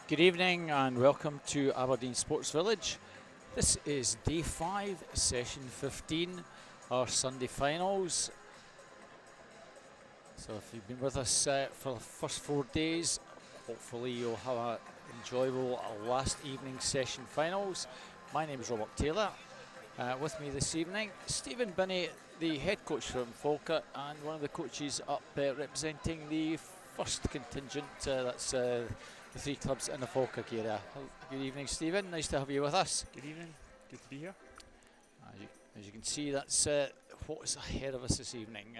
Good evening and welcome to Aberdeen Sports Village. This is day 5, session 15, our Sunday finals. So if you've been with us for the first 4 days, hopefully you'll have an enjoyable last evening session finals. My name is Robert Taylor. With me this evening, Stephen Binney, the head coach from Falkirk and one of the coaches up representing the first contingent, that's the 3 clubs in the Falkirk area. Good evening, Stephen. Nice to have you with us. Good evening. Good to be here. As you can see, that's what's ahead of us this evening.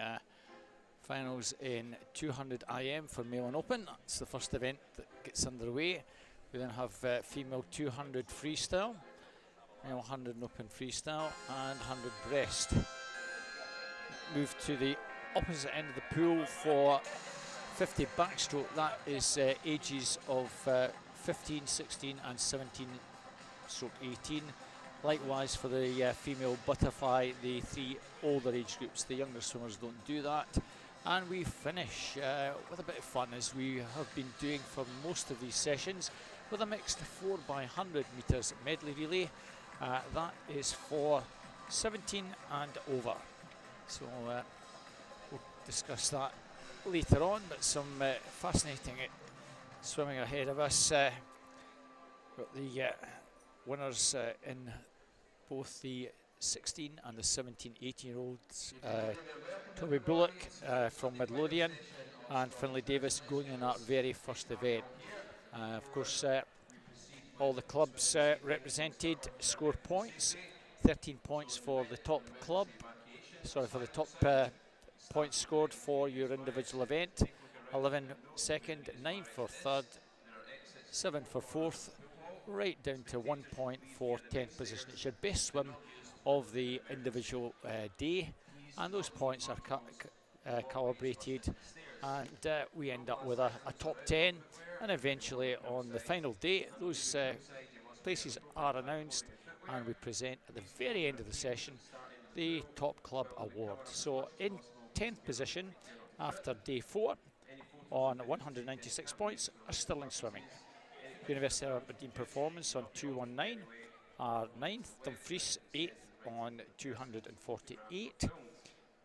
Finals in 200 IM for male and open. That's the first event that gets underway. We then have female 200 freestyle, male 100 and open freestyle, and 100 breast. Move to the opposite end of the pool for 50 backstroke. That is ages of 15, 16 and 17 stroke 18. Likewise for the female butterfly, the 3 older age groups. The younger swimmers don't do that. And we finish with a bit of fun, as we have been doing for most of these sessions, with a mixed 4x100 metres medley relay. That is for 17 and over. So we'll discuss that later on, but some fascinating swimming ahead of us. Got the winners in both the 16 and the 17, 18-year-olds. Toby Bullock from Midlothian and Finlay Davis going in that very first event. Of course, all the clubs represented score points. 13 points for the top club, sorry, for the top points scored for your individual event. 11 second, 9 for third, 7 for fourth, right down to 1 point for 10th position. It's your best swim of the individual day, and those points are calibrated, and we end up with a top 10, and eventually on the final day those places are announced, and we present at the very end of the session the top club award. So in 10th position after day 4 on 196 points are Stirling Swimming. University of Aberdeen Performance on 219 are 9th. Dumfries 8th on 248.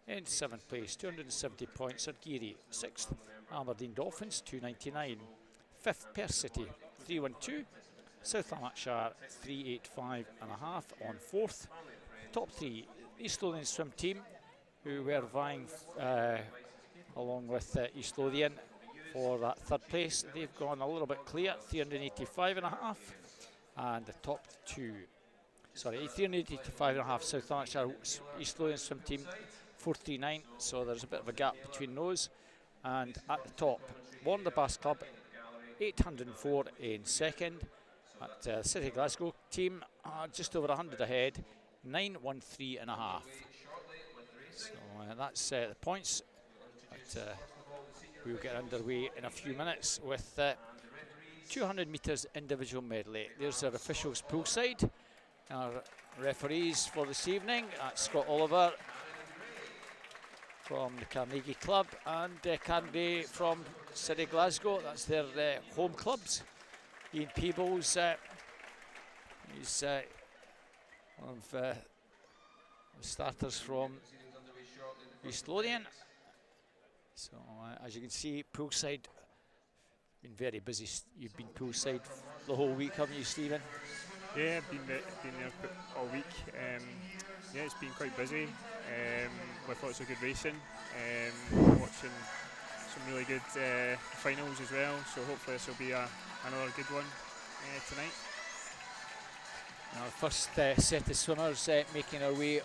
In 7th place, 270 points are Geary. 6th, Aberdeen Dolphins 299. 5th, Perth City 312. South Lanarkshire 385.5 on 4th. Top 3, East Lothian Swim Team, who were vying along with East Lothian for that 3rd place. They've gone a little bit clear, 385.5, and the top 2, sorry, 385.5 South Lanarkshire, East Lothian Swim Team 439, so there's a bit of a gap between those. And at the top, Warner Bass Club 804 in 2nd. At City Glasgow team just over 100 ahead, 913.5. So that's the points. But we'll get underway in a few minutes with 200 metres individual medley. There's our officials poolside. Our referees for this evening, that's Scott Oliver from the Carnegie Club and Canby from City Glasgow. That's their home clubs. Ian Peebles, he's one of the starters from East Lothian. So as you can see, poolside, been very busy. You've been poolside the whole week, haven't you, Stephen? Yeah, been there all week. Yeah, it's been quite busy with lots of good racing. Watching some really good finals as well. So hopefully this will be another good one tonight. Our first set of swimmers making our way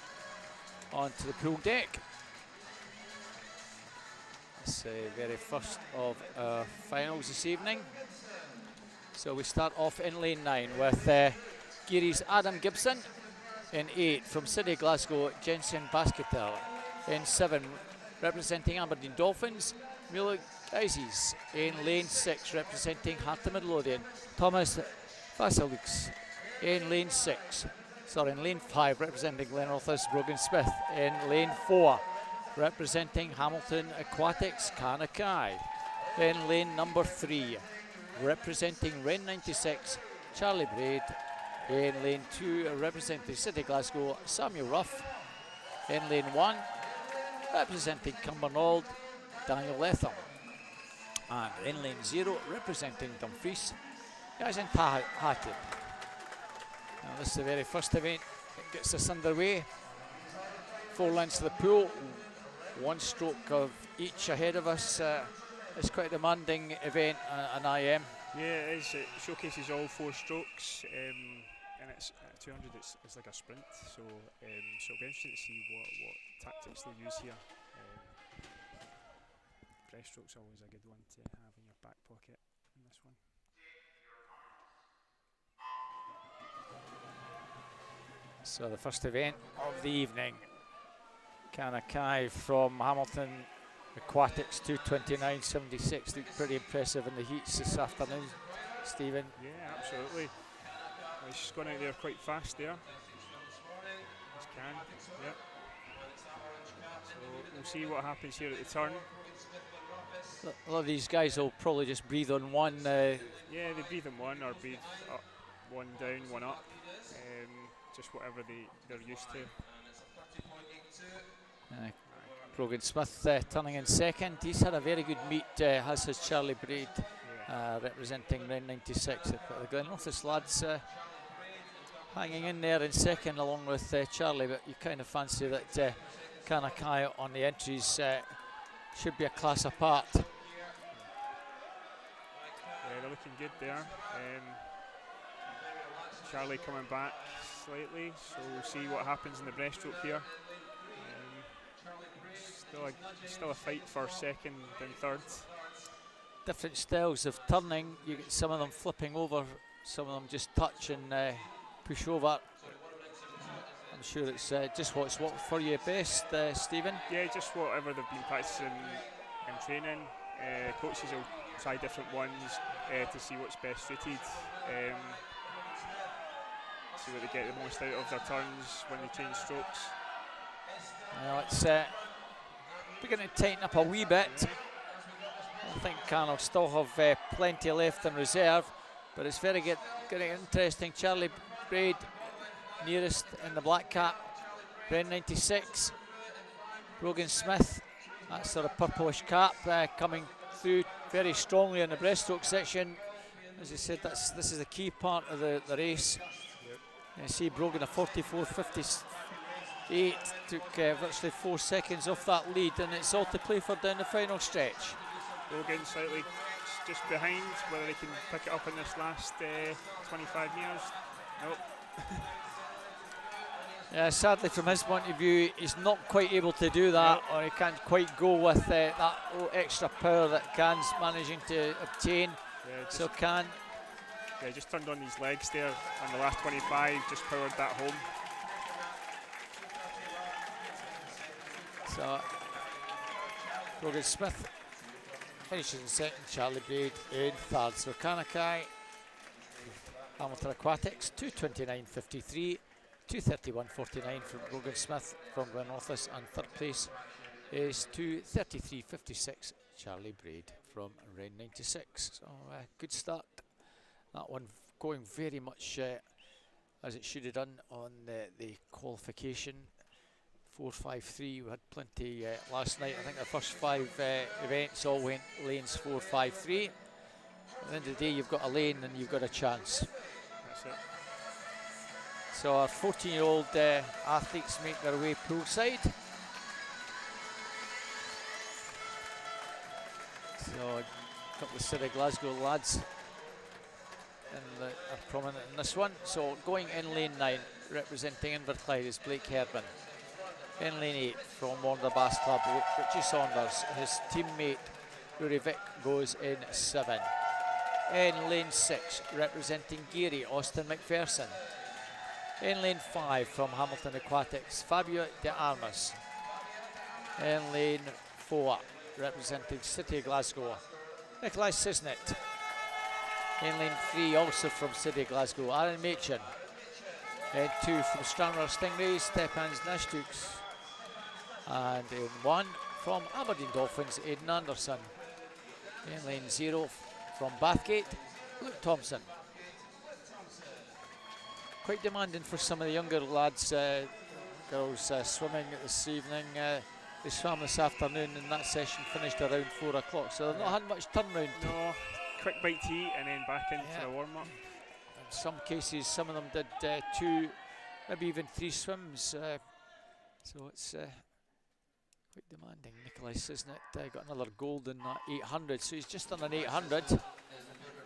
onto the pool deck. It's the very first of our finals this evening. So we start off in lane 9 with Geary's Adam Gibson. In 8 from City Glasgow, Jensen Basketel. In 7, representing Aberdeen Dolphins, Mila Geizes. In lane 6, representing Heart of Midlothian, Thomas Vasilix. In lane 5, representing Glenrothes, Brogan Smith. In lane 4, representing Hamilton Aquatics, Kanakai. In lane number 3, representing Ren 96, Charlie Braid. In lane 2, representing City Glasgow, Samuel Ruff. In lane 1, representing Cumbernauld, Daniel Letham. And in lane 0, representing Dumfries, Yasin Hatib. Now this is the very first event that gets us underway. 4 lengths to the pool, 1 stroke of each ahead of us. It's quite a demanding event, an IM. Yeah, it is. It showcases all 4 strokes, and it's 200. It's like a sprint, so it'll be interesting to see what tactics they use here. Breaststroke's always a good one to have in your back pocket in this one. So the first event of the evening, Kanakai from Hamilton Aquatics, 2:29.76, looked pretty impressive in the heats this afternoon, Stephen. Yeah, absolutely. He's gone out there quite fast there. Just can, yep. So we'll see what happens here at the turn. A lot of these guys will probably just breathe on one. Yeah, they breathe on one or breathe up, one down, one up. Just whatever they're used to. Brogan Smith turning in second. He's had a very good meet, as has Charlie Braid, representing Ren 96. The Glenrothes lads hanging in there in second along with Charlie, but you kind of fancy that Kanakai on the entries should be a class apart. Yeah, they're looking good there. Charlie coming back slightly, so we'll see what happens in the breaststroke here. Still a fight for second and third. Different styles of turning. You get some of them flipping over, some of them just touch and push over. I'm sure it's just what's worked for you best, Stephen. Yeah, just whatever they've been practicing in training. Coaches will try different ones to see what's best suited. See what they get the most out of their turns when they change strokes. Well, it's beginning to tighten up a wee bit. I think Can will still have plenty left in reserve, but it's very good, getting interesting. Charlie Braid nearest in the black cap, Ren 96. Brogan Smith, that sort of purplish cap, coming through very strongly in the breaststroke section. As I said, this is the key part of the race. You see Brogan a 44.58, took virtually 4 seconds off that lead, and it's all to play for down the final stretch. Brogan slightly just behind, whether they can pick it up in this last 25 metres. Nope. Yeah, sadly from his point of view, he's not quite able to do that, or he can't quite go with that extra power that Can's managing to obtain. Yeah, so Can. Yeah, just turned on his legs there on the last 25, just powered that home. So, Brogan Smith finishes in second, Charlie Braid in third. So Kanakai, Hamilton Aquatics, 2:29.53, 2:31.49 from Brogan Smith from Glenrothes, and third place is 2:33.56, Charlie Braid from Ren 96. So good start. That one going very much as it should have done on the qualification. 4.53, we had plenty last night. I think the first 5 events all went lanes 4.53. At the end of the day, you've got a lane and you've got a chance. That's it. So our 14-year-old athletes make their way poolside. So a couple of City Glasgow lads are prominent in this one. So going in lane 9, representing Inverclyde, is Blake Herbin. In lane 8 from Warner Bass Club, Richie Saunders. His teammate Rory Vick goes in 7. In lane 6, representing Geary, Austin McPherson. In lane 5 from Hamilton Aquatics, Fabio De Armas. In lane 4, representing City of Glasgow, Nikolai Cisnet. In lane 3, also from City of Glasgow, Aaron Machin. In 2 from Stranraer Stingrays, Stepans Nashtuks. And in 1 from Aberdeen Dolphins, Aidan Anderson. In lane 0 from Bathgate, Luke Thompson. Quite demanding for some of the younger lads, girls swimming this evening. They swam this afternoon and that session finished around 4 o'clock, so they've not had much turnaround. No, quick bite to eat and then back into the warm-up. In some cases, some of them did 2, maybe even 3 swims, so it's quite demanding. Nicholas, isn't it? Got another gold in that 800, so he's just done an 800.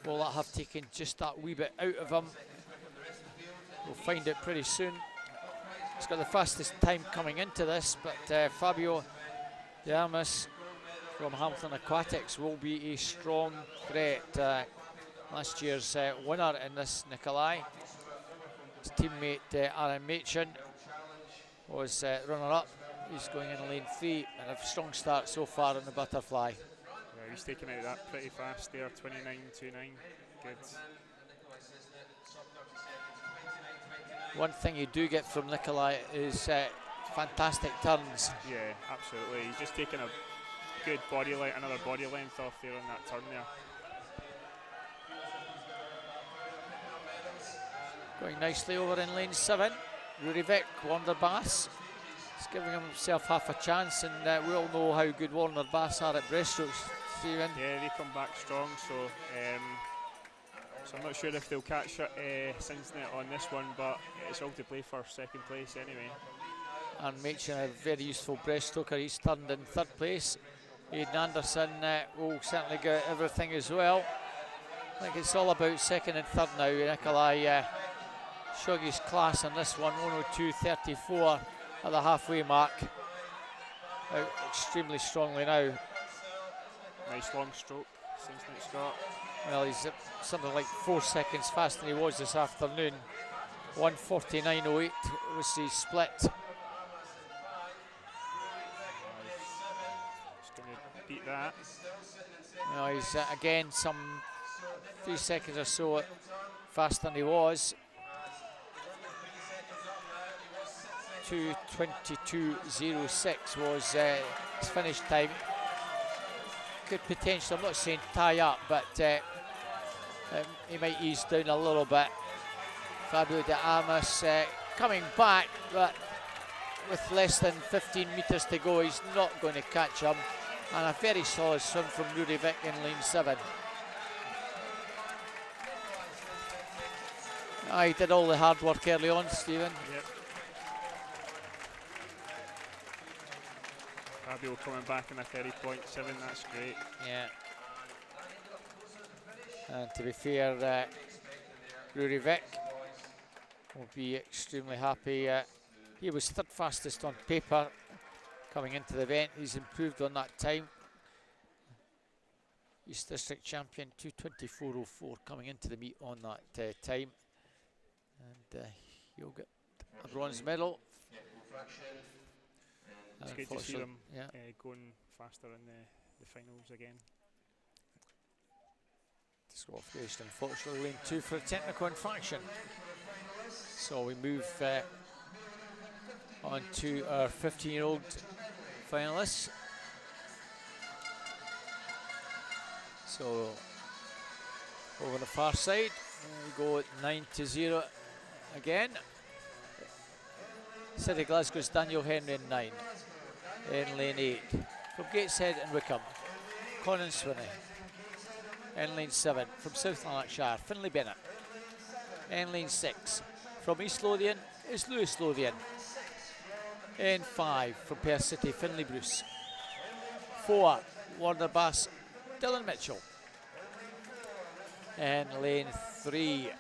Will that have taken just that wee bit out of him? We'll find it pretty soon. He's got the fastest time coming into this, but Fabio De Armas from Hamilton Aquatics will be a strong threat. Last year's winner in this, Nikolai. His teammate Aaron Machin was runner-up. He's going in lane 3 and a strong start so far in the butterfly. Yeah, he's taken out that pretty fast there, 29.29. Good. One thing you do get from Nikolai is fantastic turns. Yeah, absolutely. He's just taken a good body length, another body length off there on that turn there. Going nicely over in lane 7. Rurivik, Wanderbass. He's giving himself half a chance, and we all know how good Wanderbass are at breaststrokes, Stephen. Yeah, they come back strong, so so I'm not sure if they'll catch Cincinnati on this one, but it's all to play for second place anyway. And Machin, a very useful breaststroker, he's turned in 3rd place. Aidan Anderson will certainly get everything as well. I think it's all about 2nd and 3rd now. Nikolai showing his class on this one, 102.34 at the halfway mark. Out extremely strongly now. Nice long stroke, Cincinnati Scott. Well, he's something like 4 seconds faster than he was this afternoon. 1:49.08 was the split. He's going to beat that. Well, he's again some 3 seconds or so faster than he was. 2:22.06 was his finish time. Could potentially, I'm not saying tie up, but he might ease down a little bit. Fabio De Armas coming back, but with less than 15 metres to go, he's not going to catch him. And a very solid swim from Rurivik in lane 7. He did all the hard work early on, Stephen. Yep. Fabio coming back in a 30.7, that's great. Yeah. And to be fair, Rurivik will be extremely happy. He was 3rd fastest on paper coming into the event. He's improved on that time. East District champion, 2:24.04 coming into the meet on that time. And he'll get a bronze medal. It's good to see them going faster in the finals again. Disqualification, unfortunately, lane 2 for a technical infraction. So we move on to our 15-year-old finalists. So over the far side, we go at 9-0 again. City Glasgow's Daniel Henry in 9. In lane 8, from Gateshead and Wickham, Conan Swinney. In lane 7, from South Lanarkshire, Finlay Bennett. In lane 6, from East Lothian is Lewis Lothian. In 5, from Perth City, Finlay Bruce. 4, Wanderbass, Dylan Mitchell. In lane 3,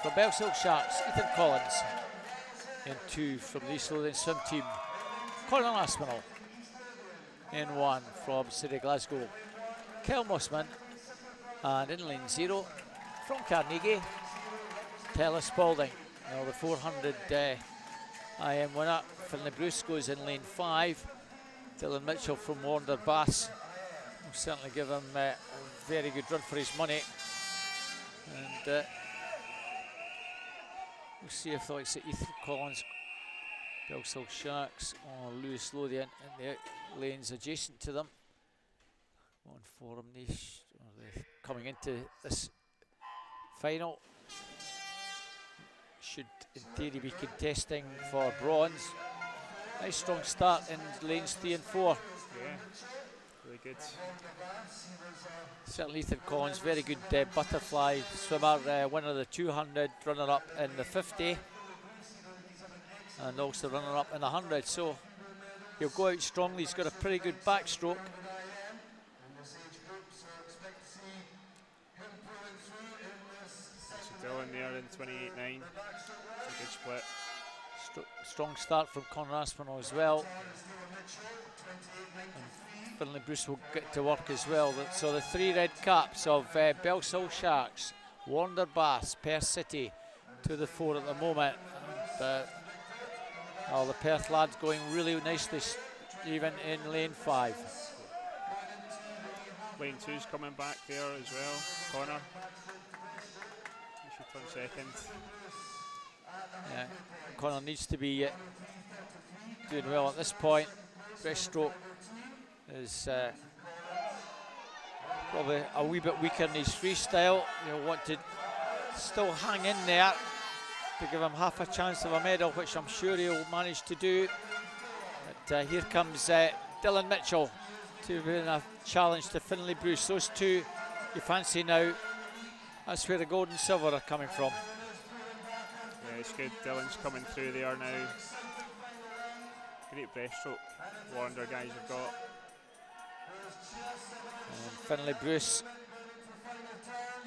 from Belsilk Sharks, Ethan Collins. In 2, from the East Lothian swim team, Colin Aspinall. In 1, from City Glasgow, Kel Mossman. And in lane 0, from Carnegie, Tella Spalding. Now the 400 IM winner, Finlay Bruce, goes in lane 5. Dylan Mitchell from Wanderbass will certainly give him a very good run for his money. And we'll see if it's Ethan Collins, Belsilk Sharks, or Lewis Lothian in the lanes adjacent to them. On for them, they're coming into this final. Should in theory be contesting for bronze. Nice strong start in lanes 3 and 4. Yeah, really good. Certainly Ethan Collins, very good butterfly swimmer, winner of the 200, runner-up in the 50, and also runner-up in the 100. So he'll go out strongly. He's got a pretty good backstroke. So Dylan there in 28.9. It's a good split. Strong start from Conor Aspinall as well. And Finlay Bruce will get to work as well. So the 3 red caps of Bellshill Sharks, Warner Bass, Perth City to the 4 at the moment. And, the Perth lads going really nicely, even in lane 5. Lane 2's coming back there as well. Conor. He should turn second. Yeah, Conor needs to be doing well at this point. Breaststroke is probably a wee bit weaker in his freestyle. You'll want to still hang in there to give him half a chance of a medal, which I'm sure he'll manage to do. But here comes Dylan Mitchell to win a challenge to Finlay Bruce. Those two you fancy now. That's where the gold and silver are coming from. Yeah, it's good. Dylan's coming through there now. Great breaststroke. Wander guys have got. And Finlay Bruce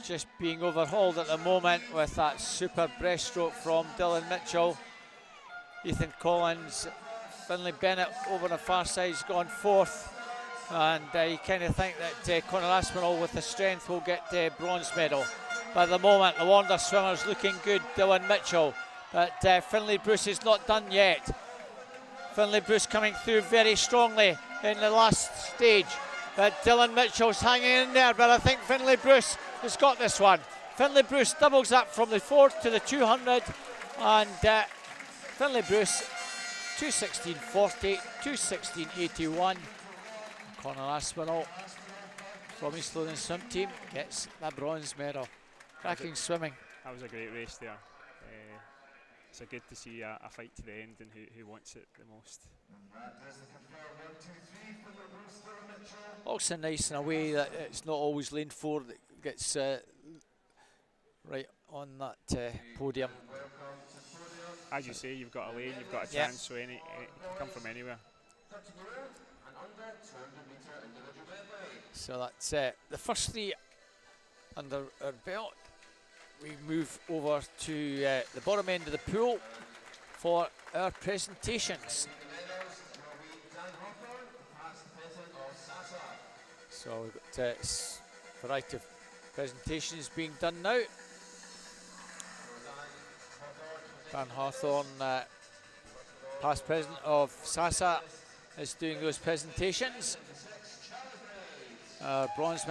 just being overhauled at the moment with that super breaststroke from Dylan Mitchell. Ethan Collins, Finlay Bennett over the far side's gone 4th. And you kind of think that Conor Aspinall with the strength will get bronze medal. But at the moment, the Wander swimmer's looking good, Dylan Mitchell. But Finlay Bruce is not done yet. Finlay Bruce coming through very strongly in the last stage. But Dylan Mitchell's hanging in there, but I think Finlay Bruce has got this one. Finlay Bruce doubles up from the 4th to the 200. And Finlay Bruce, 2:16.40, 2:16.81. Conor Aspinall from East Lothian swim team gets the bronze medal. Cracking swimming. That was a great race there. It's good to see a fight to the end and who wants it the most. Also nice in a way that it's not always lane 4 that gets right on that podium. As you say, you've got a lane, you've got a chance, so it can come from anywhere. So that's the first 3 under our belt. We move over to the bottom end of the pool for our presentations. So we've got a variety of presentations being done now. Dan Hawthorne, past president of SASA, is doing those presentations. Bronze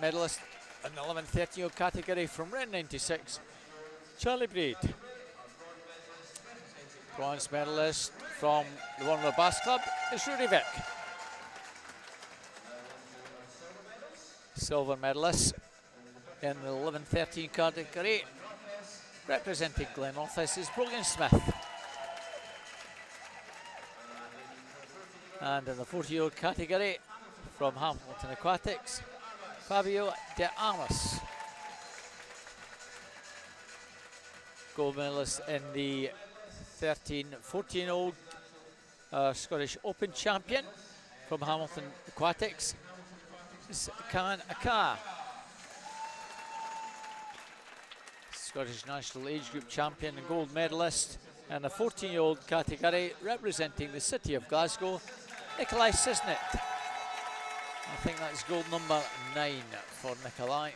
medalist in the 11-13-year-old category from Ren 96, Charlie Braid. Bronze medalist from the Warner Bass Club is Rudy Vick. Silver medalist in the 11-13 category, representing Glenrothes, is Brogan Smith. And in the 40-year-old category, from Hamilton Aquatics, Fabio De Armas. Gold medalist in the 13-14-year-old Scottish Open champion from Hamilton Aquatics is Khan Aka. Scottish National Age Group champion and gold medalist in the 14-year-old category, representing the city of Glasgow, Nikolai Sisnet. I think that's gold number 9 for Nikolai.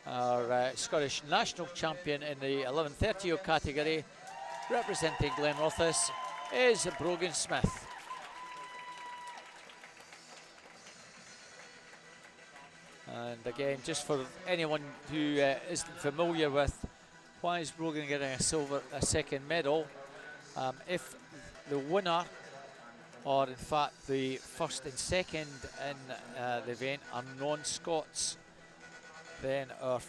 Our Scottish National Champion in the 11-30 category, representing Glenrothes, is Brogan Smith. And again, just for anyone who isn't familiar with why is Brogan getting a second medal, if the winner, or in fact the first and second in the event, are non-Scots, then our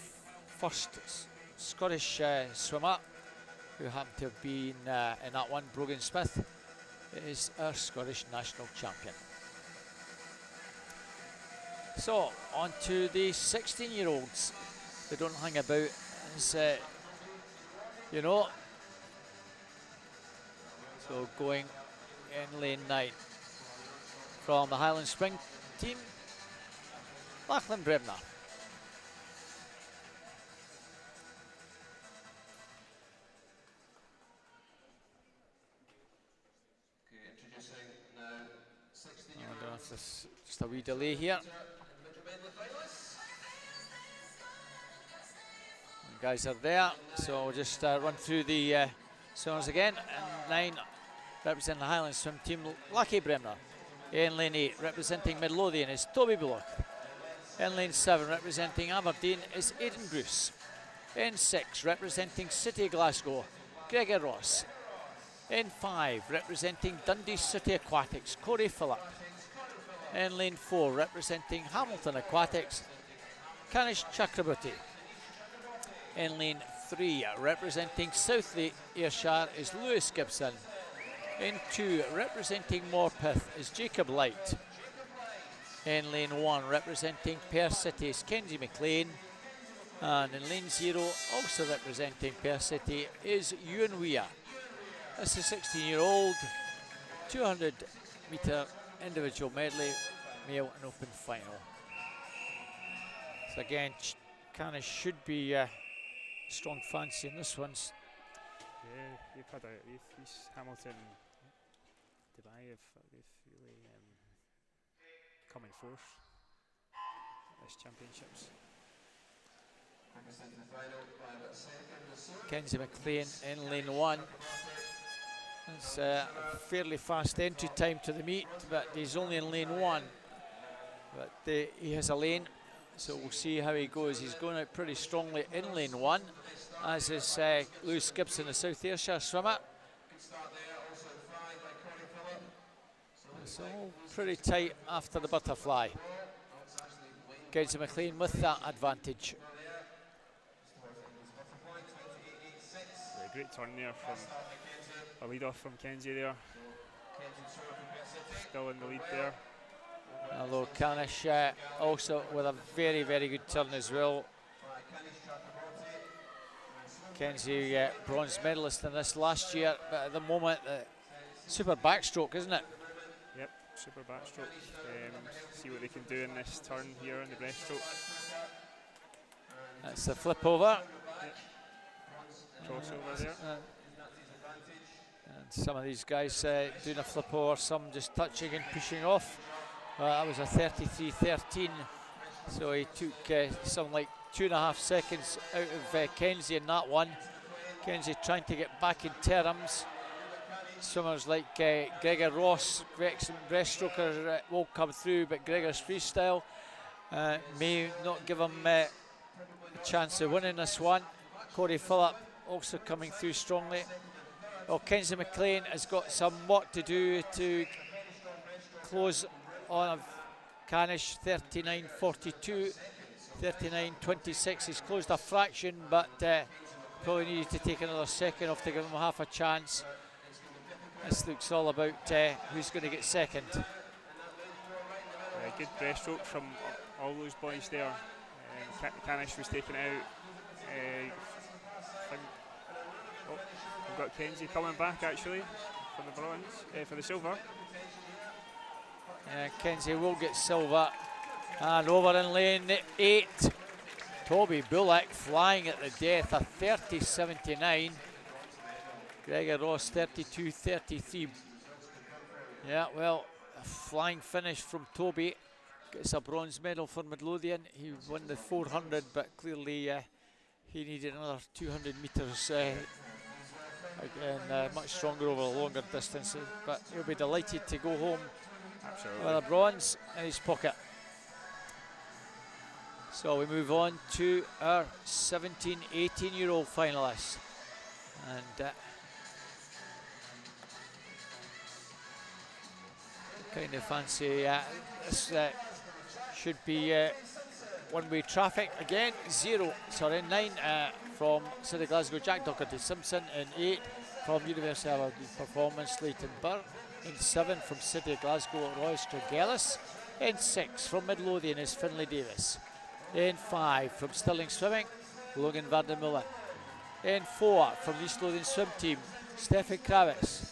first Scottish swimmer who happened to have been in that one, Brogan Smith, is our Scottish national champion. So, on to the 16-year-olds. They don't hang about, as you know. So, going in lane 9 from the Highland Spring team, Lachlan Bremner. There's just a wee delay here. The guys are there, so we'll just run through the swimmers again. And 9 representing the Highland Swim team, Lucky Bremner. In lane 8 representing Midlothian is Toby Bullock. In lane 7 representing Aberdeen is Aidan Bruce. In 6 representing City Glasgow, Gregor Ross. In 5 representing Dundee City Aquatics, Corey Phillip. In lane 4 representing Hamilton Aquatics, Kanish Chakraborty. In lane 3 representing Southley Ayrshire is Lewis Gibson. In 2 representing Morpeth is Jacob Light. In lane 1 representing Perth City is Kenzie McLean. And in lane 0 also representing Perth City is Ewan Weir. This is a 16-year-old 200 metre individual medley, male and open final. So again, kind of should be strong fancy in this one. Yeah, these Hamilton, Dubai, they've really come in force at this championships. Kenzie McLean in lane 1. It's a fairly fast entry time to the meet, but he's only in lane 1. But he has a lane, so we'll see how he goes. He's going out pretty strongly in lane 1, as is Lewis Gibson, the South Ayrshire swimmer. It's all pretty tight after the butterfly. Kenzie McLean with that advantage. Yeah, great turn there from a lead off from Kenzie there. Still in the lead there. Although Kanish also with a very, very good turn as well. Kenzie bronze medalist in this last year, but at the moment super backstroke, isn't it? Yep, super backstroke. See what they can do in this turn here in the breaststroke. That's the flip over. Yep. Crossover there. And some of these guys doing a flip over, some just touching and pushing off. That was a 33.13, so he took something like 2.5 seconds out of Kenzie in that one. Kenzie trying to get back in terms. Swimmers like Gregor Ross, excellent breaststroker, won't come through, but Gregor's freestyle may not give him a chance of winning this one. Corey Phillip also coming through strongly. Well, Kenzie McLean has got some work to do to close on Kanish 39.42, 39.26. He's closed a fraction, but probably needed to take another second off to give him half a chance. This looks all about who's going to get second. Good breaststroke from all those boys there. Kanish was taken out. We've got Kenzie coming back actually for the bronze, for the silver. Kenzie will get silver. And over in lane 8, Toby Bullock flying at the death, a 30.79. Gregor Ross 32.33. Yeah, well, a flying finish from Toby. Gets a bronze medal for Midlothian. He won the 400, but clearly he needed another 200 metres. Again, much stronger over the longer distances, but he'll be delighted to go home with a bronze in his pocket. So we move on to our 17, 18-year-old finalists. And kind of fancy, this should be one-way traffic again. 9 from City Glasgow, Jack Docherty Simpson. In 8 from University of Aberdeen Performance, Leighton Burr. In 7 from City of Glasgow, Roy Stragelis. In 6 from Midlothian is Finlay Davis. In 5 from Stirling Swimming, Logan van der Mullen. In 4 from the East Lothian Swim Team, Stefan Kravitz.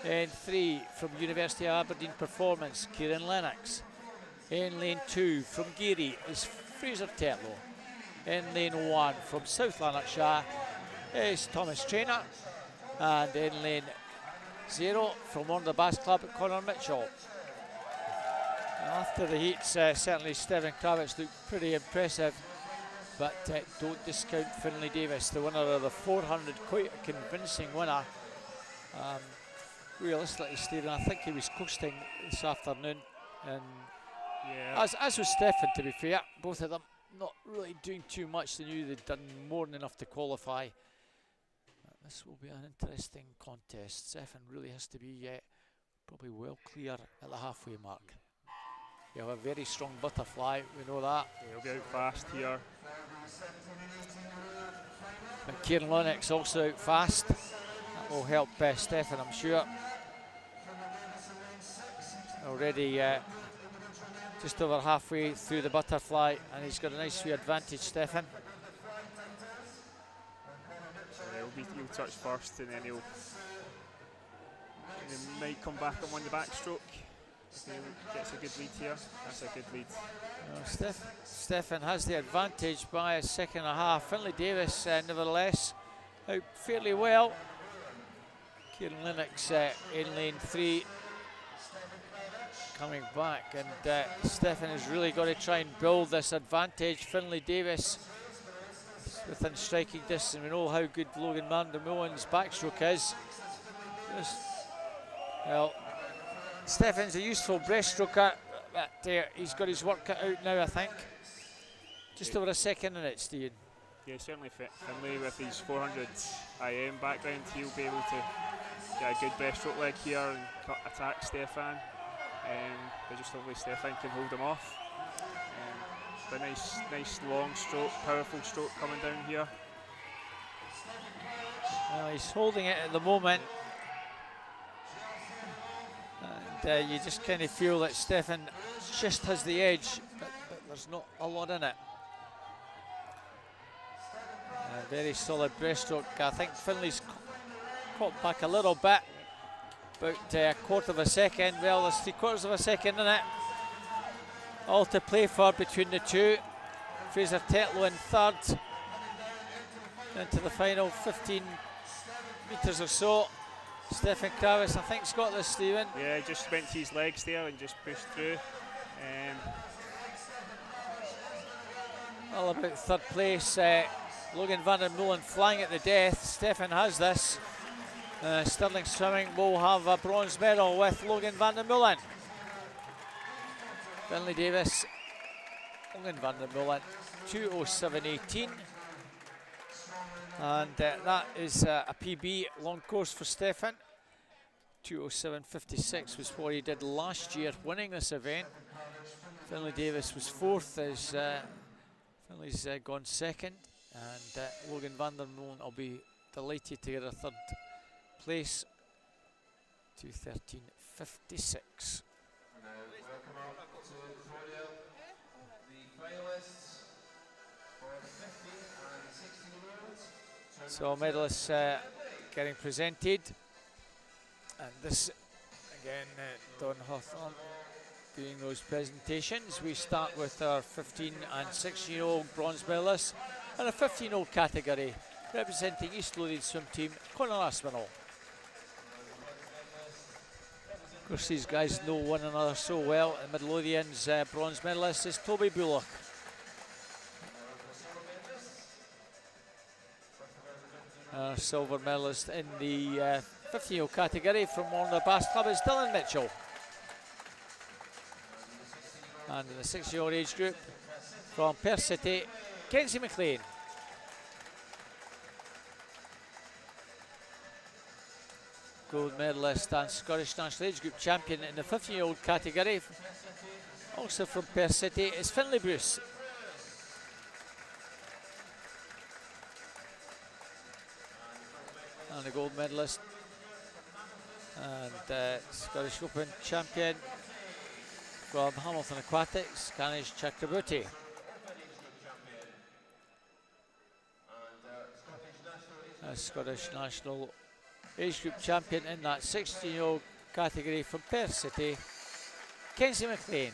In 3 from University of Aberdeen Performance, Kieran Lennox. In lane 2 from Geary is Fraser Tetlow. In lane 1 from South Lanarkshire is Thomas Traynor. And in lane 0 from Warner Bass Club, Conor Mitchell. After the heats, certainly Stefan Kravitz looked pretty impressive, but don't discount Finlay Davis, the winner of the 400, quite a convincing winner. Realistically, Stephen, I think he was coasting this afternoon, and yeah, as was Stefan, to be fair. Both of them not really doing too much. They knew they'd done more than enough to qualify. This will be an interesting contest. Stefan really has to be probably well clear at the halfway mark. You have a very strong butterfly, we know that. Yeah, he'll be out fast here. But Kieran Lennox also out fast. That will help Stefan, I'm sure. Already just over halfway through the butterfly, and he's got a nice wee advantage, Stefan. Yeah, he'll touch first, and then he might come back and win the backstroke. He gets a good lead here. That's a good lead. Stefan has the advantage by a second and a half. Finlay Davis, nevertheless, out fairly well. Kieran Lennox in lane 3, coming back, and Stefan has really got to try and build this advantage. Finlay Davis within striking distance. We know how good Logan van der Mullen's backstroke is. Well, Stefan's a useful breaststroker, but he's got his work cut out now, I think. Just over a second in it, Stephen. Yeah, certainly Finlay with his 400 IM background, he'll be able to get a good breaststroke leg here and attack Stefan. But just hopefully Stefan can hold him off. But nice long stroke, powerful stroke coming down here. Well, he's holding it at the moment. And you just kind of feel that Stefan just has the edge, but there's not a lot in it. Very solid breaststroke. I think Finlay's caught back a little bit, about a quarter of a second. Well, there's 3/4 of a second in it. All to play for between the two. Fraser Tetlow in third. Into the final 15 metres or so. Stefan Kravitz, I think, has got this, Stephen. Yeah, just went to his legs there and just pushed through. All about third place. Logan van der Mullen flying at the death. Stefan has this. Stirling Swimming will have a bronze medal with Logan van der Mullen. Finlay Davis, Logan van der Mullen, 2:07.18. And that is a PB long course for Stefan. 2:07.56 was what he did last year winning this event. Finlay Davis was 4th as Finlay's gone 2nd. And Logan van der Mullen will be delighted to get a 3rd place. 2:13.56. So medalists getting presented, and this again Don Hawthorne doing those presentations. We start with our 15 and 16-year-old bronze medalists and a 15-year-old category representing East Lothian Swim Team, Conor Aspinall. Of course, these guys know one another so well. And Midlothian's bronze medalist is Toby Bullock. Silver medalist in the 15-year-old category from Warner Bass Club is Dylan Mitchell. And in the 6-year-old age group from Perth City, Kenzie McLean. Gold medalist and Scottish National Age Group champion in the 15-year-old category, also from Perth City, is Finlay Bruce. gold medalist and Scottish Open champion from Hamilton Aquatics, Kanish Chakraborty. A Scottish national age group champion in that 16-year-old category from Perth City, Kenzie McLean.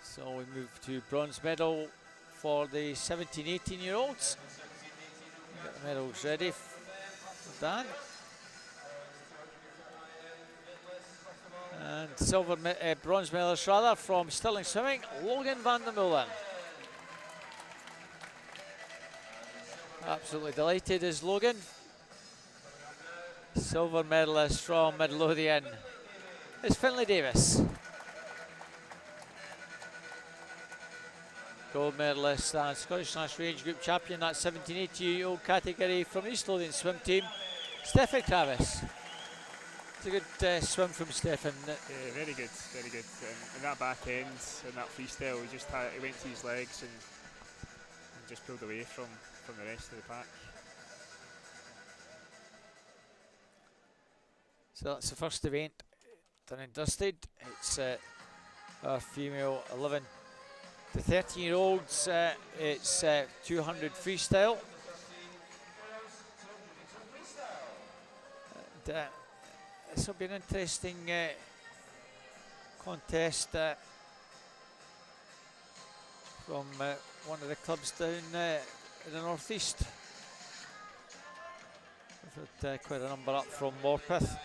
So we move to bronze medal for the 17-18-year-olds. Get the medals ready for Dan. And bronze medalist rather from Stirling Swimming, Logan van der Molen. Absolutely delighted is Logan. Silver medalist from Midlothian is Finlay Davis. Gold medalist and Scottish National Age Group champion, that 17-18-year-old category from East Lothian swim team, Stefan Travis. It's a good swim from Stefan. Very good, very good. And that back end and that freestyle, he went to his legs and just pulled away from the rest of the pack. So that's the first event done and dusted. It's our female 11 to 13-year-olds. It's 200 freestyle. And, this will be an interesting contest from one of the clubs down in the northeast. We've had quite a number up from Morpeth.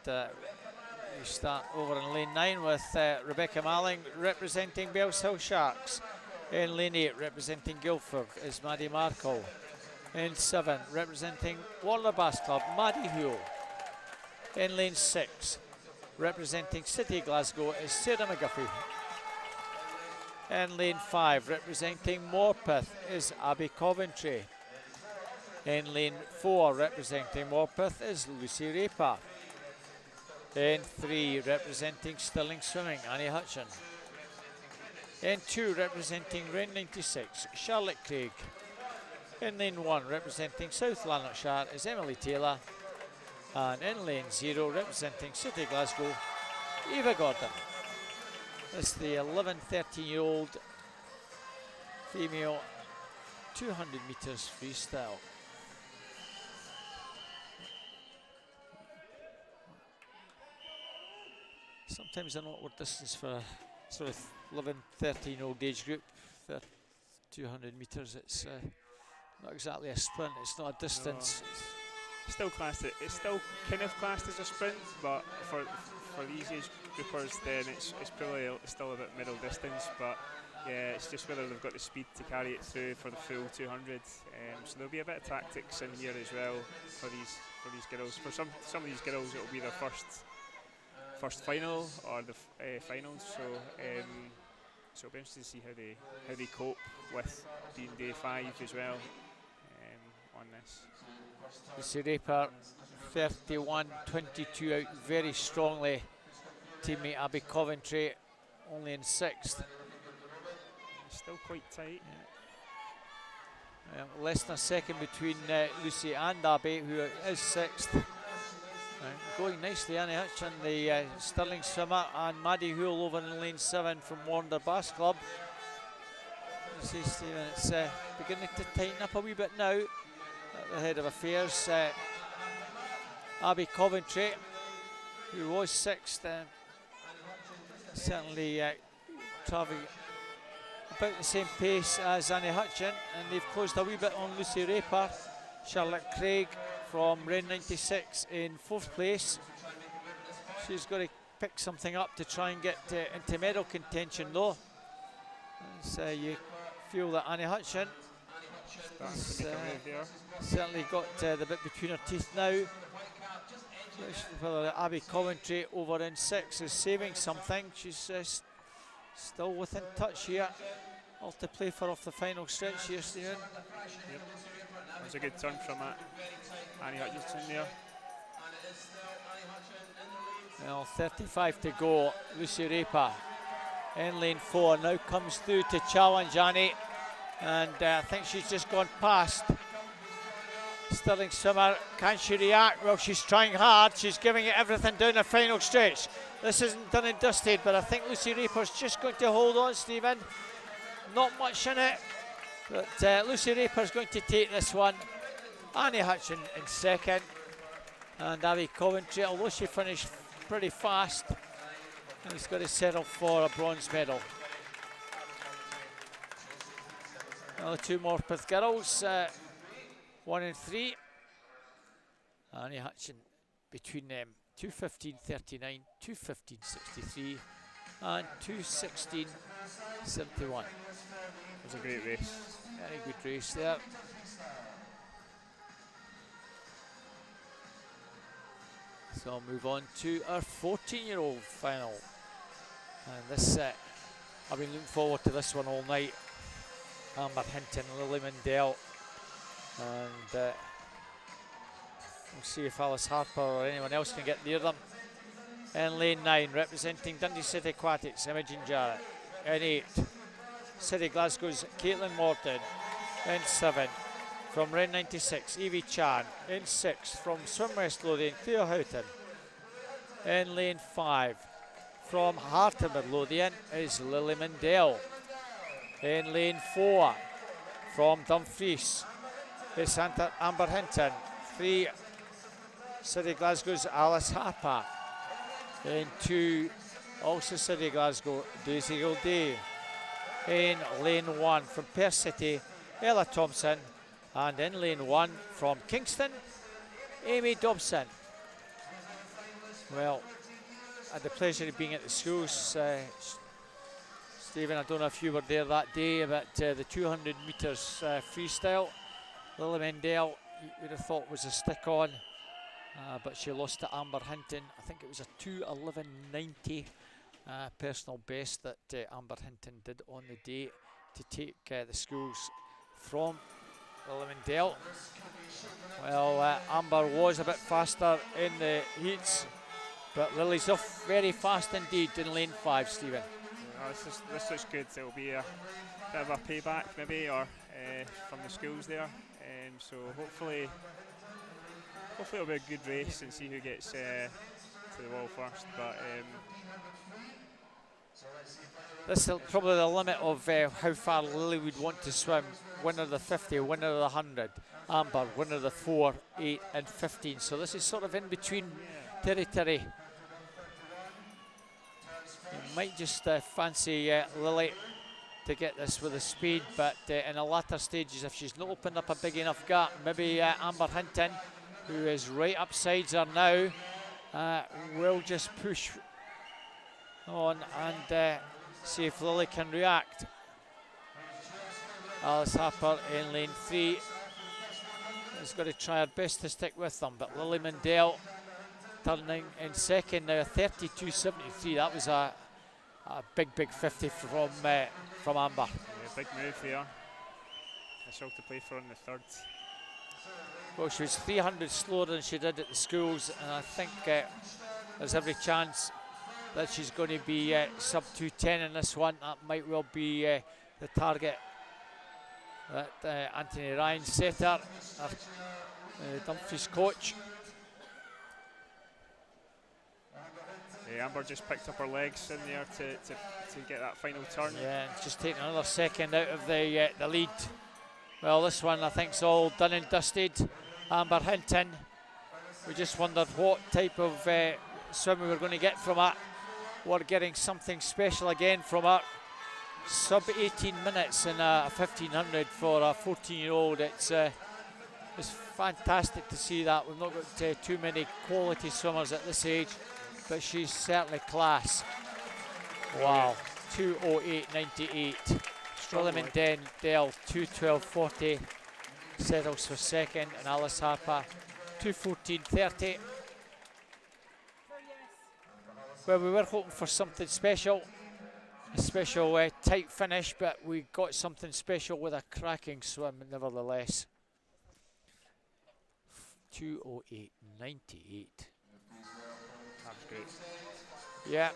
And we start over in lane 9 with Rebecca Malling representing Bells Hill Sharks. In lane 8 representing Guildford is Maddie Markle. In 7 representing Warner Bass Club, Maddie Huell. In lane 6 representing City Glasgow is Sarah McGuffey. In lane 5 representing Morpeth is Abby Coventry. In lane 4 representing Morpeth is Lucy Raper. In 3 representing Stirling Swimming, Annie Hutchin. In 2 representing Ren 96, Charlotte Craig. In lane 1 representing South Lanarkshire is Emily Taylor. And in lane 0 representing City Glasgow, Eva Gordon. This is the 11-13-year-old female 200 metres freestyle. Sometimes an awkward distance for a sort of 11-13-year-old age group. 200 metres, it's not exactly a sprint, it's not a distance. No. It's still kind of classed as a sprint, but for these age groupers then it's probably still a bit middle distance, but yeah, it's just whether they've got the speed to carry it through for the full 200. So there'll be a bit of tactics in here as well for these girls. For some of these girls it'll be their first final or the finals, so it'll be interesting to see how they cope with being day 5 as well on this. Lucy Raper 31-22 out very strongly. Teammate Abby Coventry only in 6th. Still quite tight. Yeah. Less than a second between Lucy and Abby, who is 6th. Going nicely, Annie Hutchin, the Stirling swimmer, and Maddie Huell over in lane 7 from Warner Bass Club. You see, Stephen, it's beginning to tighten up a wee bit now at the head of affairs. Abby Coventry, who was 6th, certainly travelling about the same pace as Annie Hutchin, and they've closed a wee bit on Lucy Raper. Charlotte Craig from Ren 96 in 4th place. She's got to pick something up to try and get into medal contention though. So you feel that Annie Hutchin has certainly got the bit between her teeth now. Whether Abby Coventry over in 6 is saving something. She's still within touch here. All to play for off the final stretch here, Stephen. Yep. That's a good turn from Annie Hutchinson there. Well, 35 to go. Lucy Raper in lane 4 now comes through to challenge Annie. And I think she's just gone past. Sterling swimmer, can she react? Well, she's trying hard. She's giving it everything down the final stretch. This isn't done and dusted, but I think Lucy Raper's just going to hold on, Stephen. Not much in it, but Lucy Raper's going to take this one. Annie Hutchin in second, and Abby Coventry, although she finished pretty fast, he's got to settle for a bronze medal. Another two more Morpeth girls, 1 and 3. Annie Hutchin between them, 2:15.39, 2:15.63, and 2:16.71. It was a great race. Very good race there. So I'll move on to our 14-year-old final. And this, I've been looking forward to this one all night. Amber Hinton, Lily Mundell, and we'll see if Alice Harper or anyone else can get near them. In lane 9, representing Dundee City Aquatics, Imogen Jarrett. In 8, City Glasgow's Caitlin Morton. In 7, from Ren 96, Evie Chan. In 6, from Swim West Lothian, Cleo Houghton. In lane 5, from Heart of Midlothian is Lily Mundell. In lane 4, from Dumfries, it's Amber Hinton. 3, City Glasgow's Alice Harper. In 2, also City Glasgow, Daisy Gilday. In lane 1, from Perth City, Ella Thompson. And in lane 1, from Kingston, Amy Dobson. Well, I had the pleasure of being at the schools. Stephen, I don't know if you were there that day, but the 200 metres freestyle, Lily Mundell, you would have thought was a stick on, but she lost to Amber Hinton. I think it was a 2:11.90 personal best that Amber Hinton did on the day to take the schools from Lily Mundell. Well, Amber was a bit faster in the heats, but Lily's off very fast indeed in lane 5, Stephen. This looks good. It'll be a bit of a payback maybe, or from the schools there. So hopefully it'll be a good race and see who gets to the wall first. But this is probably the limit of how far Lily would want to swim. Winner of the 50, winner of the 100. Amber, winner of the 4, 8 and 15. So this is sort of in between territory. You might just fancy Lily to get this with the speed, but in the latter stages, if she's not opened up a big enough gap, maybe Amber Hinton, who is right upsides her now, will just push on and see if Lily can react. Alice Harper in lane 3 has got to try her best to stick with them, but Lily Mundell turning in second now, 32.73. That was a big 50 from Amber. Yeah, big move there. That's all to play for in the third. Well, she was 300 slower than she did at the schools, and I think there's every chance that she's going to be sub 210 in this one. That might well be the target that Anthony Ryan set her, Dumfries coach. Amber just picked up her legs in there to get that final turn. Yeah, just taking another second out of the lead. Well, this one I think's all done and dusted. Amber Hinton, we just wondered what type of swim we were going to get from her. We're getting something special again from her. Sub 18 minutes in a 1500 for a 14-year-old. It's fantastic to see that. We've not got too many quality swimmers at this age, but she's certainly class. Wow, 2:08.98. Lily Mundell, 2:12.40, settles for second, and Alice Harper, 2:14.30. Well, we were hoping for something special, a special tight finish, but we got something special with a cracking swim nevertheless. 2:08.98. That's great. Yeah,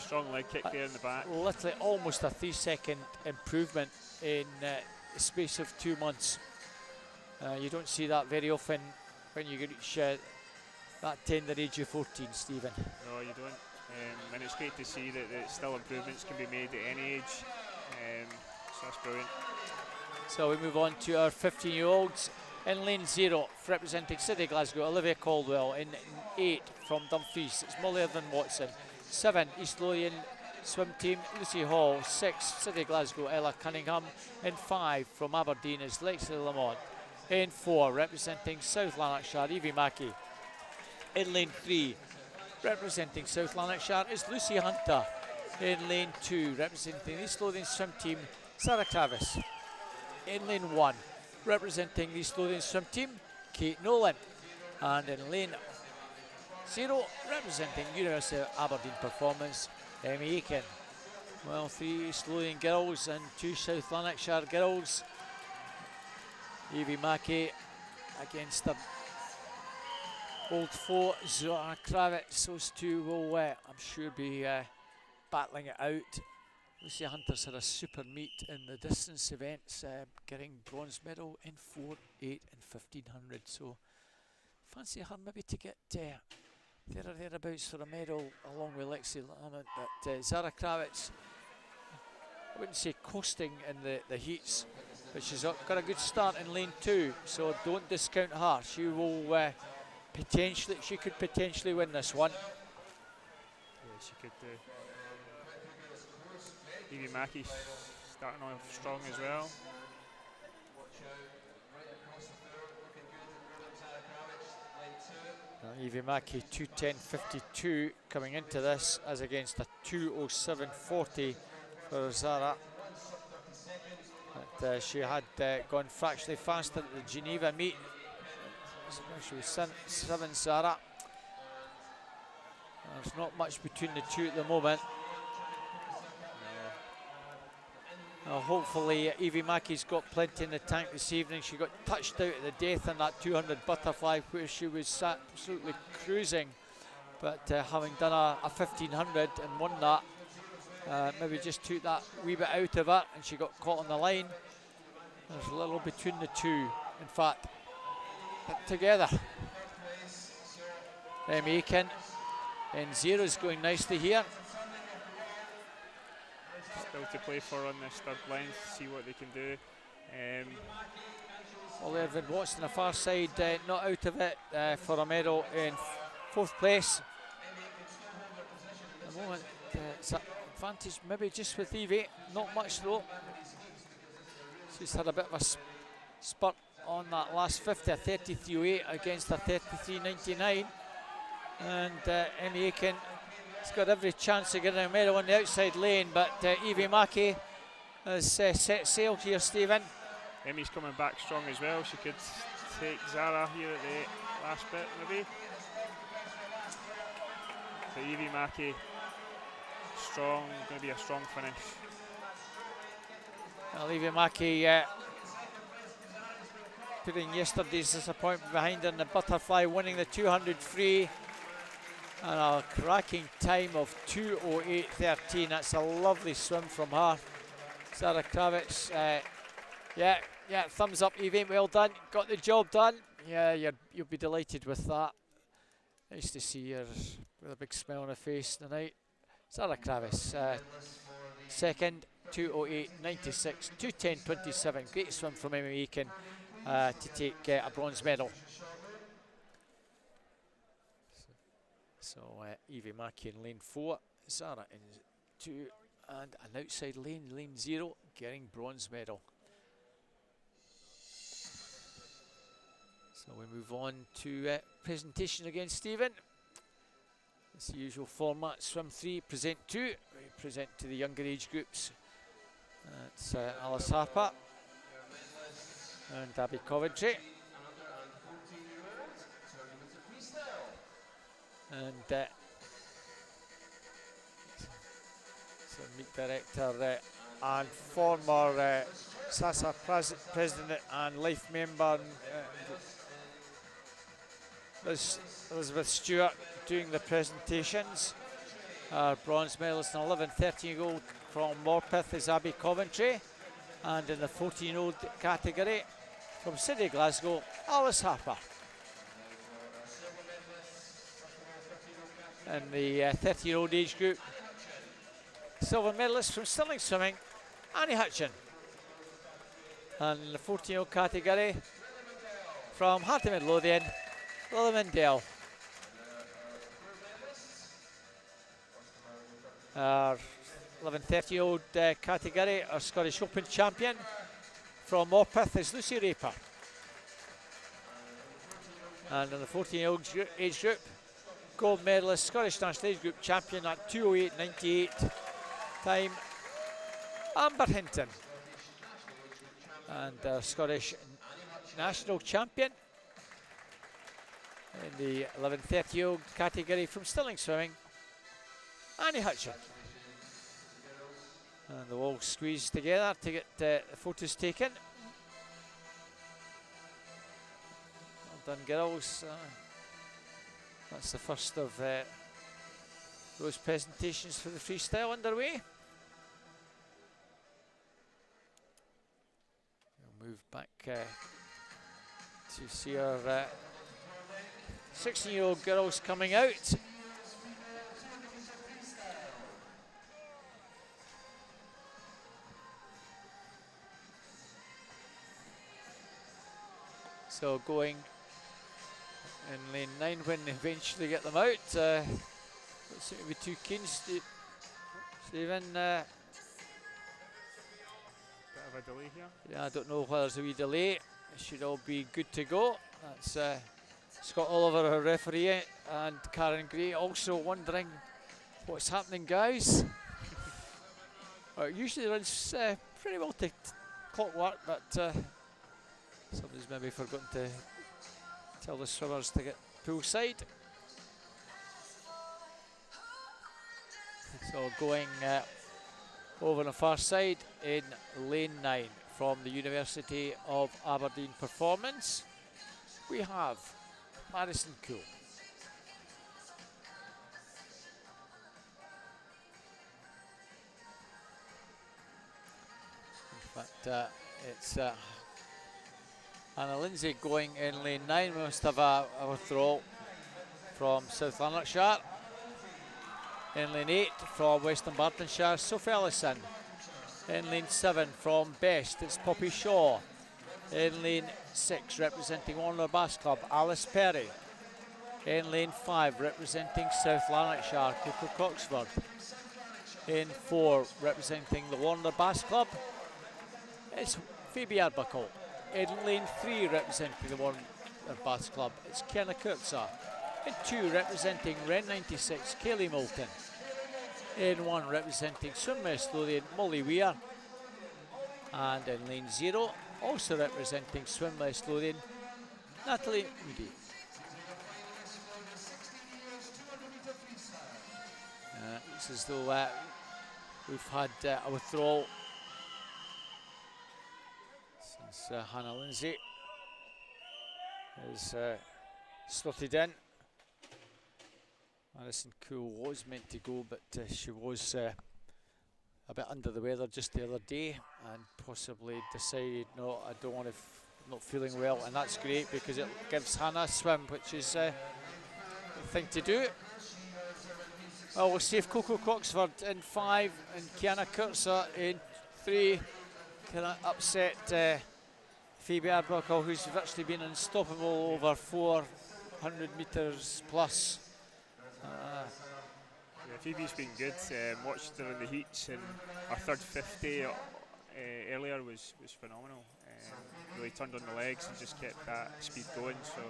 Strong leg kick there in the back. Literally almost a 3-second improvement in the space of 2 months. You don't see that very often when you reach that tender age of 14, Stephen. No, you don't. And it's great to see that still improvements can be made at any age. So that's brilliant. So we move on to our 15-year-olds. In lane 0, representing City Glasgow, Olivia Caldwell. In 8, from Dumfries, it's Molly Irvin Watson. 7, East Lothian swim team, Lucy Hall. 6, City Glasgow, Ella Cunningham. In 5, from Aberdeen, is Lexi Lamont. In 4, representing South Lanarkshire, Evie Mackey. In lane 3, representing South Lanarkshire, is Lucy Hunter. In lane 2, representing the East Lothian swim team, Sarah Travis. In lane 1, representing the East Lothian swim team, Kate Nolan. And in lane 0, representing University of Aberdeen Performance, Emmy Aiken. Well, 3 East Lothian girls and 2 South Lanarkshire girls. Evie Mackey against the old foe, Zora Kravitz. Those two will, I'm sure, be battling it out. Lucy Hunter's had a super meet in the distance events, getting bronze medal in 4, 8 and 1500. So fancy her maybe to get there or thereabouts for a medal along with Lexi Lamont. But Zara Kravitz, I wouldn't say coasting in the heats, but she's got a good start in lane 2. So don't discount her. She will she could potentially win this one. Yeah, she could do. Evie Mackey starting off strong as well. Evie Mackey 2:10.52 coming into this, as against a 2:07.40 for Zara. But she had gone fractionally faster at the Geneva meet. So she was 7 Zara. There's not much between the two at the moment. Hopefully Evie Mackey's got plenty in the tank this evening. She got touched out at the death in that 200 butterfly where she was absolutely cruising, but having done a 1500 and won that, maybe just took that wee bit out of it and she got caught on the line. There's a little between the two, in fact, together. Emmy Aiken in 0 is going nicely here. Still to play for on this third length, see what they can do. Well, Irvin Watson, the far side, not out of it for a medal in 4th place. At the moment, it's an advantage maybe just with Evie, not much though. She's had a bit of a spurt on that last 50, a 33.08 against a 33.99. And Emmy Aiken has got every chance of getting a medal on the outside lane, but Evie Mackey has set sail here, Stephen. Emmy's coming back strong as well. She could take Zara here at the last bit, maybe. But Evie Mackey, strong, going to be a strong finish. Well, Evie Mackey putting yesterday's disappointment behind her in the butterfly, winning the 200 free. And a cracking time of 2:08.13. That's a lovely swim from her. Sarah Kravitz, yeah, thumbs up, Evie, well done. Got the job done. Yeah, you'll be delighted with that. Nice to see her with a big smile on her face tonight. Sarah Kravitz, second, 2:08.96, 2:10.27. Great swim from Emmy Aiken to take a bronze medal. So Evie Mackey in lane 4, Zara in 2, and an outside lane, lane 0, getting bronze medal. So we move on to presentation again, Stephen. It's the usual format, swim 3, present 2. We present to the younger age groups. That's Alice Harper and Abby Coventry. And so meet director and former SASA president and life member Elizabeth Stewart doing the presentations. Our bronze medalist in 11-13-year-old from Morpeth is Abby Coventry. And in the 14-year-old category from City Glasgow, Alice Harper. In the 30-year-old age group, silver medalist from Stirling Swimming, Annie Hutchin. And in the 14-year-old category from Heart of Midlothian, Lily Mindell. Our 11-13-year-old category, our Scottish Open champion from Morpeth is Lucy Raper. And in the 14-year-old age group, gold medalist, Scottish National Age Group champion at 2:08.98 time, Amber Hinton. And our Scottish National champion in the 11-13-year-old category from Stirling Swimming, Annie Hutchin. And they'll all squeeze together to get the photos taken. Well done, girls. That's the first of those presentations for the freestyle underway. We'll move back to see our 16-year-old girls coming out. So going in lane 9 when they eventually get them out. Don't seem to be too keen, Stephen. Bit of a delay here. Yeah, I don't know whether there's a wee delay. It should all be good to go. That's Scott Oliver, our referee, and Karen Gray also wondering what's happening, guys. It usually runs pretty well to clockwork, but somebody's maybe forgotten to tell the swimmers to get poolside. So going over on the far side in lane 9 from the University of Aberdeen Performance, we have Madison Cool. In fact, it's Anna Lindsay going in lane 9. We must have a withdrawal from South Lanarkshire. In lane 8 from Western Bartonshire, Sophie Ellison. In lane 7 from Best, it's Poppy Shaw. In lane 6 representing Warner Bass Club, Alice Perry. In lane 5 representing South Lanarkshire, Coco Coxford. In 4 representing the Warner Bass Club, it's Phoebe Arbuckle. In lane 3 representing the Warner Bass Club, it's Kenna Kurtza. In 2 representing Ren 96, Kaylee Moulton. In 1 representing Swim West Lothian, Molly Weir. And in lane 0, also representing Swim West Lothian, Natalie Moody. Looks as though we've had a withdrawal since Hannah Lindsay has slotted in. Madison Cool was meant to go, but she was a bit under the weather just the other day and possibly decided, no, I don't want to, not feeling well, and that's great because it gives Hannah a swim, which is the thing to do. Well, we'll see if Coco Coxford in 5 and Kiana Kurtza in 3 can upset Phoebe Arbuckle, who's virtually been unstoppable over 400 metres plus. Yeah, Phoebe's been good. Watched her in the heats, and her third 50 earlier was phenomenal. Really turned on the legs and just kept that speed going. So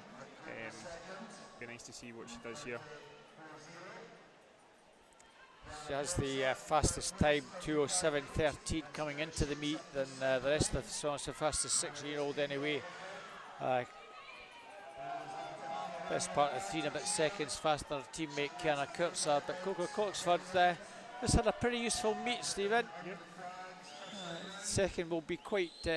be nice to see what she does here. She has the fastest time, 2:07.13 coming into the meet than the rest of the songs. The fastest 16-year-old anyway. Best part of 3 and a bit seconds faster than her teammate Kiana Kurtza, but Coco Coxford has had a pretty useful meet, Stephen. Yep. Second will be quite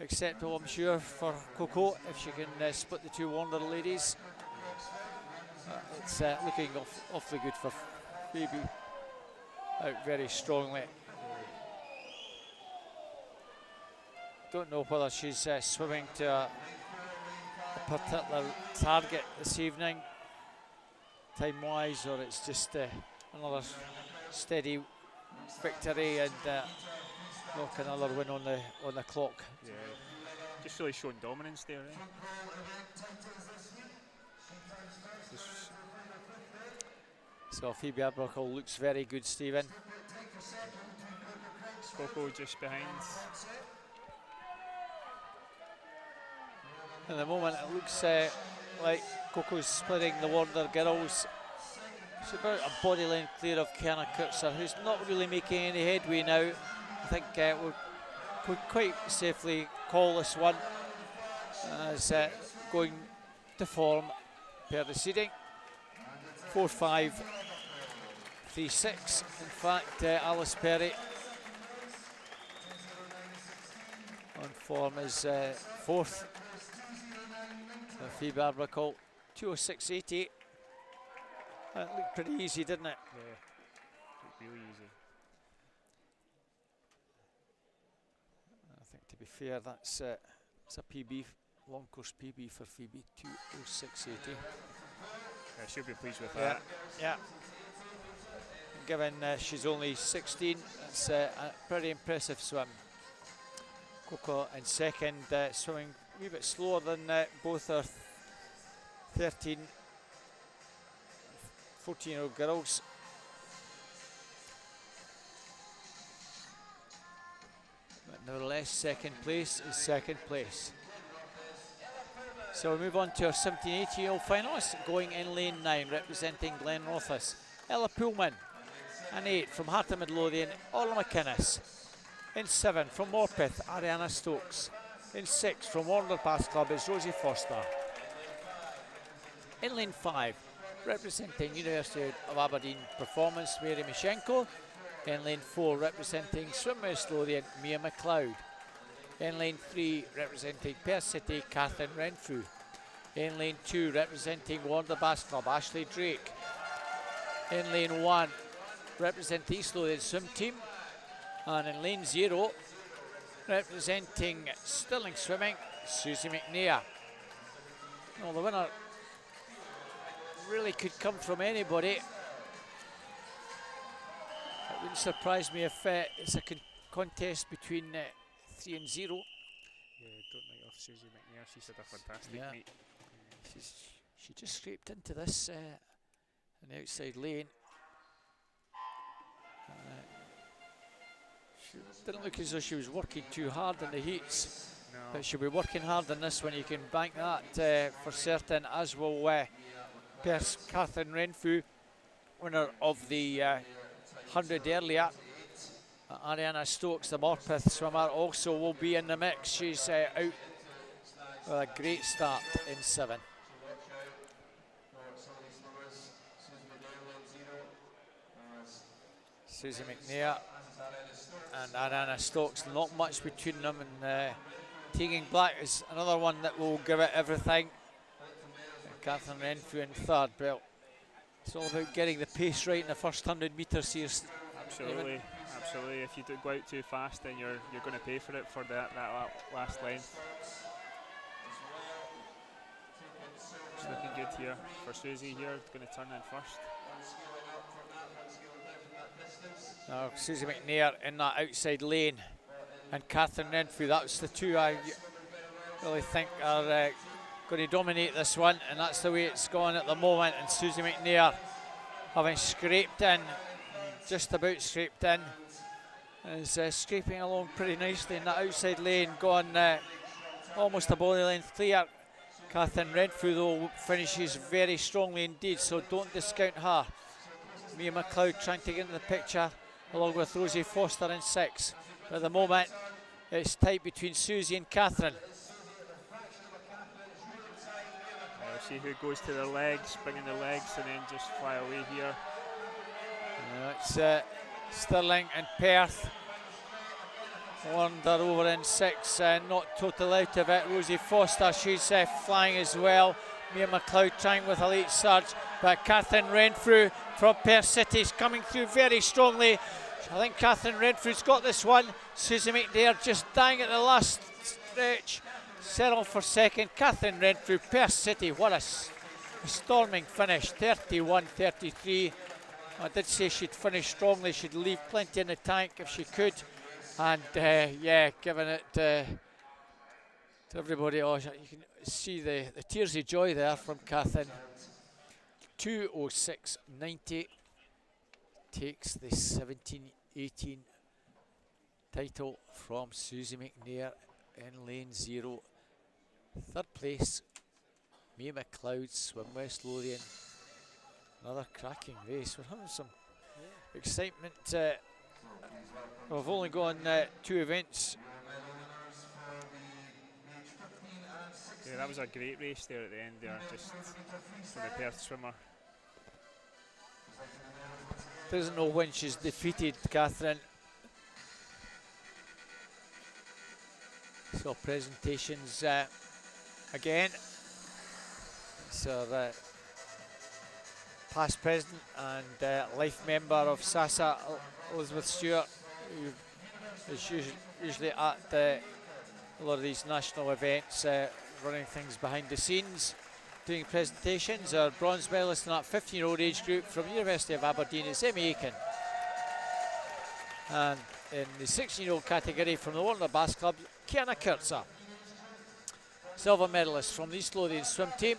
acceptable, I'm sure, for Coco if she can split the two Warner ladies. It's looking awfully good for Phoebe out very strongly. Don't know whether she's swimming to a particular target this evening, time-wise, or it's just another steady victory and knock another win on the clock. Yeah, just really showing dominance there. So Phoebe Arbuckle looks very good, Stephen. Coco just behind. At the moment it looks like Coco's splitting the Warner girls. She's about a body length clear of Kiana Kurtzer, who's not really making any headway now. I think we could quite safely call this one as going to form per the seeding. 4-5, 3-6. In fact, Alice Perry on form is fourth. Phoebe Arbuckle, 206.80. That looked pretty easy, didn't it? Yeah, looked really easy. I think, to be fair, that's it's a PB, long course PB for Phoebe, 206.80. I should be pleased with that. Yeah. Given she's only 16, it's a pretty impressive swim. Coco in second, swimming a wee bit slower than both our 13, 14-year-old girls. But nevertheless, second place is second place. So we move on to our 17-18-year-old finalists, going in lane 9, representing Glenrothes. Ella Pullman. In 8 from Heart of Midlothian, Orla McInnes. In 7 from Morpeth, Ariana Stokes. In 6 from Warner Bath Club is Rosie Foster. In lane 5, representing University of Aberdeen Performance, Mary Mishenko. In lane 4, representing Swim West Lothian, Mia McLeod. In lane 3, representing Perth City, Catherine Renfrew. In lane 2, representing Warner Bath Club, Ashley Drake. In lane 1, representing East Lothian Swim Team. And in lane 0, representing Stirling Swimming, Susie McNair. Well, the winner really could come from anybody. It wouldn't surprise me if it's a contest between 3 and 0. Yeah, don't write off Susie McNair. She's had a fantastic meet. She just scraped into this in the outside lane. She didn't look as though she was working too hard in the heats, but she'll be working hard in this one. You can bank that for certain, as will Perth's Catherine Renfrew, winner of the 100 earlier. Ariana Stokes, the Morpeth swimmer, also will be in the mix. She's out with a great start in 7. Susie McNair and Ariana Stokes, not much between them, and Tegan Black is another one that will give it everything. And Catherine Renfrew in third. Well, it's all about getting the pace right in the first 100 metres here. Absolutely, absolutely. If you do go out too fast, then you're going to pay for it for that last length. It's looking good here for Susie here, going to turn in first. Now Susie McNair in that outside lane, and Catherine Renfrew, that's the two I really think are going to dominate this one, and that's the way it's gone at the moment. And Susie McNair, having scraped in, just about scraped in, is scraping along pretty nicely in that outside lane, gone almost a body length clear. Catherine Renfrew though finishes very strongly indeed, so don't discount her. Mia McLeod trying to get into the picture along with Rosie Foster in 6. But at the moment it's tight between Susie and Catherine. See who goes to the legs, bringing the legs and then just fly away here. It's Stirling and Perth. Wander over in 6, not total out of it. Rosie Foster, she's flying as well. Mia McLeod trying with a late surge. But Catherine Renfrew from Perth City is coming through very strongly. I think Catherine Renfrew's got this one. Susie McNair just dying at the last stretch. Settle for second. Catherine Renfrew, Perth City. What a storming finish. 31-33. I did say she'd finish strongly. She'd leave plenty in the tank if she could. And yeah, giving it to everybody. Oh, you can see the tears of joy there from Catherine. 2:06.90 takes the 17-18 title from Susie McNair in lane 0. Third place, Mia McLeod, Swim West Lothian. Another cracking race. We're having some excitement. We've only gone 2 events. Yeah, that was a great race there at the end there, just for the Perth swimmer. Doesn't know when she's defeated Catherine. So presentations again. So past president and life member of SASA, Elizabeth Stewart, who is usually at a lot of these national events, running things behind the scenes, doing presentations. Our bronze medalist in that 15-year-old age group from the University of Aberdeen is Emmy Aiken. And in the 16-year-old category from the Warner Bass Club, Kiana Kurtzer. Silver medalist from the East Lothian swim team.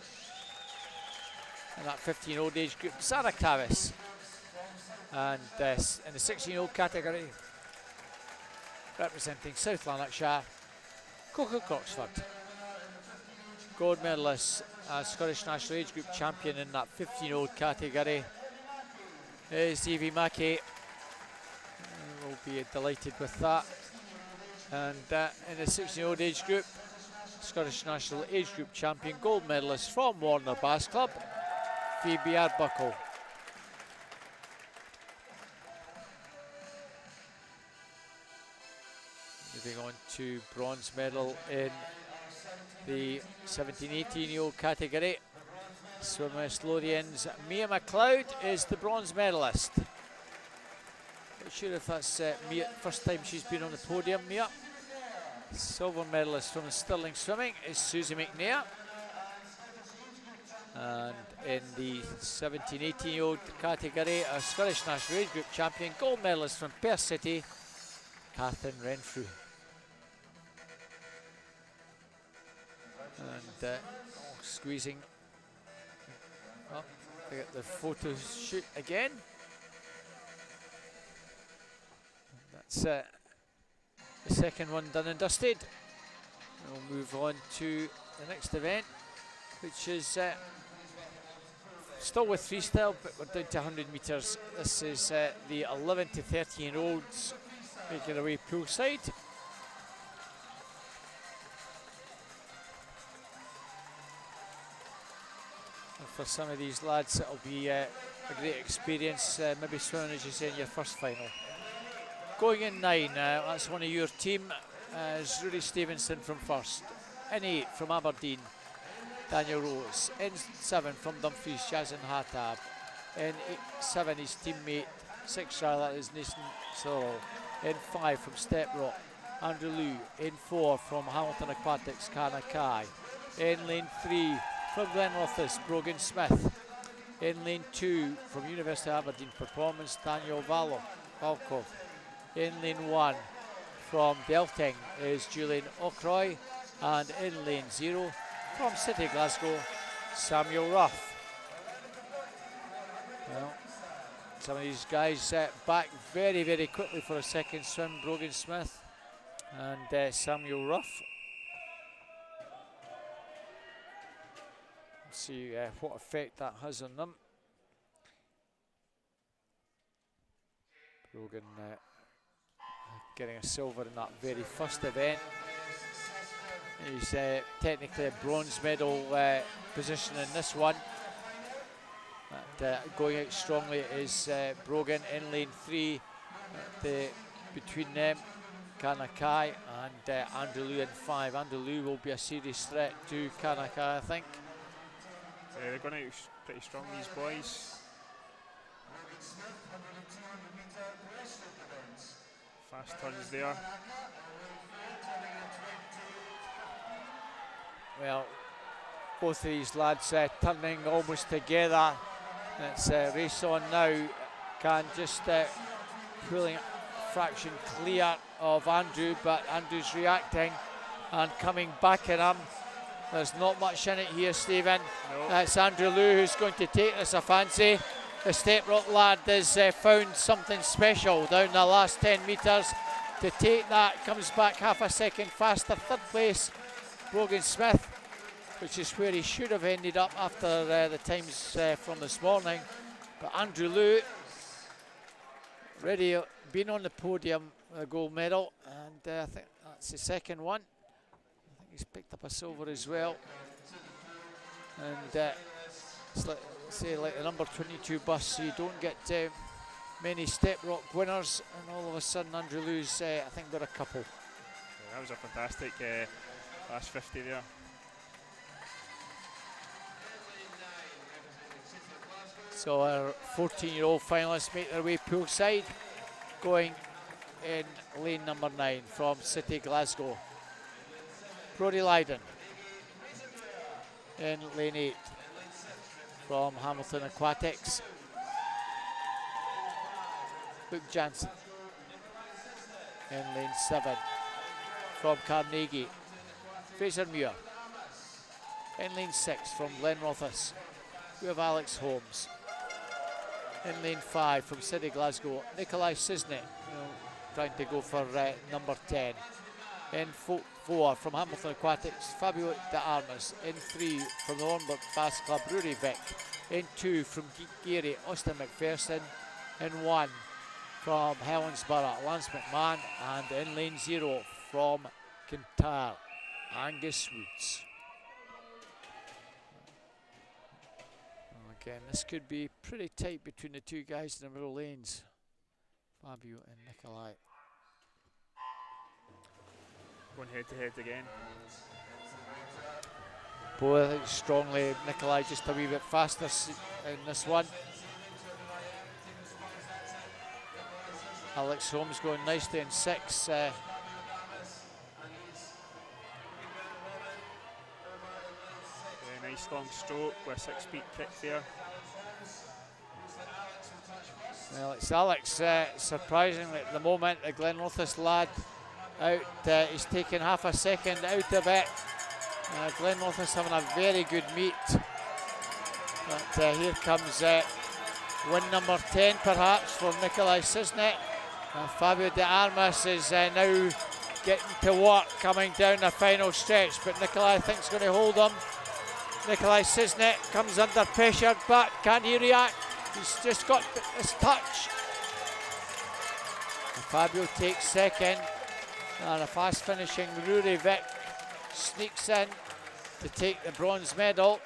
In that 15-year-old age group, Sarah Travis. And in the 16-year-old category, representing South Lanarkshire, Coco Croxford. Gold medalist, Scottish National Age Group champion in that 15-year-old category is Evie Mackey. We'll be delighted with that. And in the 16-year-old age group, Scottish National Age Group champion, gold medalist from Warner Bass Club, Phoebe Arbuckle. Moving on to bronze medal in the 17-18-year-old category. Swim West Lothians, Mia McLeod is the bronze medalist. Not sure if that's Mia, first time she's been on the podium, Mia. Silver medalist from Stirling Swimming is Susie McNair. And in the 17-18-year-old category, a Scottish National Age Group champion, gold medalist from Perth City, Catherine Renfrew. And squeezing up to get the photo shoot again. And that's the second one done and dusted. We'll move on to the next event, which is still with freestyle, but we're down to 100 metres. This is the 11 to 13-year-olds making their way poolside. And for some of these lads, it'll be a great experience, maybe swimming, as you say, in your first final. Going in 9, that's one of your team, is Rudy Stevenson from first. In 8 from Aberdeen, Daniel Rose. In 7 from Dumfries, Jason Hattab. In 7, his teammate, 6 rather, is Nathan Sorrell. In 5 from Step Rock, Andrew Liu. In 4 from Hamilton Aquatics, Kana Kai. In lane 3 from Glenrothes, Brogan Smith. In lane 2 from University of Aberdeen Performance, Daniel Valkov. In lane 1 from Belting is Julian O'Croy. And in lane 0 from City Glasgow, Samuel Ruff. Well, some of these guys back very, very quickly for a second swim, Brogan Smith and Samuel Ruff. Let's see what effect that has on them. Brogan getting a silver in that very first event. He's technically a bronze medal position in this one. But, going out strongly is Brogan in lane 3. Between them, Kanakai and Andrew Liu in 5. Andrew Liu will be a serious threat to Kanakai, I think. They're going out pretty strong, these boys. Fast turns there. Well, both of these lads turning almost together. It's race on now. Can just pulling a fraction clear of Andrew, but Andrew's reacting and coming back at him. There's not much in it here, Stephen. No. It's Andrew Lou who's going to take this, I fancy. The Step Rock lad has found something special down the last 10 metres. To take that, comes back half a second faster. Third place, Brogan Smith, which is where he should have ended up after the times from this morning. But Andrew Lou, ready, been on the podium with a gold medal, and I think that's the second one. I think he's picked up a silver as well. And it's like, say, like the number 22 bus, so you don't get many Step Rock winners, and all of a sudden Andrew Lou's, I think, got a couple. Yeah, that was a fantastic last 50 there. So our 14-year-old finalists make their way poolside, going in lane number 9 from City Glasgow. Brodie Lydon in lane 8 from Hamilton Aquatics. Luke Jansen in lane 7 from Carnegie. Fraser Muir in lane 6 from Glenrothes. We have Alex Holmes. In lane 5 from City Glasgow, Nikolai Cisnet, trying to go for number 10. In 4 from Hamilton Aquatics, Fabio De Armas. In 3 from the Warnburg Bass Club, Rory Vick. In 2 from Geary, Austin McPherson. In 1 from Helensburgh, Lance McMahon. And in lane 0 from Kintyre, Angus Woods. Again, this could be pretty tight between the two guys in the middle lanes, Fabio and Nikolai. Going head to head again. Both strongly. Nikolai just a wee bit faster in this one. Alex Holmes going nicely in 6. Nice long stroke with a 6-speed kick there. Well, it's Alex, surprisingly at the moment, the Glenrothes lad out, he's taken half a second out of it. Glenrothes having a very good meet. But here comes win number 10 perhaps for Nikolai Cisnet. Fabio De Armas is now getting to work coming down the final stretch, but Nikolai I think is going to hold him. Nikolai Cisnet comes under pressure, but can he react? He's just got his touch. Fabio takes second, and a fast finishing Rory Vick sneaks in to take the bronze medal.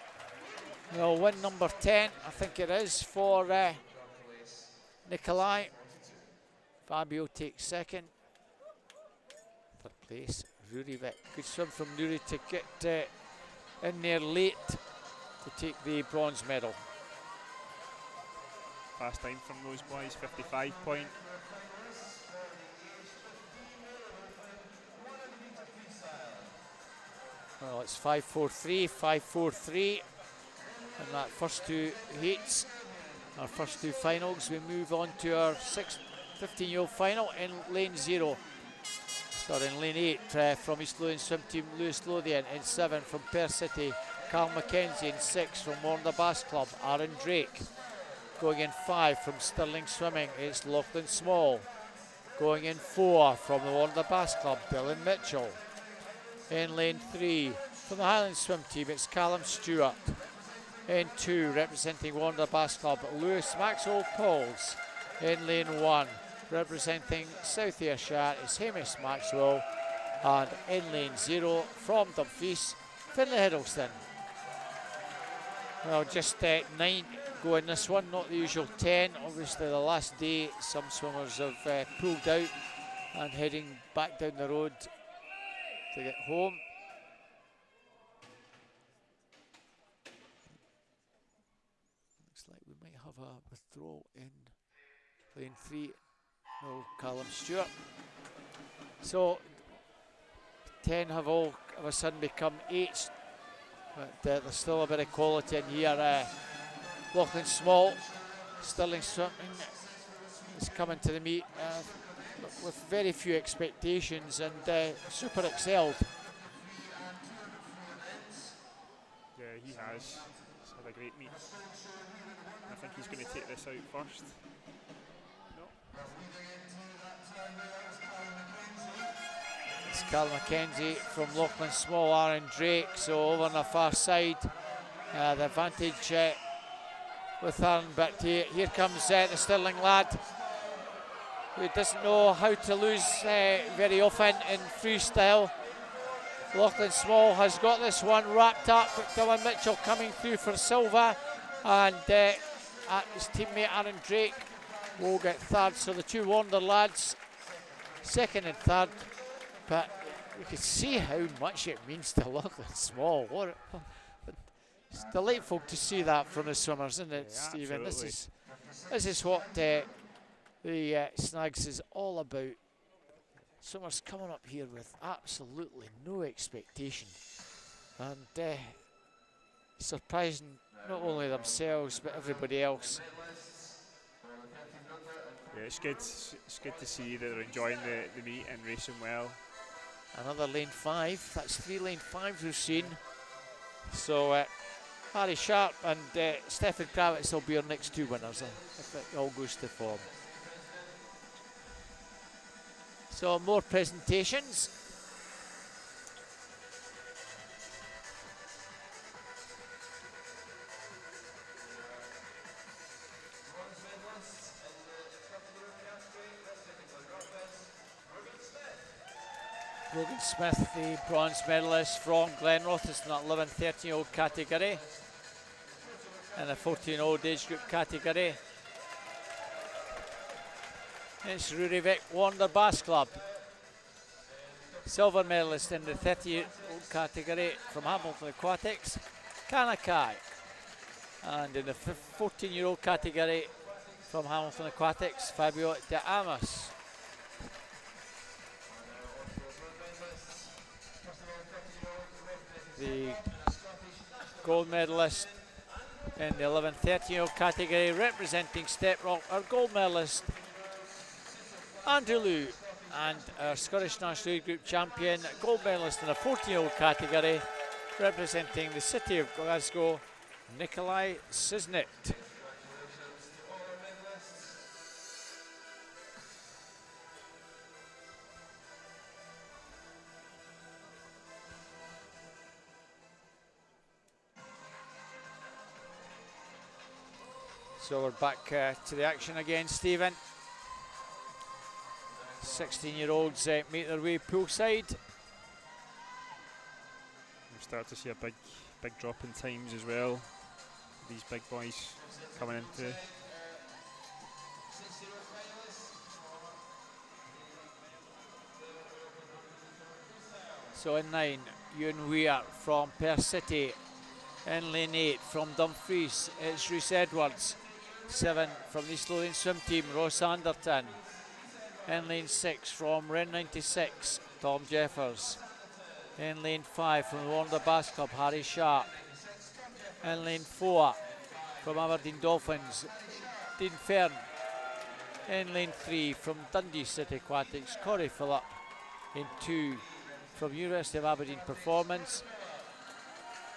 Well, win number 10, I think it is, for Nikolai. Fabio takes second. Third place, Rory Vick. Good swim from Rory to get in there late to take the bronze medal. Fast time from those boys, 55 point. Well, it's 5.43, 5.43 in that first two heats, our first two finals. We move on to our 15-year-old final in lane 0. Sorry, in lane 8 from East Lothian swim team, Lewis Lothian. In 7 from Perth City, Carl McKenzie. In 6 from Warner Bass Club, Aaron Drake. Going in 5 from Stirling Swimming, it's Lachlan Small. Going in 4 from the Warner Bass Club, Dylan Mitchell. In lane 3 from the Highland swim team, it's Callum Stewart. In 2, representing Warner Bass Club, Lewis Maxwell Pauls. In lane 1, representing South Ayrshire, is Hamish Maxwell. And in lane 0 from Dumfries, Finlay Hiddleston. Well, just 9 go in this one, not the usual 10. Obviously the last day some swimmers have pulled out and heading back down the road to get home. have a withdrawal in lane 3. No, Callum Stewart. So 10 have all of a sudden become 8s, but there's still a bit of quality in here. Lachlan Small, Stirling Swimming is coming to the meet with very few expectations and super excelled. Yeah, he has. He's had a great meet. I think he's going to take this out first. No. It's Carl McKenzie from Lachlan Small, Aaron Drake, so over on the far side. The advantage with Aaron, but here comes the Stirling lad, who doesn't know how to lose very often in freestyle. Lachlan Small has got this one wrapped up. Dylan Mitchell coming through for silver, and his teammate Aaron Drake will get third. So the two Wonder lads, second and third. But you can see how much it means to Lachlan Small. It's delightful to see that from the swimmers, isn't it, yeah, Stephen? Absolutely. This is what the Snags is all about. Swimmers coming up here with absolutely no expectation, and surprising not only themselves but everybody else. Yeah, it's good. It's good to see that they're enjoying the meet and racing well. Another lane 5. That's 3 lane 5s we've seen. So Harry Sharp and Stephen Kravitz will be our next 2 winners if it all goes to form. So more presentations. Logan Smith, the bronze medalist from Glenrothes, is in that 11, 13-year-old category and the 14-year-old age group category. It's Rurivik Wonder Bass Club, silver medalist in the 30-year-old category from Hamilton Aquatics, Kanakai, and in the 14-year-old category from Hamilton Aquatics, Fabio De Amos. The gold medalist in the 11, 13-year-old category, representing Step Rock, our gold medalist Andrew Liu, and our Scottish National Age Group champion, gold medalist in the 14-year-old category, representing the city of Glasgow, Nikolai Siznik. So we're back to the action again, Stephen. 16-year-olds make their way poolside. We've started to see a big drop in times as well. These big boys coming into. So in 9, Ewan Weir from Perth City. In lane 8 from Dumfries, it's Rhys Edwards. 7 from the East Lothian swim team, Ross Anderton. In lane 6 from Ren 96, Tom Jeffers. In lane 5 from the Wonder Bass Club, Harry Sharp. In lane 4 from Aberdeen Dolphins, Dean Fern. In lane 3 from Dundee City Aquatics, Corey Phillip. In 2 from University of Aberdeen Performance,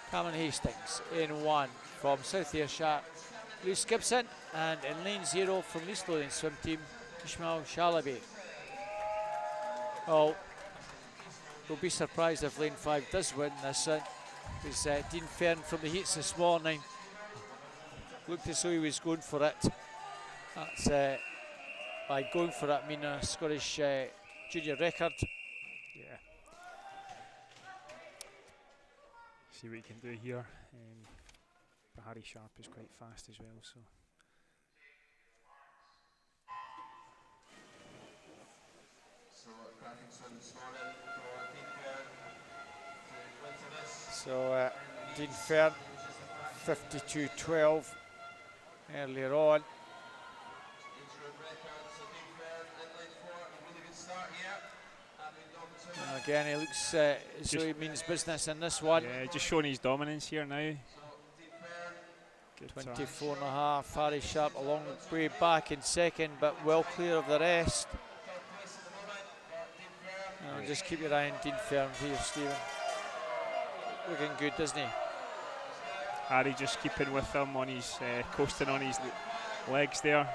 Cameron Hastings. In 1 from South Ayrshire, Lewis Gibson. And in lane 0 from the East Lothian swim team, Ishmael Shalaby. Well, we'll be surprised if lane 5 does win this one, because Dean Fern from the heats this morning looked as though he was going for it. That's by going for it, I mean a Scottish junior record. Yeah. See what you can do here. But Harry Sharp is quite fast as well, so. So Dean Fern, 52.12. earlier on. Again, he looks as though he means business in this one. Yeah, just showing his dominance here now. 24.5, Harry Sharp a long way back in second, but well clear of the rest. Just keep your eye on Dean Fern here, Stephen. Looking good, doesn't he? Harry just keeping with him on his, coasting on his legs there.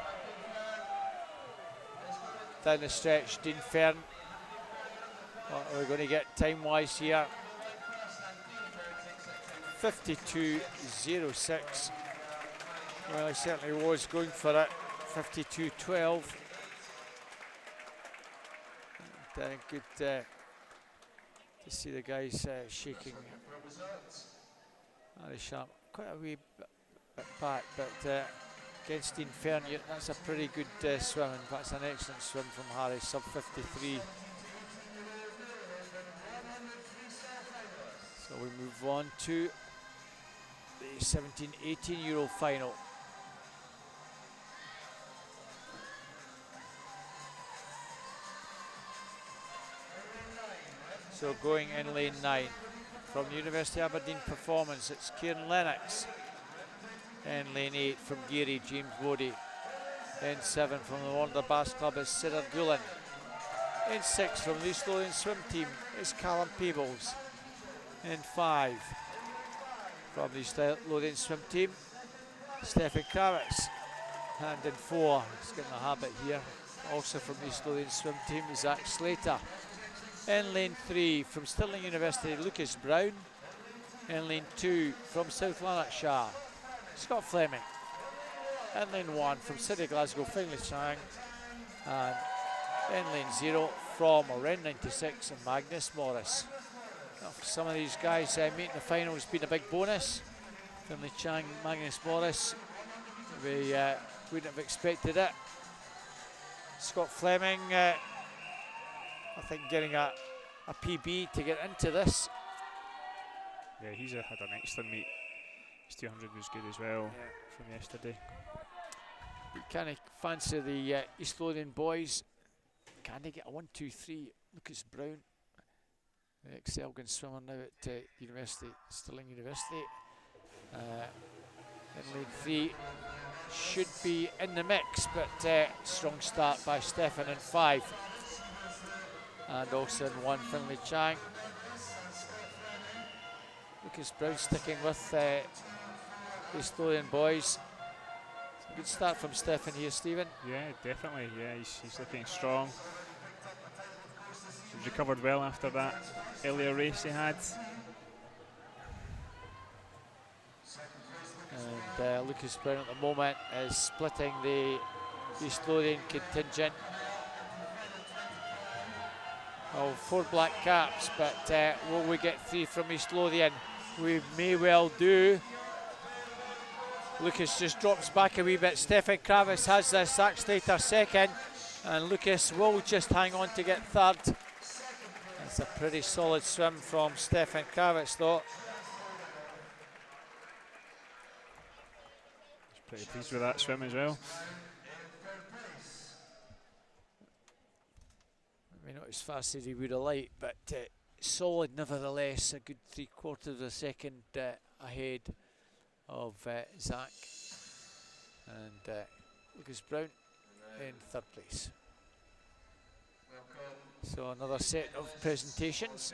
Down the stretch, Dean Fern. What are we going to get time-wise here? 52.06. Well, he certainly was going for it. 52.12. Good to see the guys shaking. Harry Sharp, quite a wee bit back, but against Dean Fern, that's a pretty good swim. In fact, it's an excellent swim from Harry, sub 53. So we move on to the 17-18-year-old final. So going in lane 9 from University of Aberdeen Performance, it's Kieran Lennox. In lane 8 from Geary, James Wody. In 7 from the Warner Bass Club is Sidar Gulen. In 6 from the East Lothian Swim Team is Callum Peebles. In 5 from the East Lothian Swim Team, Stefan Kravitz. And in 4, he's getting a habit here, also from the East Lothian Swim Team, Zach Slater. In lane 3 from Stirling University, Lucas Brown. In lane 2 from South Lanarkshire, Scott Fleming. In lane 1 from City Glasgow, Finlay Chang. And in lane 0 from Oren 96 and Magnus Morris. Now for some of these guys, making the final has been a big bonus. Finlay Chang, Magnus Morris, we wouldn't have expected it. Scott Fleming, I think getting a PB to get into this. Yeah, he's had an excellent meet. His 200 was good as well from yesterday. You kind of fancy the East Lothian boys. Can they get a 1-2-3? Lucas Brown, the ex-Elgin swimmer now at University, Stirling University. In lane 3 should be in the mix, but strong start by Stefan in 5. And also in 1, Finlay Chang. Lucas Brown sticking with the East Lothian boys. Good start from Stefan here, Stephen. Yeah, definitely. Yeah, he's looking strong. He's recovered well after that earlier race he had. And Lucas Brown at the moment is splitting the East Lothian contingent. Oh, 4 black caps, but will we get 3 from East Lothian? We may well do. Lucas just drops back a wee bit. Stefan Kravitz has this, Zach Slater second, and Lucas will just hang on to get 3rd. That's a pretty solid swim from Stefan Kravitz, though. He's pretty pleased with that swim as well. Maybe not as fast as he would have liked, but solid nevertheless. A good 3/4 of a second ahead of Zach. And Lucas Brown in 3rd place. So another set of presentations.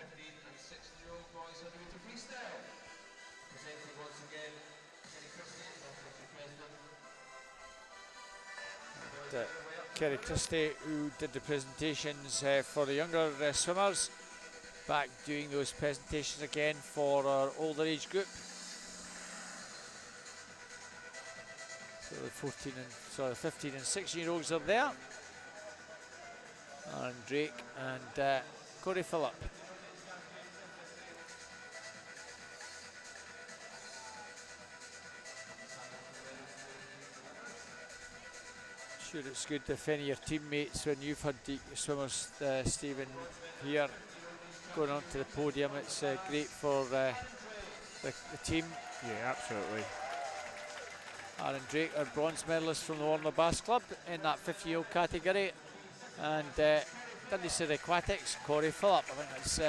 And, Kerry Christie, who did the presentations for the younger swimmers, back doing those presentations again for our older age group. So the 15 and 16-year-olds are there. Aaron Drake and Corey Phillip. Sure, it's good to defend your teammates when you've had the swimmers, Stephen, here going on to the podium. It's great for the team. Yeah, absolutely. Aaron Drake, our bronze medalist from the Warner Bass Club in that 50-year-old category. And Dundee City Aquatics, Corey Phillip. I think that's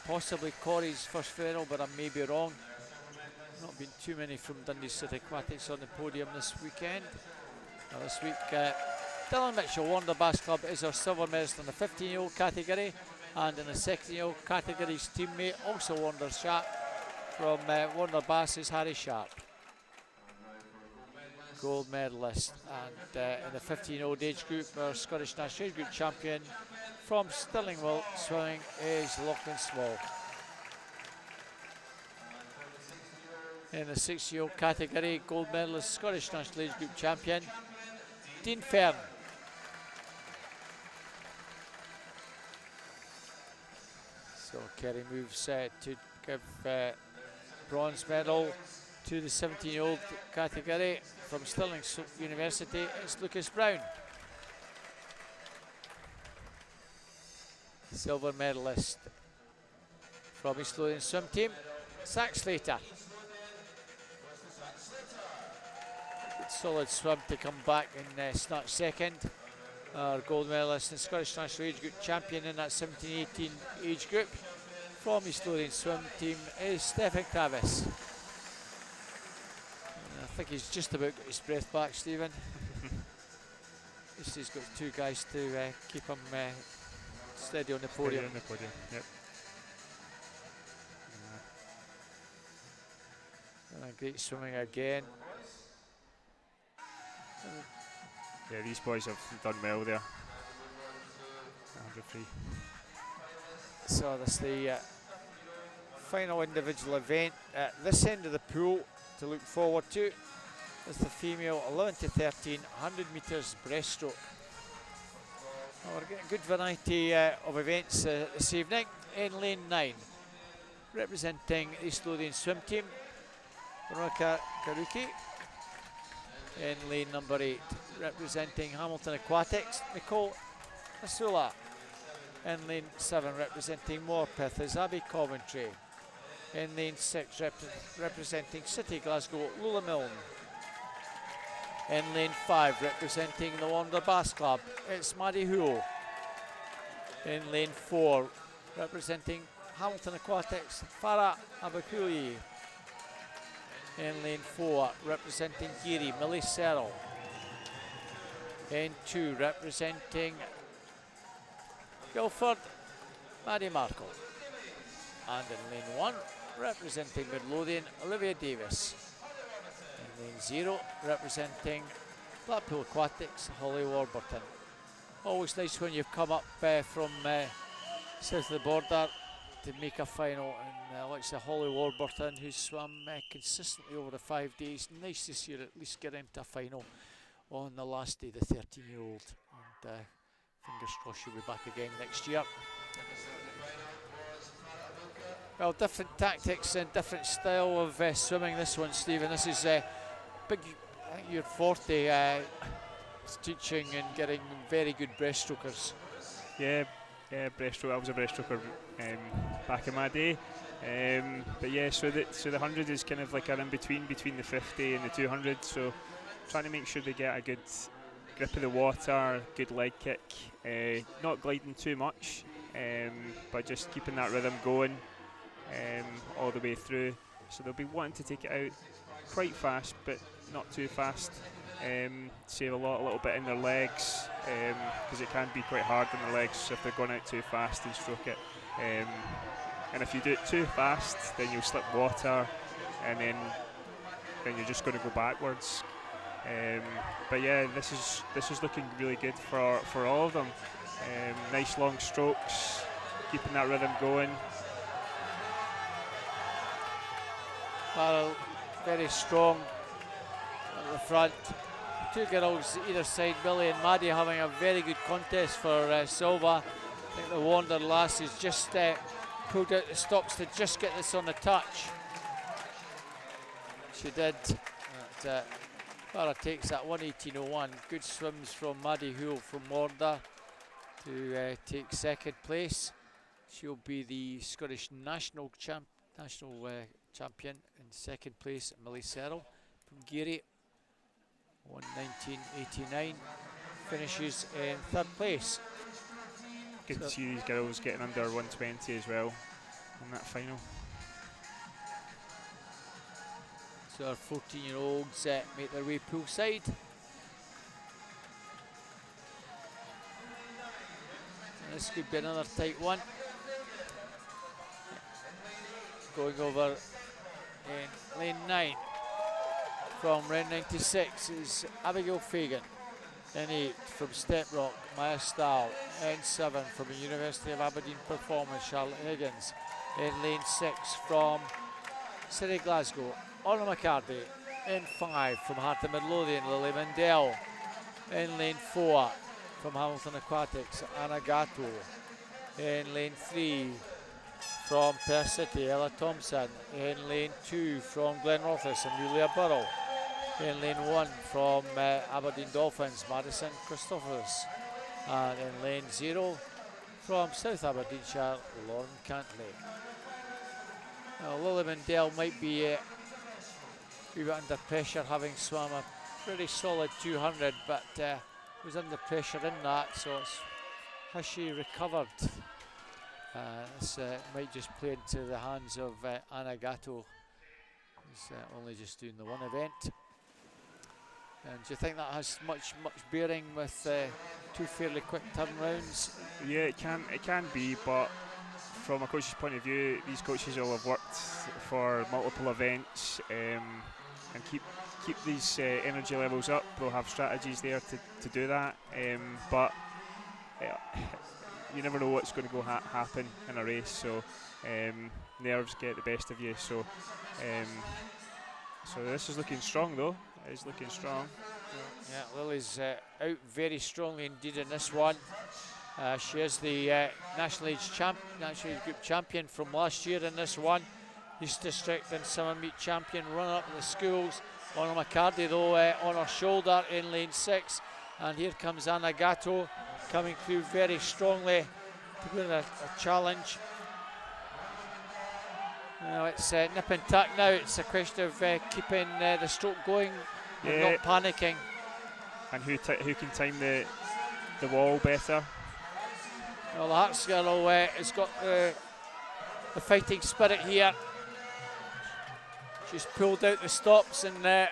possibly Corey's first final, but I may be wrong. Not been too many from Dundee City Aquatics on the podium this weekend. This week, Dylan Mitchell, Warner Bass Club, is our silver medalist in the 15-year-old category, and in the 16-year-old category, his teammate, also Warner Sharp, from Warner Bass, is Harry Sharp. Gold medalist. And in the 15-year-old age group, our Scottish National Age Group champion from Stirlingwell Swimming is Lachlan Small. In the 6-year-old category, gold medalist, Scottish National Age Group champion, Dean Fern. So Kerry moves to give bronze medal to the 17-year-old category from Stirling University. It's Lucas Brown. Silver medalist from East Lothian swim team, Zach Slater. Good solid swim to come back in snatch second. Our gold medalist and Scottish National Age Group champion in that 17-18 age group from East Lothian swim team is Stephen Travis. I think he's just about got his breath back, Stephen. He's got two guys to keep him steady on the podium. Steady on the podium, yep. Great swimming again. Yeah, these boys have done well there. 100 free. So that's the final individual event at this end of the pool to look forward to. Is the female 11 to 13 100 metres breaststroke. Well, we're getting a good variety of events this evening. In lane 9, representing East Lothian swim team, Veronica Karuki. In lane number 8, representing Hamilton Aquatics, Nicole Asula. In lane 7, representing Morpeth, is Abby Coventry. In lane 6, representing City Glasgow, Lula Milne. In lane 5, representing the Warner Bass Club, it's Maddie Hoole. In lane 4, representing Hamilton Aquatics, Farah Abakuli. In lane 4, representing Geary, Millie Serrell. In 2, representing Guildford, Maddie Markle. And in lane 1, representing Midlothian, Olivia Davis. In lane 0, representing Blackpool Aquatics, Holly Warburton. Always nice when you've come up from south of the border to make a final, and like I say, Holly Warburton, who's swum consistently over the 5 days. Nice to see her at least get into a final on the last day, the 13-year-old. And fingers crossed she'll be back again next year. Well, different tactics and different style of swimming this one, Stephen. This is big, I think you're 40, teaching and getting very good breaststrokers. Yeah, breaststroke. I was a breaststroker back in my day. But yeah, so the 100 is kind of like an in-between between the 50 and the 200. So trying to make sure they get a good grip of the water, good leg kick, not gliding too much, but just keeping that rhythm going all the way through. So they'll be wanting to take it out quite fast, but not too fast. Save a little bit in their legs, because it can be quite hard on the legs if they're going out too fast and stroke it. And if you do it too fast, then you'll slip water, and then you're just going to go backwards. But yeah, this is looking really good for all of them. Nice long strokes, keeping that rhythm going. Farrell very strong at the front. Two girls either side, Millie and Maddie, having a very good contest for silver. I think the Wander lassies just pulled out the stops to just get this on the touch. She did. Farah takes that 1:18.01. Good swims from Maddie Hoole from Wander to take second place. She'll be the Scottish national champion in second place. Millie Serrell from Geary 1:19.89, finishes in 3rd place. Good to see these girls getting under 120 as well in that final. So our 14-year-olds make their way poolside. And this could be another tight one. Going over in lane 9 from Ren 96 is Abigail Fagan. Then 8 from Step Rock, Maya Stahl. N7 from the University of Aberdeen Performance, Charlotte Higgins. In lane 6 from City Glasgow, Orla McCarthy. In 5 from Heart of Midlothian, Lily Mandel. In lane 4 from Hamilton Aquatics, Anna Gatto. In lane 3 from Perth City, Ella Thompson. In lane 2 from Glenrothes, Amelia Burrow. In lane 1 from Aberdeen Dolphins, Madison Christophers. And in lane 0 from South Aberdeenshire, Lauren Cantley. Now Lily Mandel might be a wee bit under pressure, having swum a pretty solid 200, but was under pressure in that, so has she recovered? This might just play into the hands of Anna Gatto, who's only just doing the one event. And do you think that has much bearing with 2 fairly quick turnarounds? Yeah, it can be, but from a coach's point of view, these coaches will have worked for multiple events and keep these energy levels up. They'll have strategies there to do that, but you never know what's going to go happen in a race, so nerves get the best of you. So this is looking strong though. It is looking strong. Yeah, Lily's out very strongly indeed in this one. She is the National Age Group champion from last year in this one. East District and Summer Meet champion, runner-up in the schools. Orla McCarthy though on her shoulder in lane 6. And here comes Anna Gatto coming through very strongly to win a challenge. Now it's nip and tuck now. It's a question of keeping the stroke going and not panicking. And who can time the wall better? Well, the Hearts girl has got the fighting spirit here. She's pulled out the stops and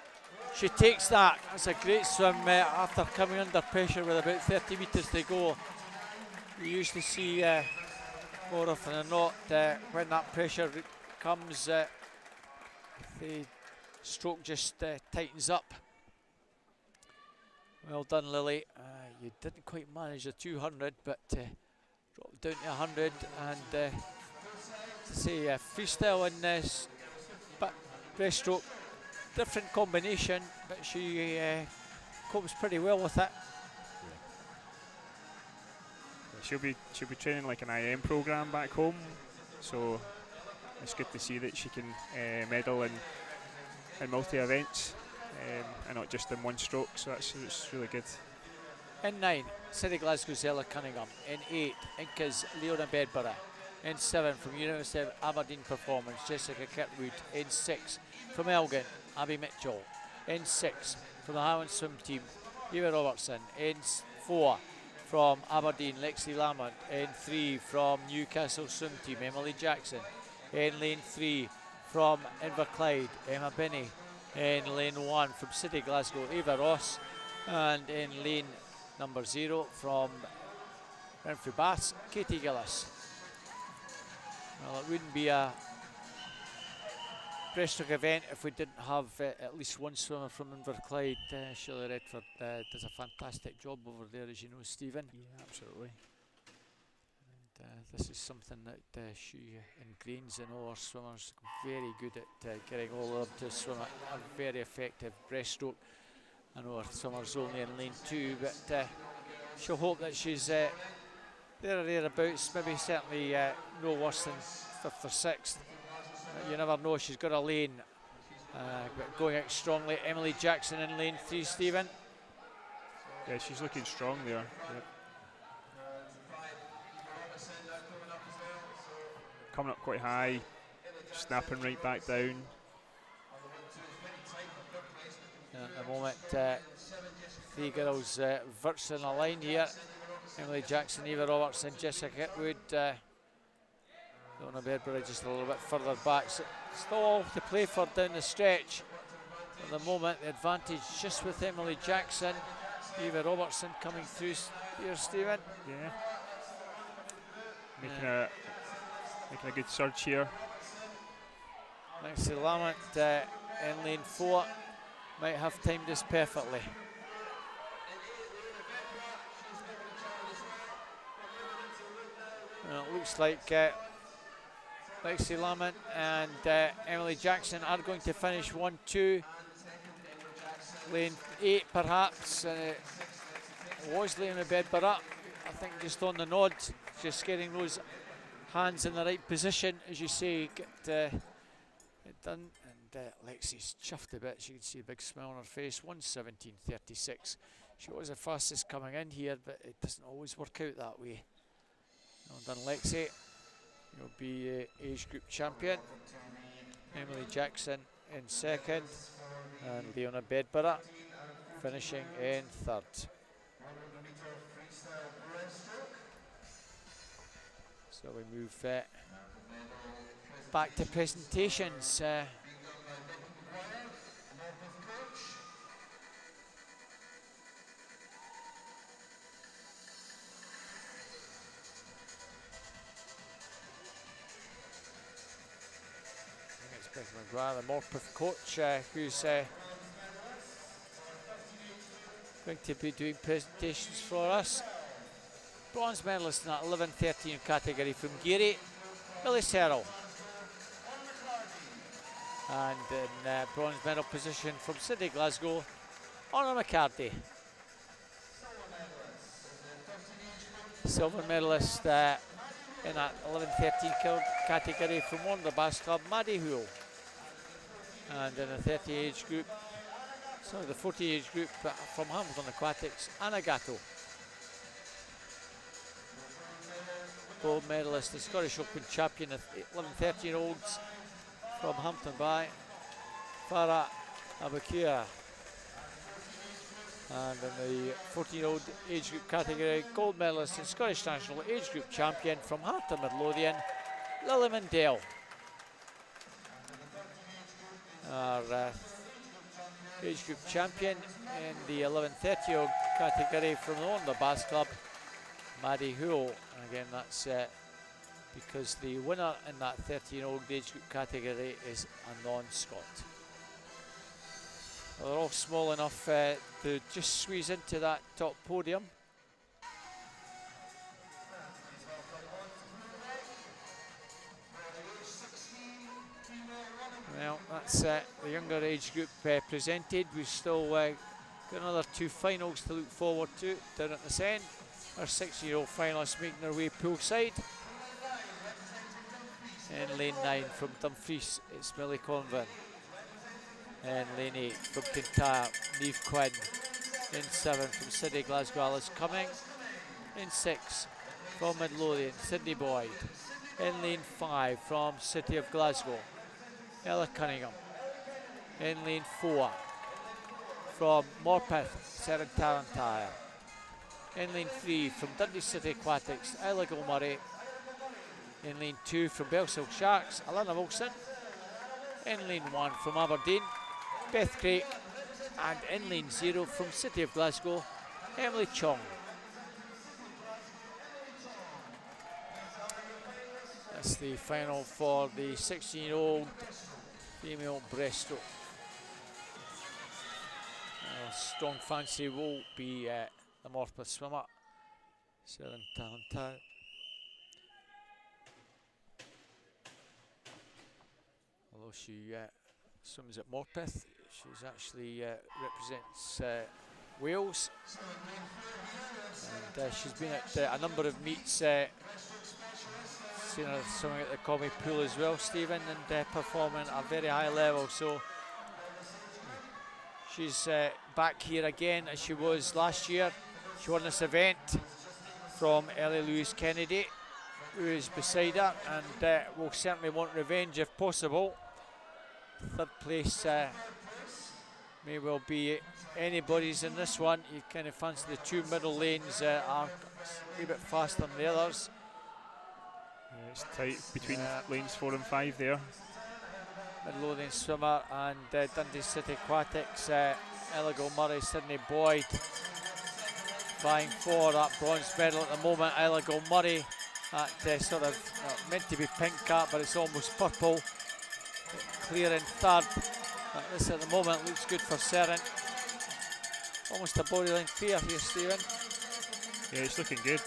she takes that. That's a great swim after coming under pressure with about 30 metres to go. We usually see more often than not when that pressure comes, the stroke just tightens up. Well done, Lily. You didn't quite manage the 200, but dropped down to 100. And to say freestyle and breaststroke, different combination, but she copes pretty well with it. She'll be training like an IM program back home, so it's good to see that she can medal in multi events and not just in one stroke. So that's really good. In 9, City Glasgow's Ella Cunningham. In 8, Inca's Leona Bedborough. In 7, from University of Aberdeen Performance, Jessica Kirkwood. In 6, from Elgin, Abby Mitchell. In 6, from the Highland Swim Team, Eva Robertson. In 4, from Aberdeen, Lexi Lamont. In 3, from Newcastle Swim Team, Emily Jackson. In lane 3, from Inverclyde, Emma Binney. In lane 1, from City Glasgow, Eva Ross. And in lane number 0, from Renfrew Baths, Katie Gillis. Well, it wouldn't be a breaststroke event if we didn't have at least one swimmer from Inverclyde. Shirley Redford does a fantastic job over there, as you know, Stephen. Yeah, absolutely. And this is something that she ingrains in all our swimmers. Very good at getting all of them to swim a very effective breaststroke. I know our swimmer's only in lane 2, but she'll hope that she's there or thereabouts, maybe certainly no worse than 5th or 6th. You never know, she's got a lane. But going out strongly, Emily Jackson in lane 3, Stephen. Yeah, she's looking strong there. Yep. Coming up quite high, snapping right back down. at the moment, 3 girls virtually on the line here. Emily Jackson, Eva Robertson, Jessica Kitwood. Donna Berbera just a little bit further back. So still all to play for down the stretch. At the moment, the advantage just with Emily Jackson. Eva Robertson coming through here, Stephen. Yeah. Making a good surge here. Next to Lamont in lane 4. Might have timed this perfectly. Well, it looks like Lexi Lamont and Emily Jackson are going to finish 1-2. Lane 8 perhaps. It was Leona Bedborough, I think, just on the nod, just getting those hands in the right position, as you say, get it done. And Lexi's chuffed a bit. She can see a big smile on her face. 1:17.36. She was the fastest coming in here, but it doesn't always work out that way. Well done, Lexi. You'll be age group champion. Emily Jackson in second, and Leona Bedborough finishing in third. So we move back to presentations. McGrath, the Morpeth coach, who's going to be doing presentations for us. Bronze medalist in that 11-13 category from Geary, Billy Serrell. And in bronze medal position from Sydney, Glasgow, Honor McCarthy. Silver medalist in that 11-13 category from Warner Bass Club, Maddie Hoole. And in the 30 age group, sorry, the 40 age group from Hamilton Aquatics, Anna Gatto. Gold medalist, the Scottish Open champion of 11-13-year-olds from Hampton Bay, Farah Abakira. And in the 14-year-old age group category, gold medalist and Scottish national age group champion from Harton Midlothian, Lily Mendell. Our age group champion in the 11-30-year-old category from the Wonder Bass Club, Maddie Hoole. And again, that's because the winner in that 13-year-old age group category is a non-Scot. Well, they're all small enough to just squeeze into that top podium. Well, that's the younger age group presented. We've still got another 2 finals to look forward to down at this end. Our 16-year-old finalists making their way poolside. In lane 9 from Dumfries, it's Millie Convin. In lane 8 from Kintyre, Niamh Quinn. In 7 from Sydney, Glasgow, Alice Cumming. In 6 from Midlothian, Sydney Boyd. In lane 5 from City of Glasgow, Ella Cunningham. In lane 4 from Morpeth, Sarah Tarantire. In lane 3 from Dundee City Aquatics, Isla Gilmurray. In lane 2 from Belsill Sharks, Alana Wilson. In lane 1 from Aberdeen, Beth Craik. And in lane 0 from City of Glasgow, Emily Chong. That's the final for the 16-year-old female breaststroke. Strong fancy will be the Morpeth swimmer, Sarah Tarantire. Although she swims at Morpeth, she's actually represents Wales, and she's been at a number of meets. Seen her swimming at the Comey Pool as well, Stephen, and performing at a very high level. So she's back here again as she was last year. She won this event from Ellie Louise Kennedy, who is beside her, and will certainly want revenge if possible. Third place may well be anybody's in this one. You kind of fancy the two middle lanes are a wee bit faster than the others. Yeah, it's tight between lanes 4 and 5 there. Midlothian swimmer and Dundee City Aquatics, Iligo Murray, Sydney Boyd vying for that bronze medal at the moment. Iligo Murray at sort of meant to be pink cap, but it's almost purple. Clear in third. This at the moment looks good for Serent. Almost a bodyline clear here, Stephen. Yeah, it's looking good.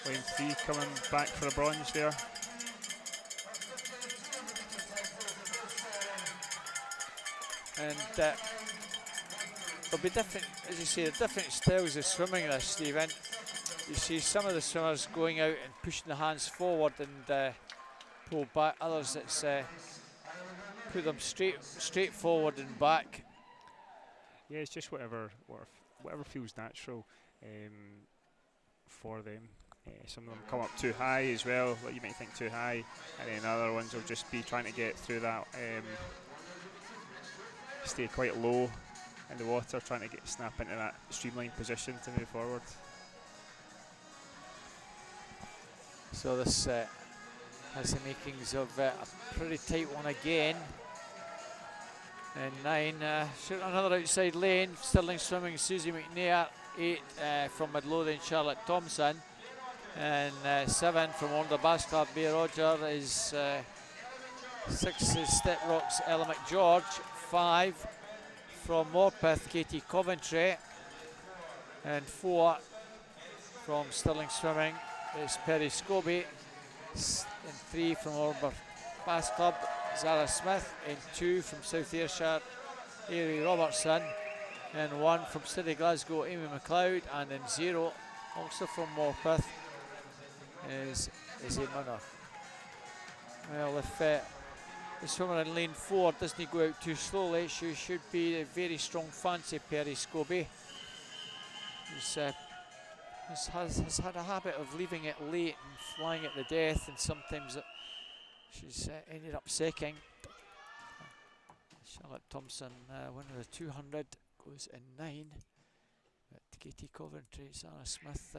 Lane 3 coming back for a bronze there. And there'll be different, as you say, different styles of swimming this, Stephen. You see some of the swimmers going out and pushing the hands forward and pull back. Others it's put them straight forward and back. Yeah, it's just whatever feels natural for them. Some of them come up too high as well, like you might think too high, and then other ones will just be trying to get through that, stay quite low in the water, trying to snap into that streamlined position to move forward. So this has the makings of a pretty tight one again. And 9, shooting another outside lane, Stirling Swimming, Susie McNair. 8 from Midlothian, Charlotte Thompson. And 7 from Wonder Bass Club, May Roger is 6 is Step Rocks, Ella McGeorge. 5 from Morpeth, Katie Coventry. And 4 from Stirling Swimming is Perry Scobie. And 3 from Wonder Bass Club, Zara Smith. And 2 from South Ayrshire, Airy Robertson. And 1 from City Glasgow, Amy McLeod. And then 0, also from Morpeth, is Izzy Munner. Well, if the swimmer in lane 4 doesn't go out too slowly, she should be a very strong fancy, Perry Scobie. Has had a habit of leaving it late and flying at the death, and sometimes she's ended up second. Charlotte Thompson, winner of 200, goes in 9. But Katie Coventry, Sarah Smith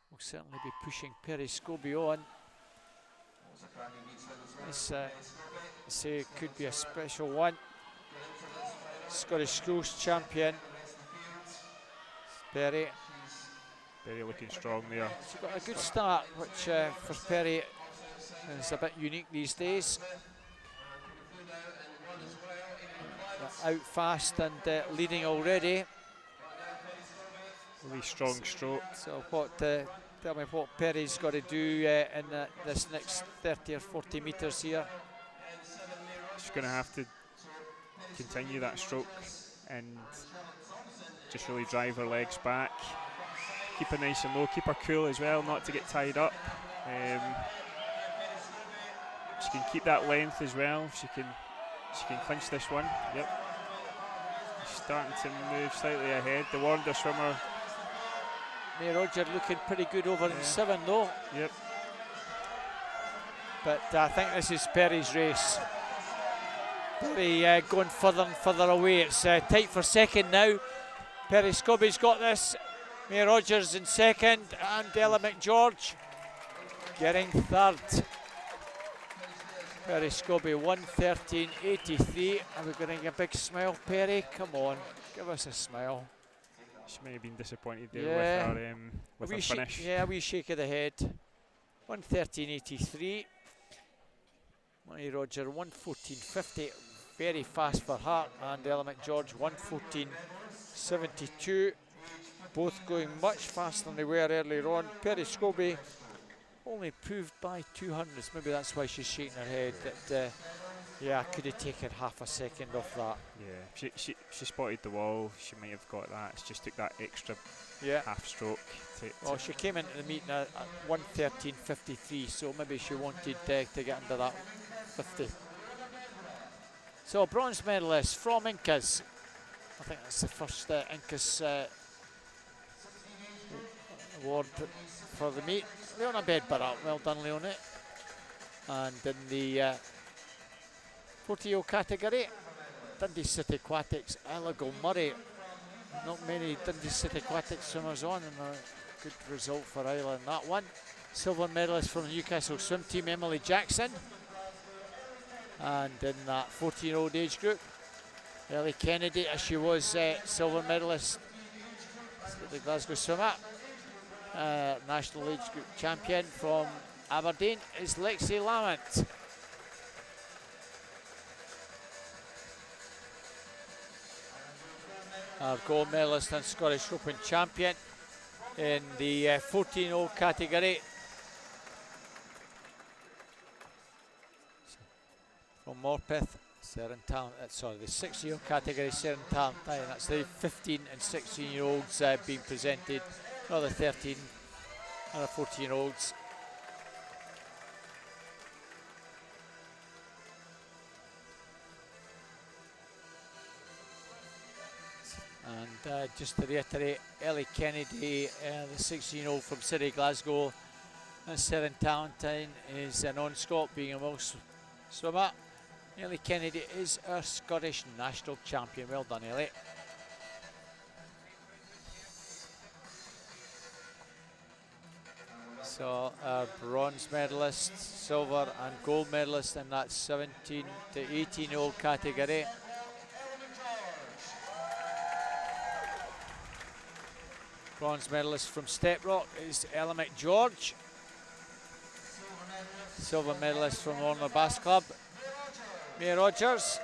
will certainly be pushing Perry Scobie on. This say could be a special one. Scottish Schools champion, Perry. Perry looking strong there. She's got a good start, which for Perry is a bit unique these days. Out fast and leading already. Really strong stroke. So what? Tell me what Perry's got to do in this next 30 or 40 metres here. She's going to have to continue that stroke and just really drive her legs back. Keep her nice and low, keep her cool as well, not to get tied up. She can keep that length as well. She can clinch this one. Yep. She's starting to move slightly ahead. The Warnder swimmer. May Roger looking pretty good over in 7 though. Yep. But I think this is Perry's race. Perry going further and further away. It's tight for second now. Perry Scobie's got this. May Rogers in second, and Ella McGeorge getting third. Perry Scobie 1:13.83. Are we getting a big smile, Perry? Come on, give us a smile. She may have been disappointed there with her finish. Yeah, a wee shake of the head. 1:13.83. May Roger 1:14.50. Very fast for her, and Ella McGeorge 1:14.72. Both going much faster than they were earlier on. Perry Scobie only proved by 200s. Maybe that's why she's shaking her head. That yeah, could have taken half a second off that. Yeah, she spotted the wall. She might have got that. She just took that extra half stroke. Well, she came into the meeting at 1:13.53, so maybe she wanted to get under that 50. So bronze medalist from Incas. I think that's the first Incas award for the meet. Leona Bedburgh, well done, Leona. And in the 40-year-old category, Dundee City Aquatics, Iligo Murray. Not many Dundee City Aquatics swimmers on, and a good result for Isla in that one. Silver medalist from the Newcastle swim team, Emily Jackson. And in that 14-year-old age group, Ellie Kennedy, as she was silver medalist at the Glasgow Swim Up. National age group champion from Aberdeen is Lexi Lamont. Our gold medalist and Scottish Open champion in the 14-year-old category. From Morpeth, Seren Talent, sorry, the 6-year-old category, Seren Talent. That's the 15 and 16-year-olds being presented, another 13 and 14-year-olds. And just to reiterate, Ellie Kennedy, the 16-year-old from City Glasgow, and Seren Talentine is a non-Scot, being a Welsh swimmer. Ellie Kennedy is our Scottish national champion. Well done, Ellie. So our bronze medalists, silver and gold medalists in that 17 to 18-year-old category. Bronze medalist from Step Rock is Ella McGeorge. Silver medalist from Lorna Bass Club, May Rogers.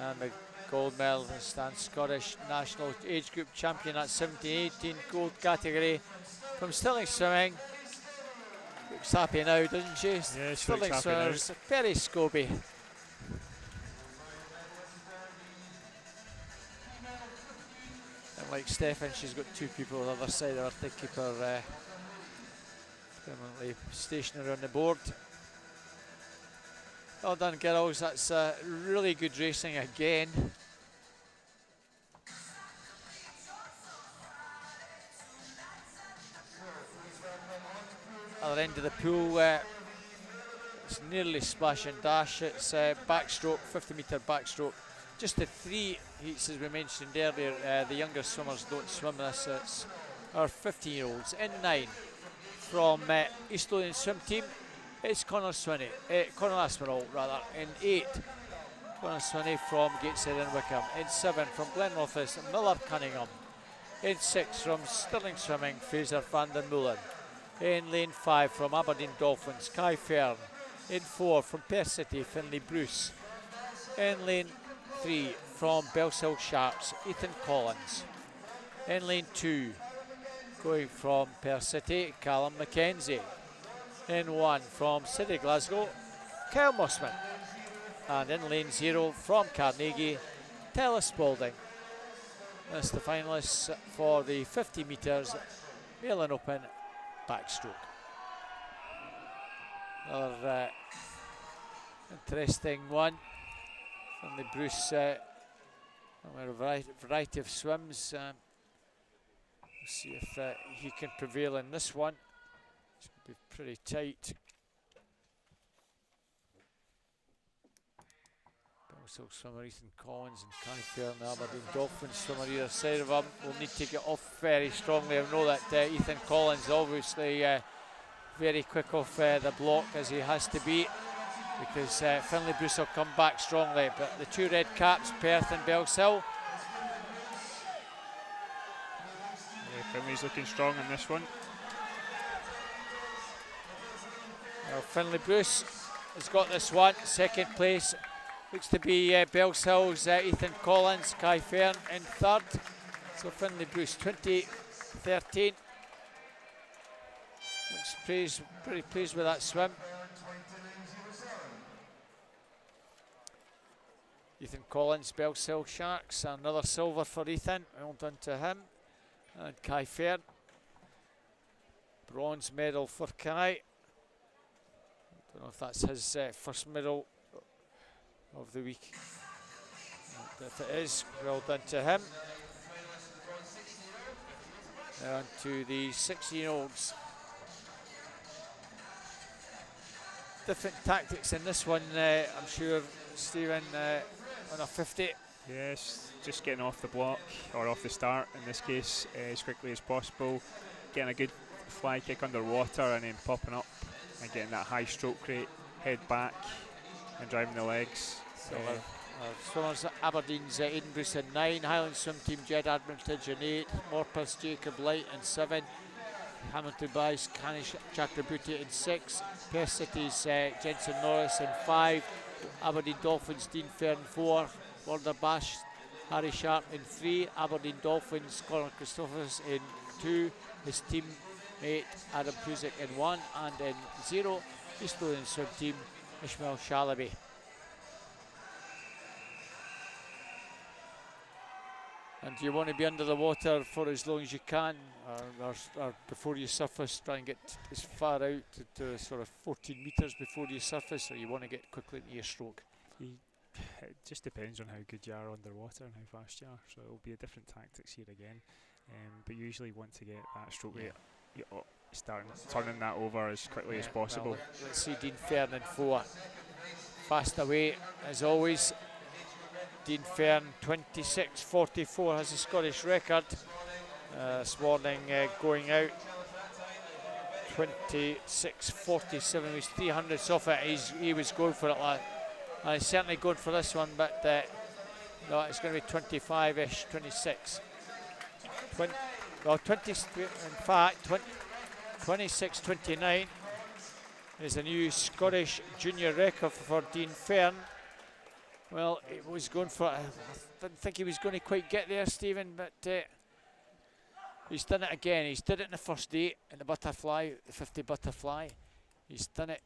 And the gold medalist and Scottish national age group champion at 17-18 gold category from Stirling Swimming. Looks happy now, doesn't she? Yeah, she Stirling looks happy now. Swimmers, very Scobie. And like Stefan, she's got two people on the other side of her to keep her permanently stationary on the board. Well done, girls. That's really good racing again. Other end of the pool, it's nearly splash and dash. It's backstroke, 50-metre backstroke. Just the 3 heats, as we mentioned earlier. The younger swimmers don't swim this. It's our 15-year-olds. In 9 from East Lothian swim team, it's Conor Swinney, Conor Aspinall rather. In 8, Conor Swinney from Gateshead and Wickham. In 7 from Glenrothes, Miller Cunningham. In 6 from Stirling Swimming, Fraser van der Moelen. In lane 5 from Aberdeen Dolphins, Kai Fern. In 4 from Perth City, Finlay Bruce. In lane 3 from Bellshill Sharks, Ethan Collins. In lane 2, going from Perth City, Callum McKenzie. In 1 from City Glasgow, Kyle Mossman. And in lane 0 from Carnegie, Taylor Spalding. That's the finalists for the 50 metres male and open backstroke. Another interesting one from the Bruce. A variety of swims. We'll see if he can prevail in this one. It's going to be pretty tight. Bellshill swimmer Ethan Collins and Kai Fair and Aberdeen Dolphins swimmer either side of him will need to get off very strongly. I know that Ethan Collins obviously very quick off the block, as he has to be, because Finlay Bruce will come back strongly. But the 2 red caps, Perth and Bellshill. Yeah, Finlay's looking strong in this one. Well, Finlay Bruce has got this one. Second place looks to be Bellshill's Ethan Collins, Kai Fern in 3rd. So Finlay Bruce 2013. Looks pretty pleased with that swim. Ethan Collins, Bellshill Sharks, another silver for Ethan. Well done to him. And Kai Fern, bronze medal for Kai. Don't know if that's his first medal of the week. And if it is, well done to him. Now on to the 16-year-olds. Different tactics in this one, I'm sure, Stephen, on a 50. Yes, just getting off the block, or off the start in this case, as quickly as possible. Getting a good fly kick underwater and then popping up and getting that high stroke rate, head back and driving the legs. So swimmers at Aberdeen's Aidan Bruce in 9, Highland Swim Team Jed Admiraltage in 8, Morpeth's Jacob Light in 7, Hamilton Bay's Canish Chakrabuti in 6, Perth City's Jensen Norris in 5, Aberdeen Dolphins Dean Fern 4, Border Bash Harry Sharp in 3, Aberdeen Dolphins Conor Christophers in 2, his teammate Adam Prusick in 1, and in 0, East Lothian Swim Team Ishmael Shalaby. And you want to be under the water for as long as you can, or before you surface, try and get as far out to sort of 14 metres before you surface, or you want to get quickly into your stroke? It just depends on how good you are underwater and how fast you are, so it'll be a different tactics here again. But you usually want to get that stroke rate, turning that over as quickly as possible. Well, let's see Dean Fern in 4. Fast away as always. Dean Fern 26.44 has a Scottish record. This morning going out 26.47, he's 300s off it. He was going for it, he's certainly going for this one, but no, it's going to be 25-ish, 26. 20, in fact, 26.29 is a new Scottish junior record for Dean Fern. Well, he was going for it. I didn't think he was going to quite get there, Stephen, but he's done it again. He's did it in the first day in the butterfly, the 50 butterfly. He's done it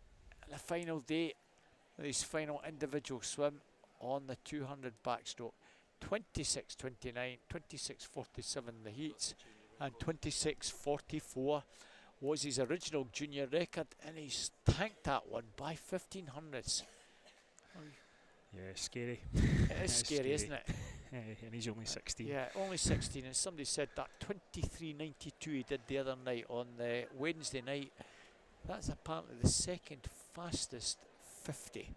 in the final day with his final individual swim on the 200 backstroke. 26.29, 26.47 the heats, and 26.44 was his original junior record, and he's tanked that one by 1500s. Yeah, scary. It is scary, isn't it? And he's only 16. Yeah, only 16. And somebody said that 23.92 he did the other night on the Wednesday night. That's apparently the second fastest 50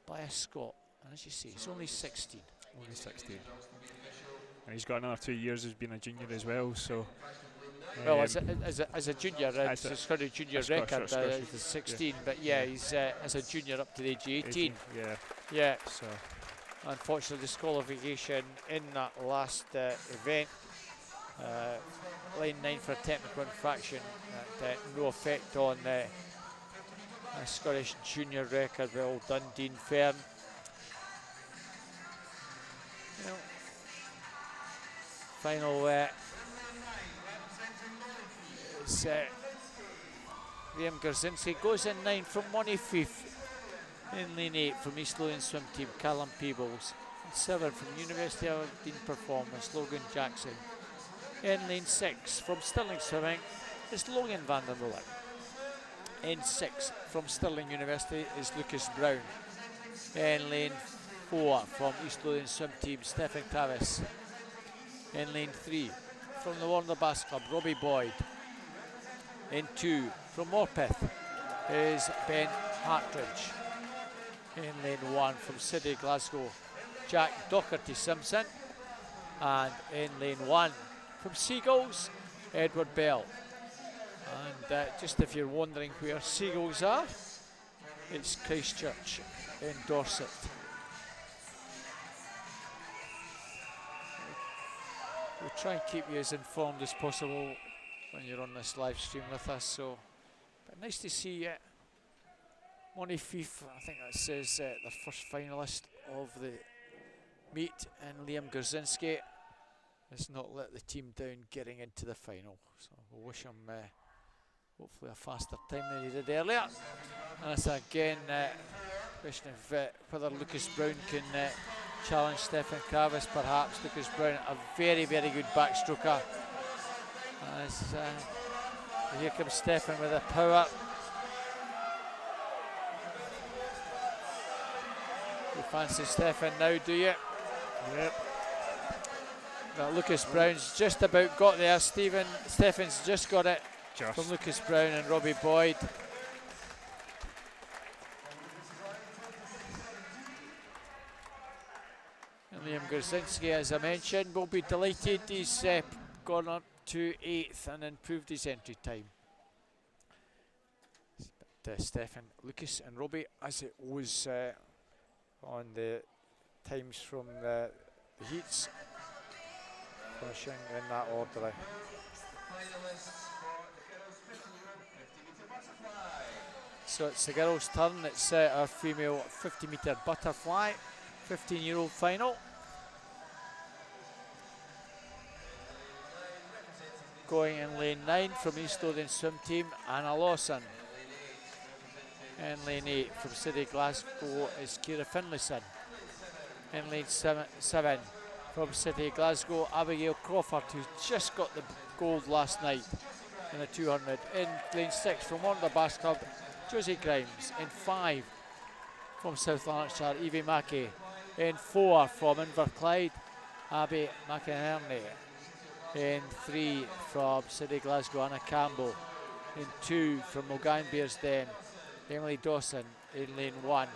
by a Scot. And as you say, he's only 16. Only 16. And he's got another 2 years as being a junior as well, so... Well, as a junior, it's a Scottish junior record, it's 16, yeah. But yeah, he's as a junior up to the age of 18. Yeah. Yeah. So, unfortunately, disqualification in that last event. Line 9 for a technical infraction. No effect on a Scottish junior record. Well done, Dean Fern. You know, final. It's Liam Gerzinski goes in 9 from Monifeef. In lane 8 from East Lothian Swim Team, Callum Peebles. In 7 from University of Aberdeen Performance, Logan Jackson. In lane 6 from Stirling Swimming is Logan van der Molen. In 6 from Stirling University is Lucas Brown. In lane 4 from East Lothian Swim Team, Stephen Travis. In lane 3 from the Warner Bass Club, Robbie Boyd. In 2 from Morpeth is Ben Hartridge. In lane 1 from City Glasgow, Jack Docherty Simpson. And in lane 1 from Seagulls, Edward Bell. And just if you're wondering where Seagulls are, it's Christchurch in Dorset. We'll try and keep you as informed as possible when you're on this live stream with us. So, but nice to see Monifeef, I think that says the first finalist of the meet, and Liam Gerzinski has not let the team down getting into the final. So we'll wish him hopefully a faster time than he did earlier. And it's again question of whether Lucas Brown can challenge Stephen Kravis. Perhaps Lucas Brown, a very, very good backstroker. Here comes Stephen with a power. You fancy Stephen now, do you? Yep. Lucas Brown's just about got there. Steffen's just got it from Lucas Brown and Robbie Boyd. And Liam Gorzinski, as I mentioned, will be delighted. He's gone up to 8th and improved his entry time. But Stefan, Lucas and Robbie, as it was on the times from the heats, finishing in that order. So it's the girls' turn. It's our female 50-metre butterfly, 15-year-old final. Going in lane 9 from East Lothian Swim Team, Anna Lawson. In lane 8 from City Glasgow is Ciara Finlayson. In lane 7 from City Glasgow, Abigail Crawford, who just got the gold last night in the 200. In lane 6 from Wonder Bass Club, Josie Grimes. In 5 from South Lanarkshire, Evie Mackey. In 4 from Inverclyde, Abby McInerney. In 3 from City Glasgow, Anna Campbell. In 2 from Mulgan Bearsden, Emily Dawson. In lane 1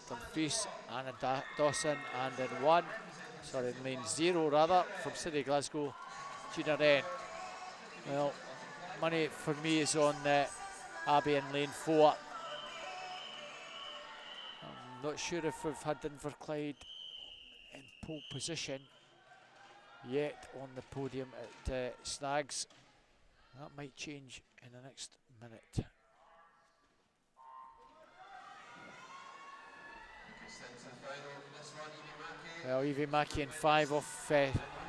from Fries, Anna Dawson. And in lane 0 rather, from City Glasgow, Gina Wren. Well, money for me is on Abby in lane 4. I'm not sure if we've had Inverclyde in pole position yet on the podium at Snags. That might change in the next minute. Well, Evie Mackey in 5 off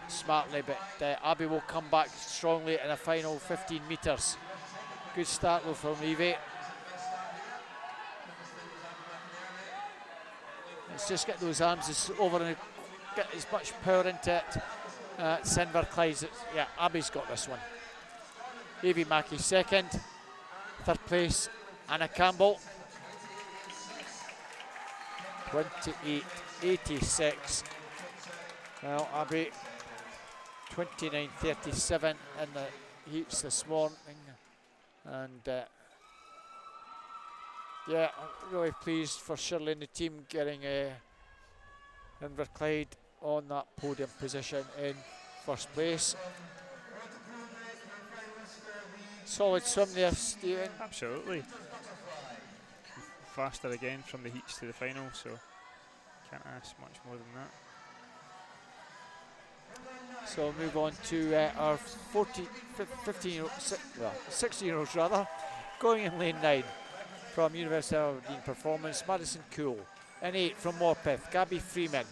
smartly, but Abby will come back strongly in the final 15 metres. Good start though from Evie. Let's just get those arms over and get as much power into it. Inverclyde, yeah, Abby's got this one. Evie Mackey second. Third place, Anna Campbell. 28.86. Well, Abby 29.37 in the heats this morning. And yeah, I'm really pleased for Shirley and the team getting Inverclyde on that podium position in first place. Solid swim there, Stephen. Absolutely. Faster again from the heats to the final, so can't ask much more than that. So we'll move on to our 16-year-olds rather, going in lane 9 from University of Aberdeen Performance, Madison Cool. In 8 from Morpeth, Gabby Freeman.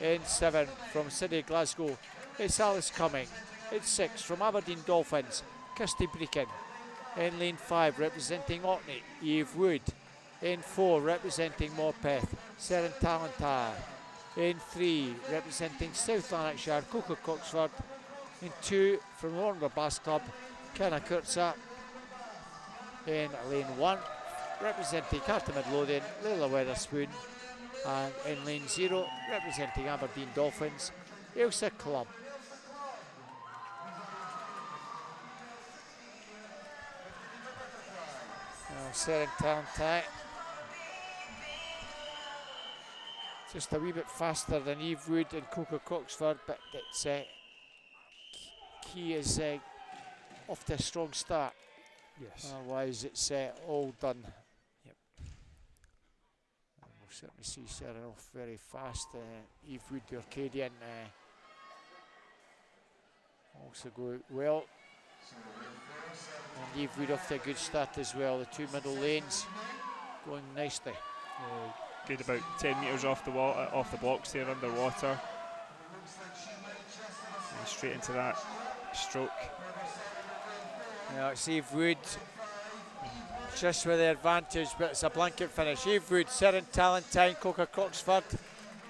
In 7 from City Glasgow, it's Alice Cumming. In 6 from Aberdeen Dolphins, Kirsty Breakin. In lane 5 representing Orkney, Eve Wood. In 4 representing Morpeth, Seren Talantar. In 3 representing South Lanarkshire, Coca Coxford. In 2 from the Warner Bass Club, Kenna Kurtza. In lane 1 representing Carter Midlothian, Leila Weatherspoon. And in lane 0 representing Aberdeen Dolphins, Ailsa Club. Seren Talantai. Just a wee bit faster than Eve Wood and Coca Coxford, but it's key is off to a strong start. Yes. Otherwise, it's all done. Yep. And we'll certainly see Seren off very fast. Eve Wood, the Arcadian, also go well. And Eve Wood off to a good start as well. The 2 middle lanes going nicely. Good, about 10 metres off the wall, off the blocks there underwater. And straight into that stroke. Yeah, it's Eve Wood just with the advantage, but it's a blanket finish. Eve Wood, Seren Talentine, Coca Coxford.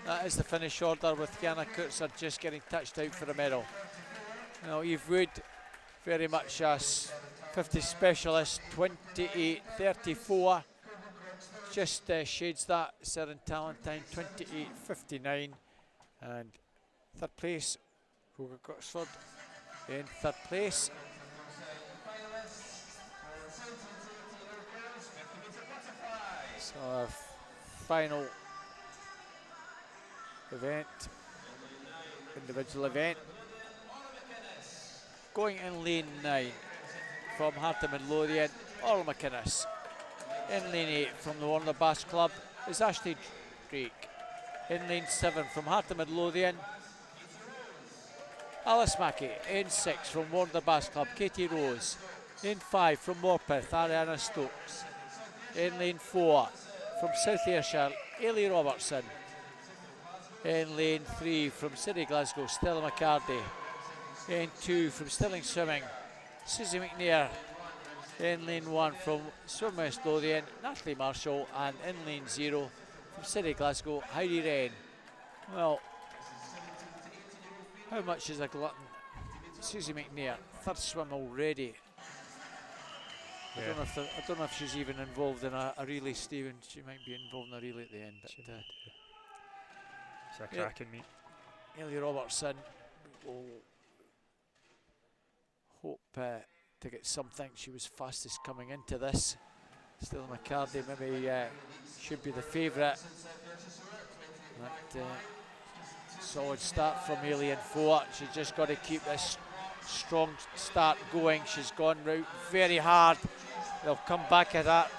That is the finish order, with Kiana Kurtzer just getting touched out for the medal. Now Eve Wood, very much a 50 specialist, 28.34. Just shades that. Seren Talentine 28.59, and third place Oxford in third place. So our final event, individual event. Going in lane 9 from Harter Midlothian, Orla McInnes. In lane 8 from the Warner Bass Club is Ashley Drake. In lane 7 from Harter Midlothian, Alice Mackey. In 6 from Warner Bass Club, Katie Rose. In 5 from Morpeth, Ariana Stokes. In lane 4 from South Ayrshire, Ailey Robertson. In lane 3 from City Glasgow, Stella McCarty. In 2 from Stirling Swimming, Susie McNair. In lane 1 from Swim West Lothian, Natalie Marshall. And in lane 0 from City Glasgow, Heidi Wren. Well, how much is a glutton? Susie McNair, third swim already. Yeah. I don't know if she's even involved in a relay, Stephen. She might be involved in a relay at the end. But, it's a cracking meet. Ailey Robertson will hope to get something. She was fastest coming into this. Stella McCarty maybe should be the favourite. But solid start from Ailey in 4. She's just got to keep this strong start going. She's gone out very hard. They'll come back at that.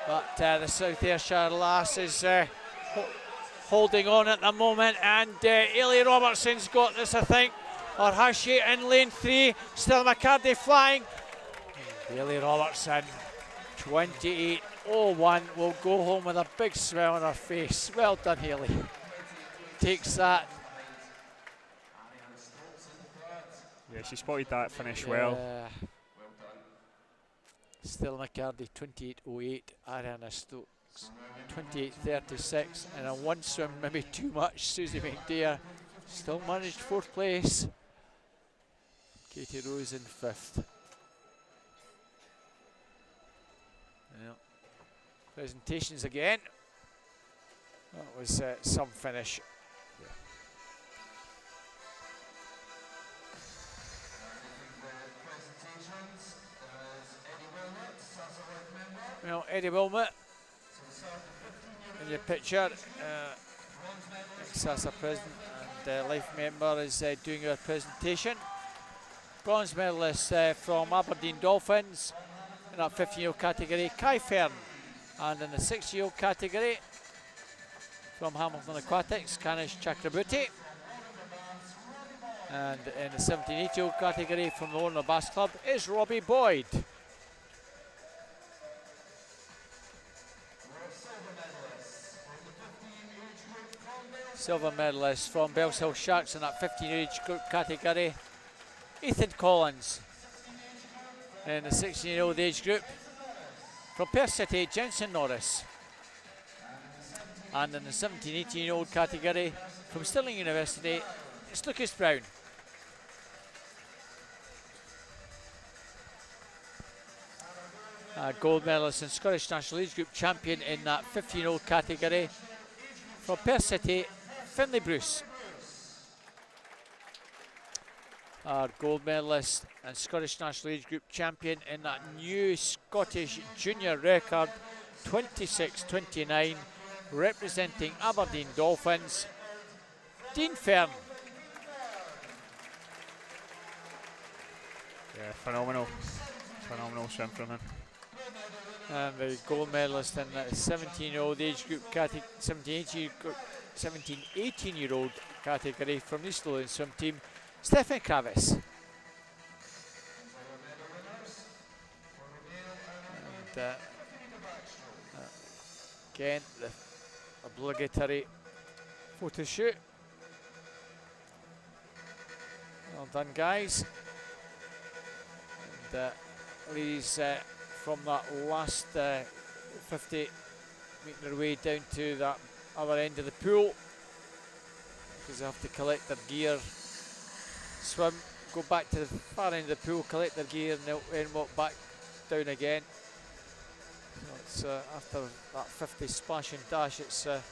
But the South Ayrshire lass is holding on at the moment. And Ailey Robertson's got this, I think. Or has she in lane 3? Stella McCarty flying. Ailey Robertson, 28.01, will go home with a big smile on her face. Well done, Ailey. Takes that. Yeah, she spotted that finish well. Stella McCarty, 28.08. Ariana Stokes, 28.36. And on one swim, maybe too much, Susie McDare still managed 4th place. Katie Rose in 5th. Yeah. Presentations again. That was some finish. Well, Eddie Wilmot in your picture, ex-SASA president and life member, is doing our presentation. Bronze medalist from Aberdeen Dolphins in that 15-year-old category, Kai Fern. And in the 6-year-old category from Hamilton Aquatics, Kanish Chakraborty. And in the 17-18-year-old category from the Warner Bass Club is Robbie Boyd. Silver medalist from Bells Hill Sharks in that 15-year age group category, Ethan Collins. In the 16-year-old age group from Perth City, Jensen Norris. And in the 17-18-year-old category from Stirling University, it's Lucas Brown. Gold medalist and Scottish National Age Group champion in that 15-year-old category from Perth City, Finlay Bruce. Our gold medalist and Scottish National Age Group champion in that new Scottish junior record, 26.29, representing Aberdeen Dolphins, Dean Fern. Yeah, phenomenal swim from him. And the gold medalist in the 17-year-old age group category, 17-18-year-old category from the East Lothian swim team, Stefan Kravis. And again, the obligatory photo shoot. Well done, guys. And ladies from that last 50 making their way down to that other end of the pool, because they have to collect their gear, swim, go back to the far end of the pool, collect their gear, and then walk back down again. So it's after that 50 splash and dash, it's a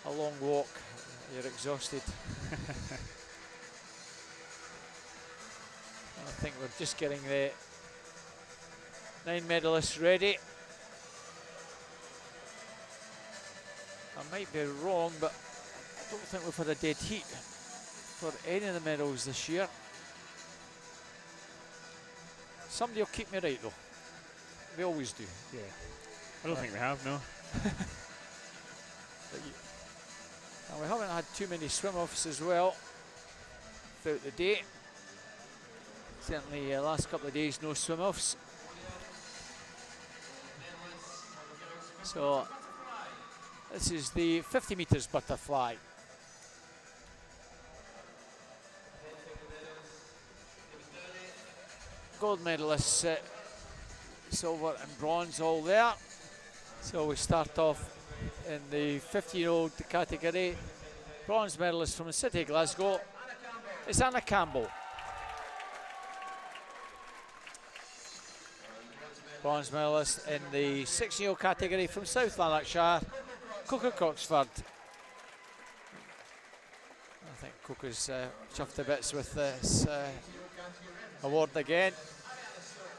long walk. You're exhausted. I think we're just getting the 9 medalists ready. I might be wrong, but I don't think we've had a dead heat for any of the medals this year. Somebody will keep me right though. They always do. Yeah. I don't think we have, no. And we haven't had too many swim-offs as well throughout the day. Certainly last couple of days no swim-offs. So this is the 50 metres butterfly. Gold medalists, silver and bronze all there. So we start off in the 50-year-old category. Bronze medalist from the city of Glasgow is Anna Campbell. Bronze medalist in the 16-year-old category from South Lanarkshire, Coca Coxford. I think Coca's chuffed to bits with this award again.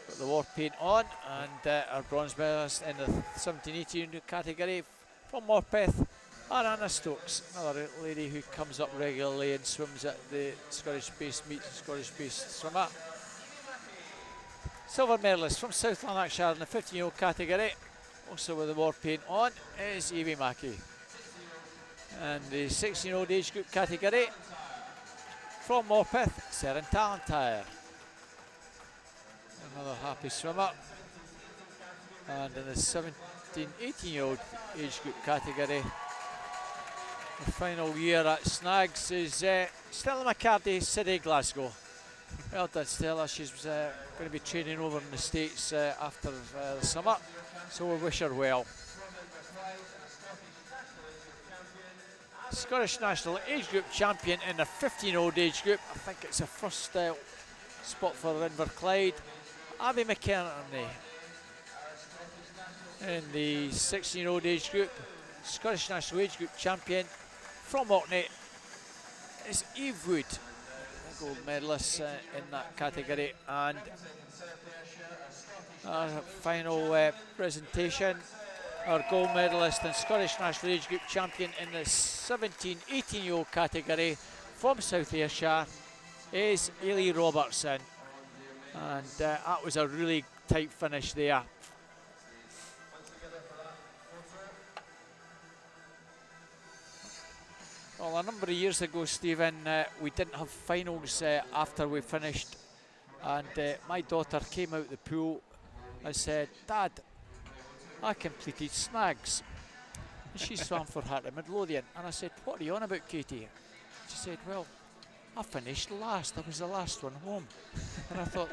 Got the war paint on, and our bronze medalist in the 17-18 category from Morpeth, Anna Stokes, another lady who comes up regularly and swims at the Scottish-based meet, Scottish-based swimmer. Silver medalist from South Lanarkshire in the 15-year-old category, also with the war paint on, is Evie Mackey. And the 16-year-old age group category from Morpeth, Seren Talentire. Another happy swimmer. And in the 17-18-year-old age group category, the final year at Snags is Stella McCarthy, City Glasgow. Well done, Stella. She's going to be training over in the States after the summer, so we wish her well. Scottish National Age Group Champion in the 15-year-old age group. I think it's a first spot for Inverclyde. Abby McKerney. In the 16-year-old age group, Scottish National Age Group Champion from Orkney is Eve Wood, gold medalist in that category. And our final presentation, our gold medalist and Scottish National Age Group Champion in the 17-18-year-old category from South Ayrshire is Ailey Robertson. And that was a really tight finish there. Well, a number of years ago, Stephen, we didn't have finals after we finished, and my daughter came out the pool and said, "Dad, I completed Snags." And she swam for Heart of Midlothian, and I said, "What are you on about, Katie?" She said, "Well, I finished last. I was the last one home." And I thought,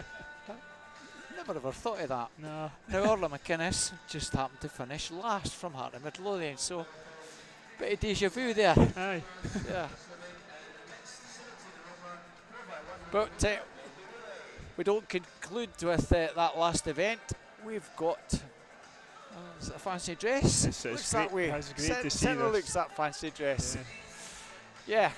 never ever thought of that. No. Now Orla McInnes just happened to finish last from Heart of Midlothian, so bit of deja vu there. Aye. Yeah. But we don't conclude with that last event. We've got is it a fancy dress? It's Looks great. that way. It's great to see Certainly this. looks that fancy dress. Yeah. Yeah.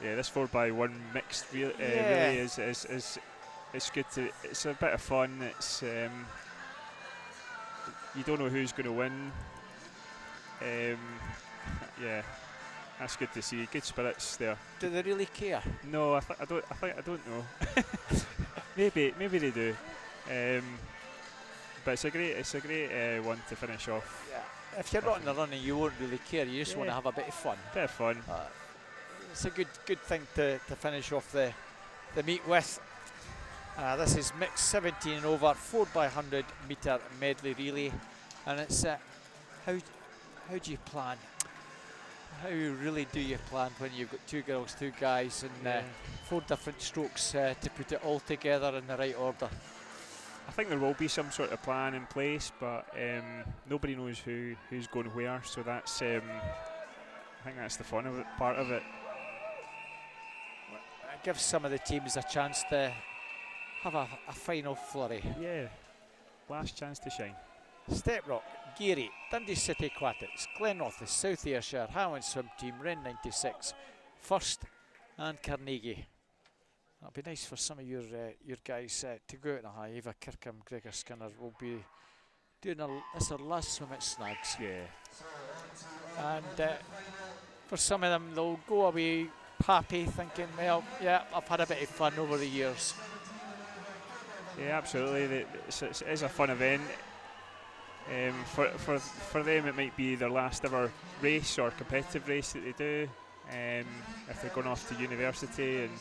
Yeah, this 4x1 mixed really is it's good to. It's a bit of fun. It's you don't know who's going to win. Yeah, that's good to see. Good spirits there. Do they really care? No, I don't know. maybe they do. But it's a great one to finish off. Yeah. If you're not in the running, you won't really care. You just want to have a bit of fun. Bit of fun. It's a good thing to finish off the meet with. This is mixed 17 and over 4x100 metre medley relay, and it's how do you plan? How really do you plan when you've got two girls, two guys, and 4 different strokes to put it all together in the right order? I think there will be some sort of plan in place, but nobody knows who's going where. So that's I think that's the fun of it, part of it. It gives some of the teams a chance to have a final flurry. Yeah, last chance to shine. Steprock, Geary, Dundee City Aquatics, Glenrothes, South Ayrshire, Highland Swim Team, Ren 96, first and Carnegie. That'll be nice for some of your guys to go out in a high. Eva Kirkham, Gregor Skinner will be doing this our last swim at Snags. Yeah. And for some of them, they'll go away happy, thinking, well, yeah, I've had a bit of fun over the years. Yeah, absolutely. It is a fun event. For them, it might be their last ever race or competitive race that they do. If they're going off to university and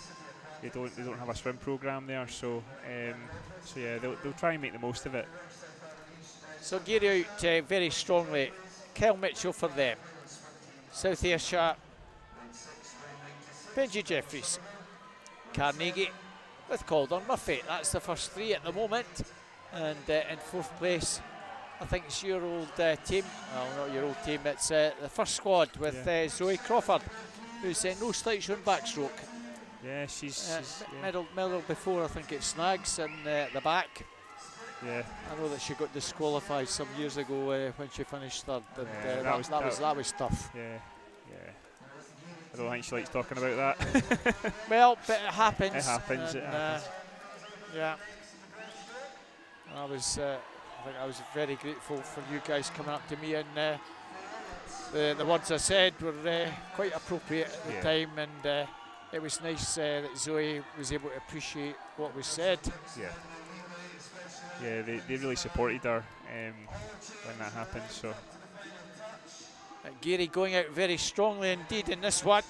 they don't have a swim program there, so yeah, they'll try and make the most of it. So gear out very strongly. Kyle Mitchell for them. South Ayrshire, Benji Jeffries, Carnegie with Calder Murphy. That's the first three at the moment. And in fourth place, I think it's your old team. Well, not your old team, it's the first squad with Zoe Crawford, who's no slouch on backstroke. Yeah, she's medal before, I think it's Snags in the back. Yeah, I know that she got disqualified some years ago when she finished third, and that was tough. Yeah. I don't think she likes talking about that. Well, but it happens. It happens. Yeah. I think I was very grateful for you guys coming up to me, and the words I said were quite appropriate at the time, and it was nice that Zoe was able to appreciate what was said. Yeah, they really supported her when that happened. So Gary going out very strongly indeed in this one.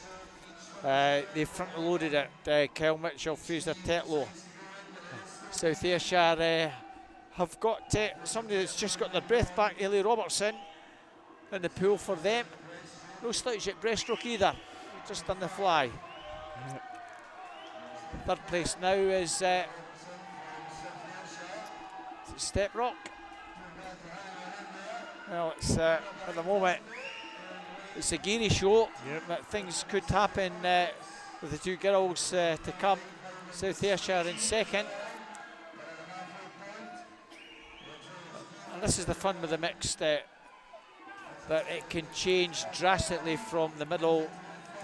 They front loaded it. Kyle Mitchell, Fraser Tetlow. South Ayrshire have got somebody that's just got their breath back. Ellie Robertson in the pool for them. No slouch at breaststroke either. Just on the fly. Third place now is Step Rock. Well, it's at the moment it's a Geary show. But things could happen with the two girls to come. South Ayrshire in second. And this is the fun with the mixed, that it can change drastically from the middle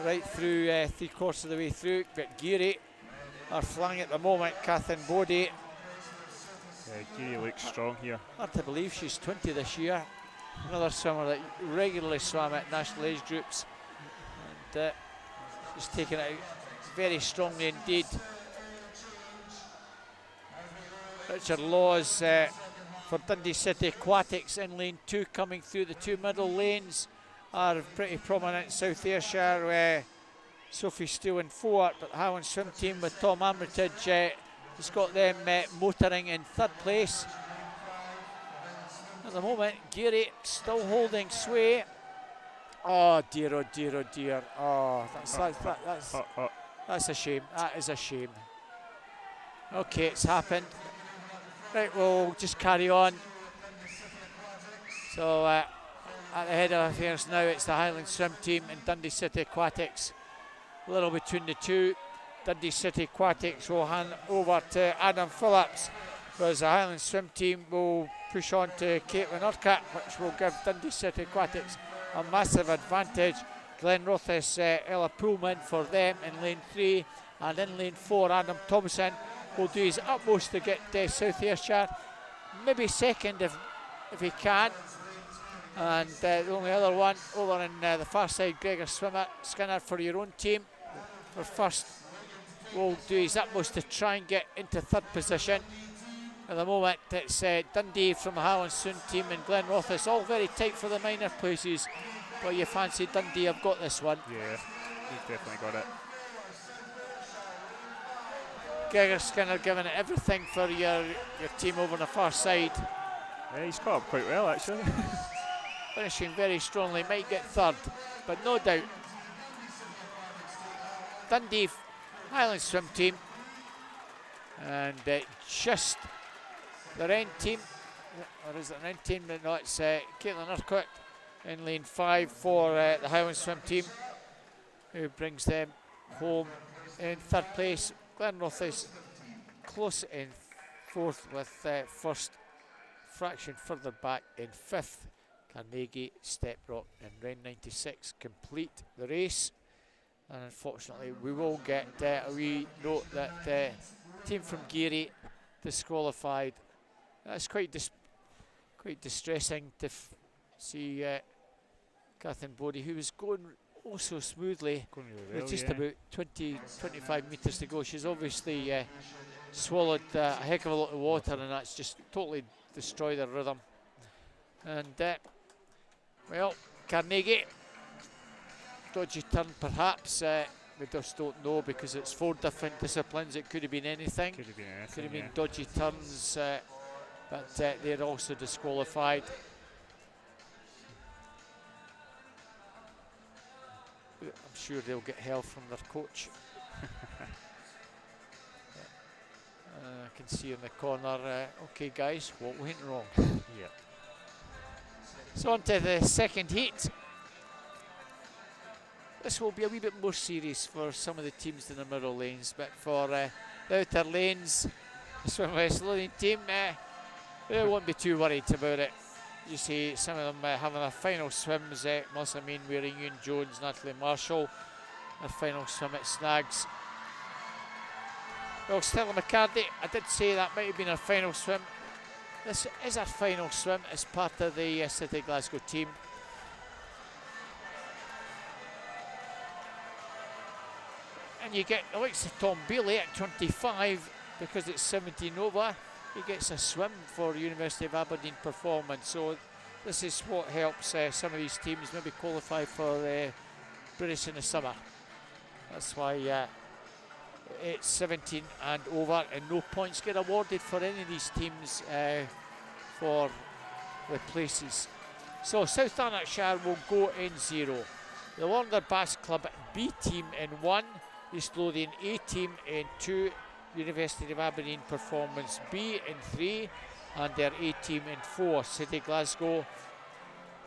right through 3/4 of the way through. But Geary are flying at the moment. Kathleen Bodie. Geary looks strong here. Hard to believe she's 20 this year. Another swimmer that regularly swam at national age groups, and she's taken it out very strongly indeed. Richard Laws for Dundee City Aquatics in lane 2, coming through the two middle lanes are pretty prominent. South Ayrshire, Sophie Steele in 4, but Highland Swim Team with Tom Armitage has got them motoring in third place. At the moment, Geary still holding sway. Oh dear, oh dear, oh dear. Oh, that's a shame. That is a shame. Okay, it's happened. Right, we'll just carry on. So at the head of affairs now, it's the Highland Swim Team and Dundee City Aquatics. A little between the two. Dundee City Aquatics will hand over to Adam Phillips, whereas the Highland Swim Team will push on to Caitlin Urquhart, which will give Dundee City Aquatics a massive advantage. Glenn Rothis, Ella Pullman for them in lane 3, and in lane 4 Adam Thompson will do his utmost to get South Ayrshire maybe second if he can. And the only other one over on the far side, Gregor Skinner for your own team for first will do his utmost to try and get into third position. At the moment it's Dundee from the Highland Swim Team and Glenn Rothis, all very tight for the minor places, but you fancy Dundee have got this one. Yeah, he's definitely got it. Gregor Skinner giving it everything for your team over on the far side. Yeah, he's caught up quite well actually. Finishing very strongly, might get third, but no doubt. Dundee Highland Swim Team and just their end team, or is it an end team? No, it's Caitlin Urquhart in lane 5 for the Highland Swim Team, who brings them home in third place. Glenn Rothis close in 4th, with first fraction further back in 5th. Carnegie, Step Rock and Ren 96 complete the race. And unfortunately, we will get a wee note that the team from Geary disqualified. That's quite distressing to see Catherine Bodie, who was going oh so smoothly, Really with just well, about 25 metres to go. She's obviously swallowed a heck of a lot of water, and that's just totally destroyed her rhythm. And well, Carnegie, dodgy turn perhaps. We just don't know because it's 4 different disciplines. It could have been anything. Could have been anything. Could have been dodgy turns, but they're also disqualified. I'm sure they'll get hell from their coach. I can see in the corner, okay guys, what went wrong? Yep. So on to the second heat. This will be a wee bit more serious for some of the teams in the middle lanes, but for the outer lanes, the Swim West Lothian team, they won't be too worried about it. You see some of them having their final swims, Melissa Mainwaring, Ewan Jones, Natalie Marshall, their final swim at Snags. Well, Stella McCarthy, I did say that might have been her final swim. This is her final swim as part of the City Glasgow team. And you get the likes of Tom Bailey at 25, because it's 17 over. He gets a swim for University of Aberdeen performance. So this is what helps some of these teams maybe qualify for British in the summer. That's why it's 17 and over, and no points get awarded for any of these teams for the places. So South Lanarkshire will go in 0. The Warner Bass Club B team in 1. East Lothian A team in 2. University of Aberdeen Performance B in 3, and their A team in 4. City Glasgow,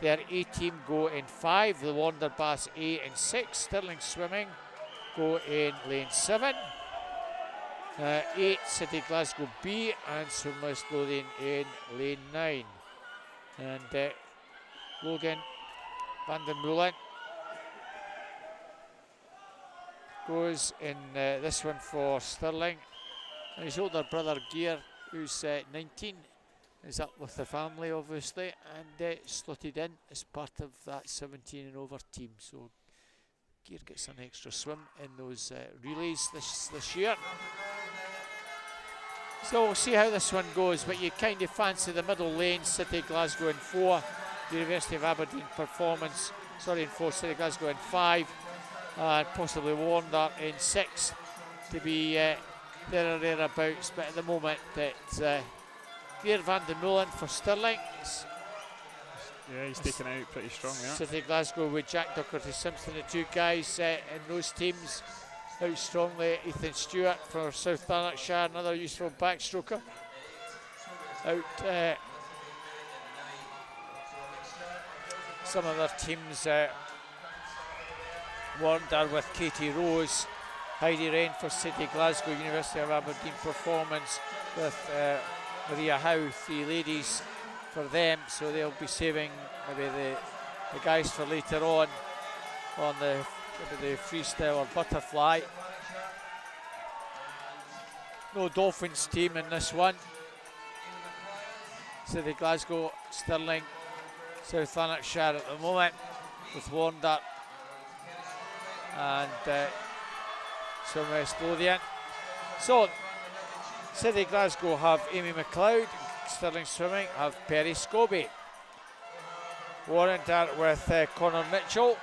their A team go in 5. The Warner Bass A in 6. Stirling Swimming go in lane 7. 8 City Glasgow B, and Swim West Lothian in lane 9. And Logan van den Moelen goes in this one for Stirling. And his older brother Gear, who's 19, is up with the family obviously, and slotted in as part of that 17 and over team. So Gear gets an extra swim in those relays this year. So we'll see how this one goes, but you kind of fancy the middle lane, City Glasgow in 4, University of Aberdeen Performance, in 4, City Glasgow in 5, and possibly Warner in 6 to be there or thereabouts. But at the moment, it's Gear van den Moelen for Stirling. Yeah, he's taken out pretty strong, yeah. City Glasgow with Jack Docherty Simpson, the two guys in those teams. Out strongly, Ethan Stewart for South Lanarkshire, another useful backstroker. Out some of their teams, Warner with Katie Rose, Heidi Rain for City Glasgow, University of Aberdeen Performance with Maria Howe, 3 ladies for them, so they'll be saving maybe the guys for later on the freestyle or butterfly. No Dolphins team in this one. City Glasgow, Stirling, South Lanarkshire at the moment with Warner and Swim West Lothian. So City Glasgow have Amy McLeod, Stirling Swimming have Perry Scobie. Warner with Conor Mitchell.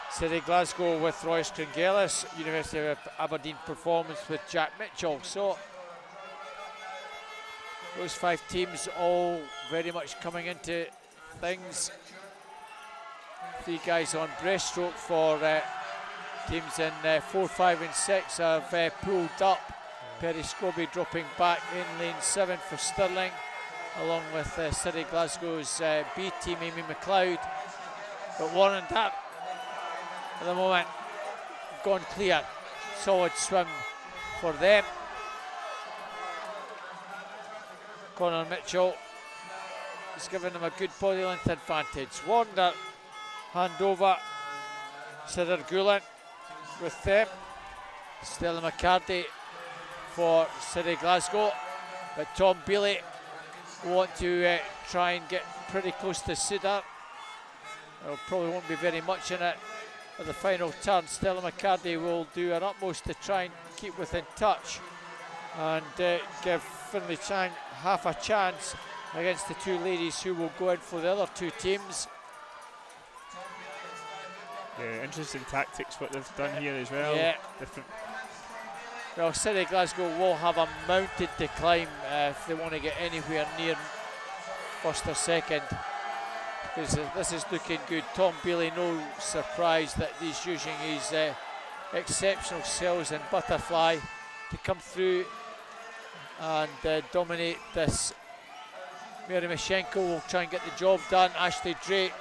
City Glasgow with Royce Crongelis, University of Aberdeen Performance with Jack Mitchell. So those 5 teams all very much coming into things. 3 guys on breaststroke for teams in 4, 5 and 6 have pulled up. Perry Scobie dropping back in lane 7 for Stirling, along with City Glasgow's B team, Amy McLeod. But Warren Dart at the moment gone clear. Solid swim for them. Conor Mitchell is giving them a good body length advantage. Warner hand over Sidar Gulen with them. Stella McCarthy for City Glasgow, but Tom Bealey want to try and get pretty close to Sidar. There probably won't be very much in it at the final turn. Stella McCarthy will do her utmost to try and keep within touch and give Finlay Chang half a chance against the two ladies who will go in for the other two teams. Yeah, interesting tactics what they've done here as well. Yeah. Different. Well, City Glasgow will have a mountain to climb if they want to get anywhere near first or second. This is looking good. Tom Bealey, no surprise that he's using his exceptional skills and butterfly to come through and dominate this. Mary Mishenko will try and get the job done. Ashley Drake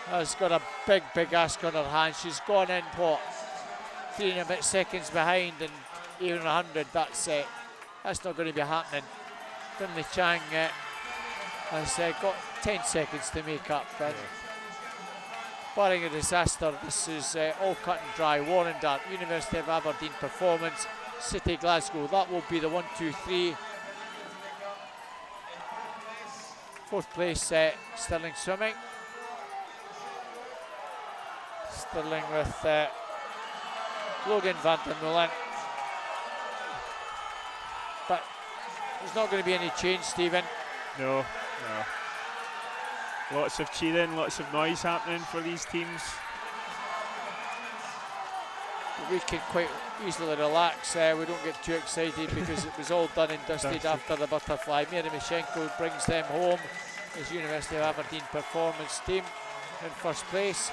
has got a big ask on her hands. She's gone in, what, 3 and a bit seconds behind, and even 100, that's not going to be happening. Finlay Chang has got 10 seconds to make up. And barring a disaster, this is all cut and dry. Warren Dart, University of Aberdeen performance, City Glasgow. That will be the 1, 2, 3. Fourth place, Stirling Swimming. Stirling with Logan van der Molen. But there's not going to be any change, Stephen. No. Lots of cheering, lots of noise happening for these teams. We can quite easily relax. We don't get too excited because it was all done and dusted after the butterfly. Mary Mishenko brings them home as University of Aberdeen performance team in first place.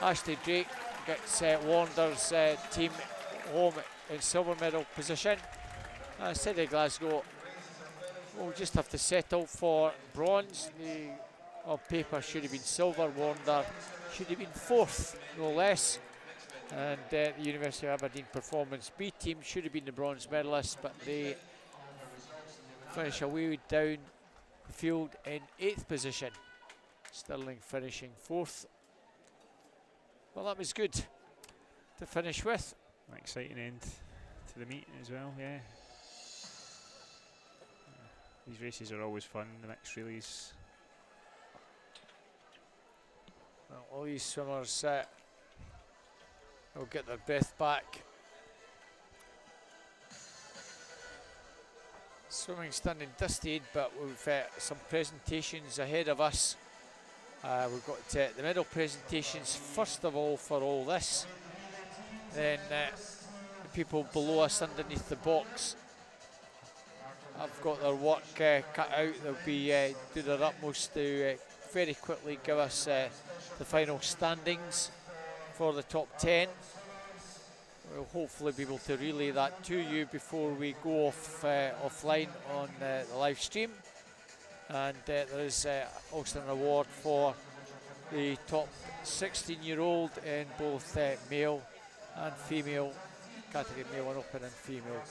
Ashley Drake gets Wander's team home in silver medal position. City Glasgow will just have to settle for bronze. On paper should have been silver. Wander should have been fourth, no less. And the University of Aberdeen performance B team should have been the bronze medalists, but they finish away down the field in 8th position. Stirling finishing 4th. Well, that was good to finish with. An exciting end to the meeting as well, yeah. These races are always fun, the mixed relays. Well, all these swimmers will get their breath back. Swimming standing dusted, but we've some presentations ahead of us. We've got the medal presentations first of all for all this. Then the people below us underneath the box have got their work cut out. They'll be do their utmost to very quickly give us the final standings for the top 10. We'll hopefully be able to relay that to you before we go off offline on the live stream. And there is also an award for the top 16-year-old in both male and female category, male and open and female.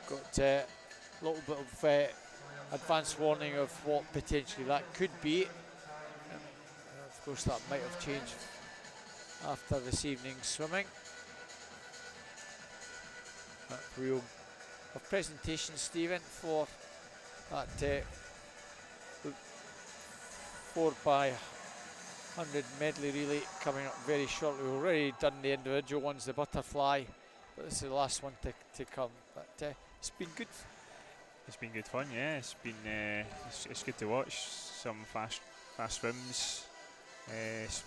Got a little bit of advance warning of what potentially that could be. Of course, that might have changed after this evening's swimming. But we'll have presentations, Stephen, for that 4x100 medley relay coming up very shortly. We've already done the individual ones, the butterfly, but this is the last one to come. But it's been good. It's been good fun, yeah. It's been it's good to watch some fast swims,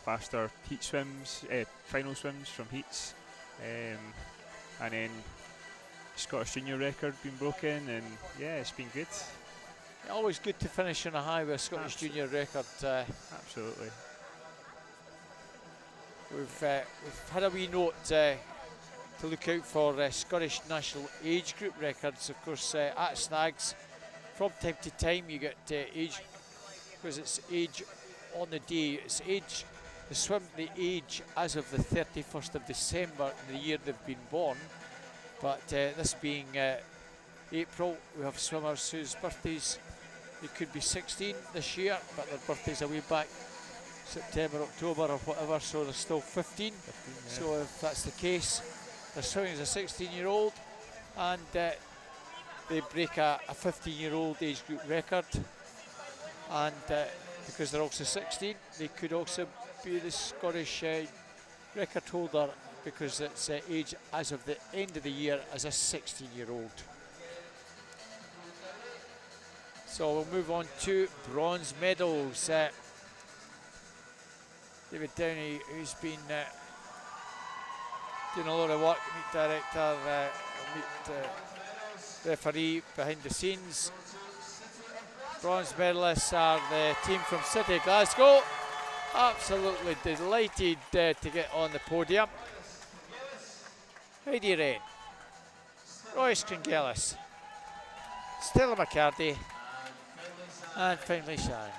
faster heat swims, final swims from heats, and then Scottish junior record being broken, and yeah, it's been good. Always good to finish on a high with a Scottish junior record. Absolutely. We've had a wee note to look out for Scottish national age group records. Of course, at Snags, from time to time you get age, because it's age on the day. It's age, the age as of the 31st of December, the year they've been born. But this being April, we have swimmers whose birthdays, they could be 16 this year, but their birthdays are way back September, October or whatever, so they're still 15. 15, yeah. So if that's the case, they're swimming as a 16-year-old, and they break a 15-year-old age group record, and because they're also 16, they could also be the Scottish record holder, because it's age as of the end of the year as a 16-year-old. So we'll move on to bronze medals. David Downey, who's been doing a lot of work, meet director, meet referee behind the scenes. Bronze medalists are the team from City Glasgow. Absolutely delighted to get on the podium. Heidi Rain, Royce Crongelis, Stella McCarty, and finally Sharon.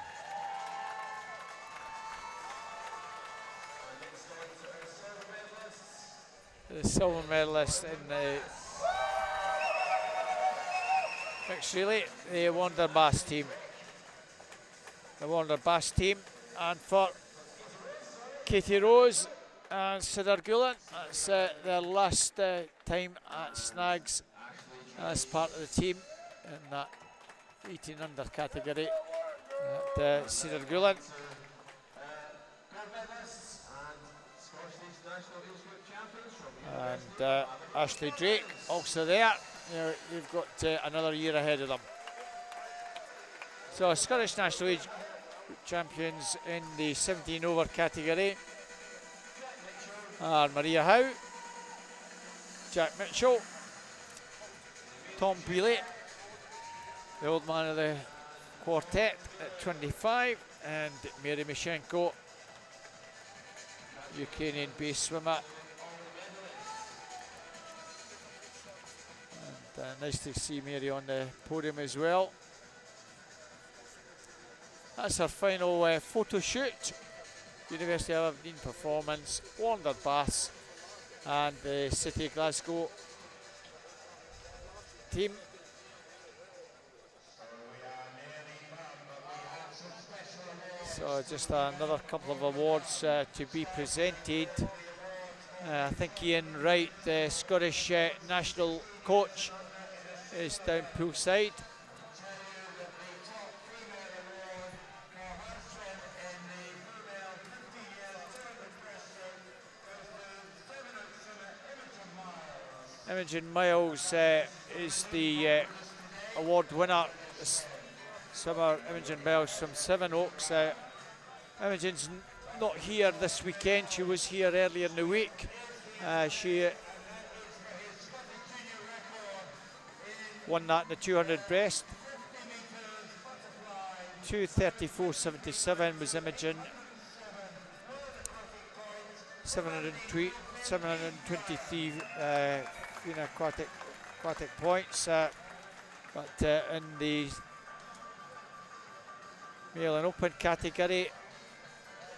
The silver medalist in the mixed relay, the Wander Bass team. The Wander Bass team, and for Katie Rose and Sidar Gulen, that's their last time at Snags as part of the team in that 18 under category. Sidar Gulen. And Ashley Drake also there. You've got another year ahead of them. So Scottish National Age Group champions in the 17 over category are Maria Howe, Jack Mitchell, Tom Peely, the old man of the quartet at 25, and Mary Mishenko, Ukrainian-based swimmer. Nice to see Mary on the podium as well. That's our final photo shoot. University of Aberdeen performance, Wander Bass and the City of Glasgow team. So just another couple of awards to be presented. I think Ian Wright, the Scottish national coach, is down poolside. Imogen Miles is the award winner. Swimmer Imogen Miles from Sevenoaks. Imogen's not here this weekend. She was here earlier in the week. She won that in the 200 breast. 2:34.77 was Imogen. 723 aquatic points. But in the male and open category,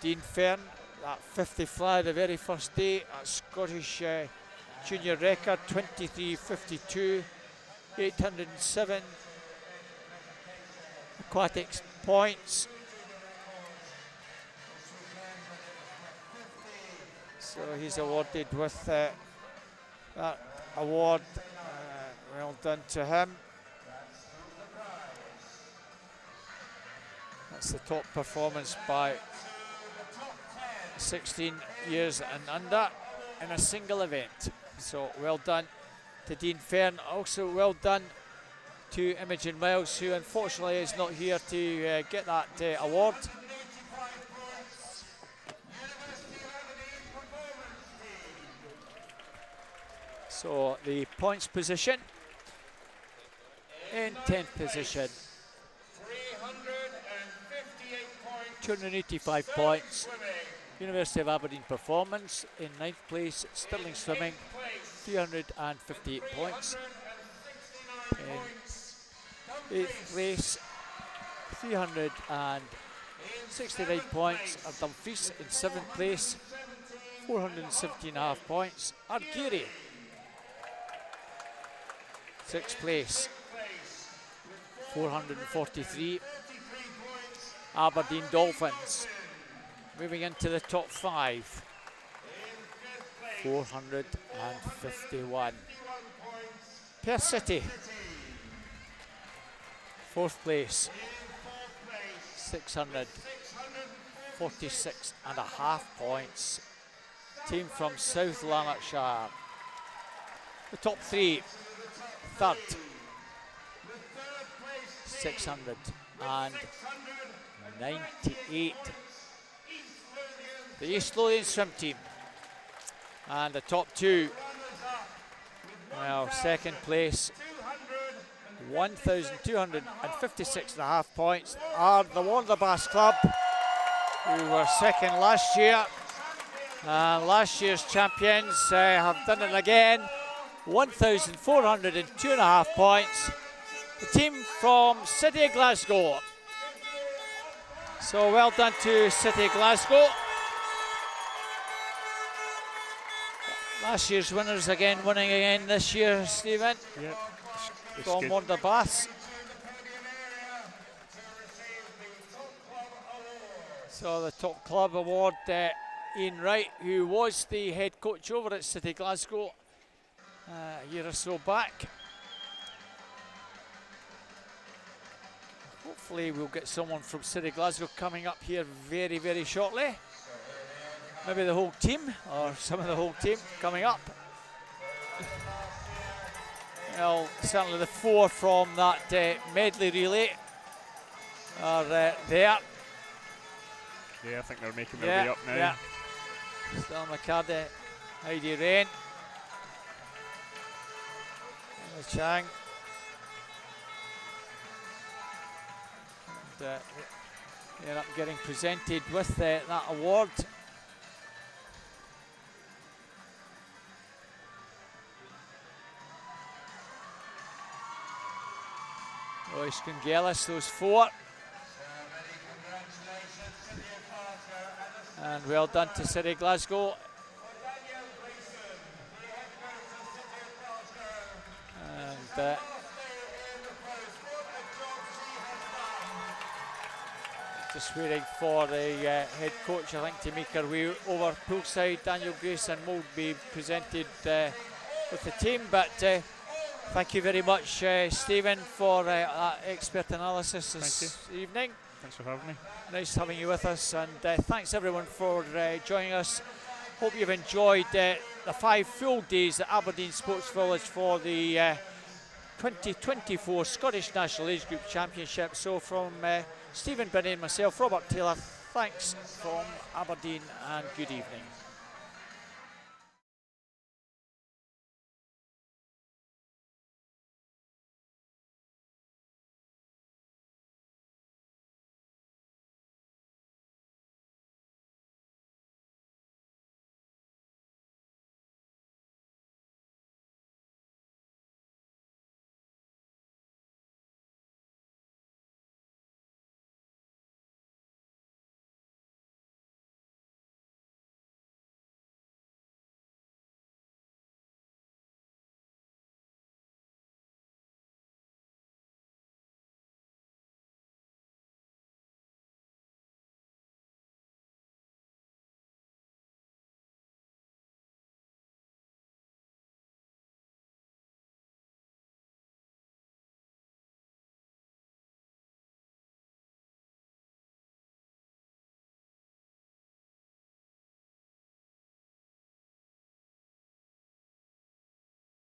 Dean Fern, that 50 fly the very first day, a Scottish junior record, 23.52, 807 aquatics points. So he's awarded with that award. Well done to him. That's the top performance by 16 years and under in a single event. So well done to Dean Fern. Also well done to Imogen Miles, who unfortunately is not here to get that award. So the points position, in 10th position, 285 points. University of Aberdeen Performance in 9th place. Stirling Swimming, 358 points. In 8th place, 369 points are Dumfries. In 7th place, 417.5 points are Geary. 6th place, 443, Aberdeen Dolphins. moving into the top 5. 451. Perth City, 4th place, 646.5 points. Team from South Lanarkshire. The top 3, 3rd, 698. The East Lothian swim team. And the top 2, well, 2nd place, 1,256.5 points, are the Wanderbass Club, who were 2nd last year. Last year's champions have done it again, 1,402.5 points. The team from City of Glasgow. So well done to City of Glasgow. Last year's winners again, winning again this year, Stephen. Yep. From Wanderbass. So the top club award, Ian Wright, who was the head coach over at City Glasgow a year or so back. Hopefully we'll get someone from City Glasgow coming up here very, very shortly. Maybe the whole team, or some of the whole team coming up. Well, certainly the 4 from that medley relay are there. Yeah, I think they're making their way up now. Yeah. Stella McCarty, Heidi Rain, Emma Chang. And they're up getting presented with that award. Royce Congela's, those 4. And well done to City Glasgow. And just waiting for the head coach, I think, to make her way over poolside. Daniel Grayson will be presented with the team, but thank you very much, Stephen, for that expert analysis this evening. Thanks for having me. Nice having you with us, and thanks everyone for joining us. Hope you've enjoyed the 5 full days at Aberdeen Sports Village for the 2024 Scottish National Age Group Championship. So from Stephen Binney and myself, Robert Taylor, thanks from Aberdeen and good evening.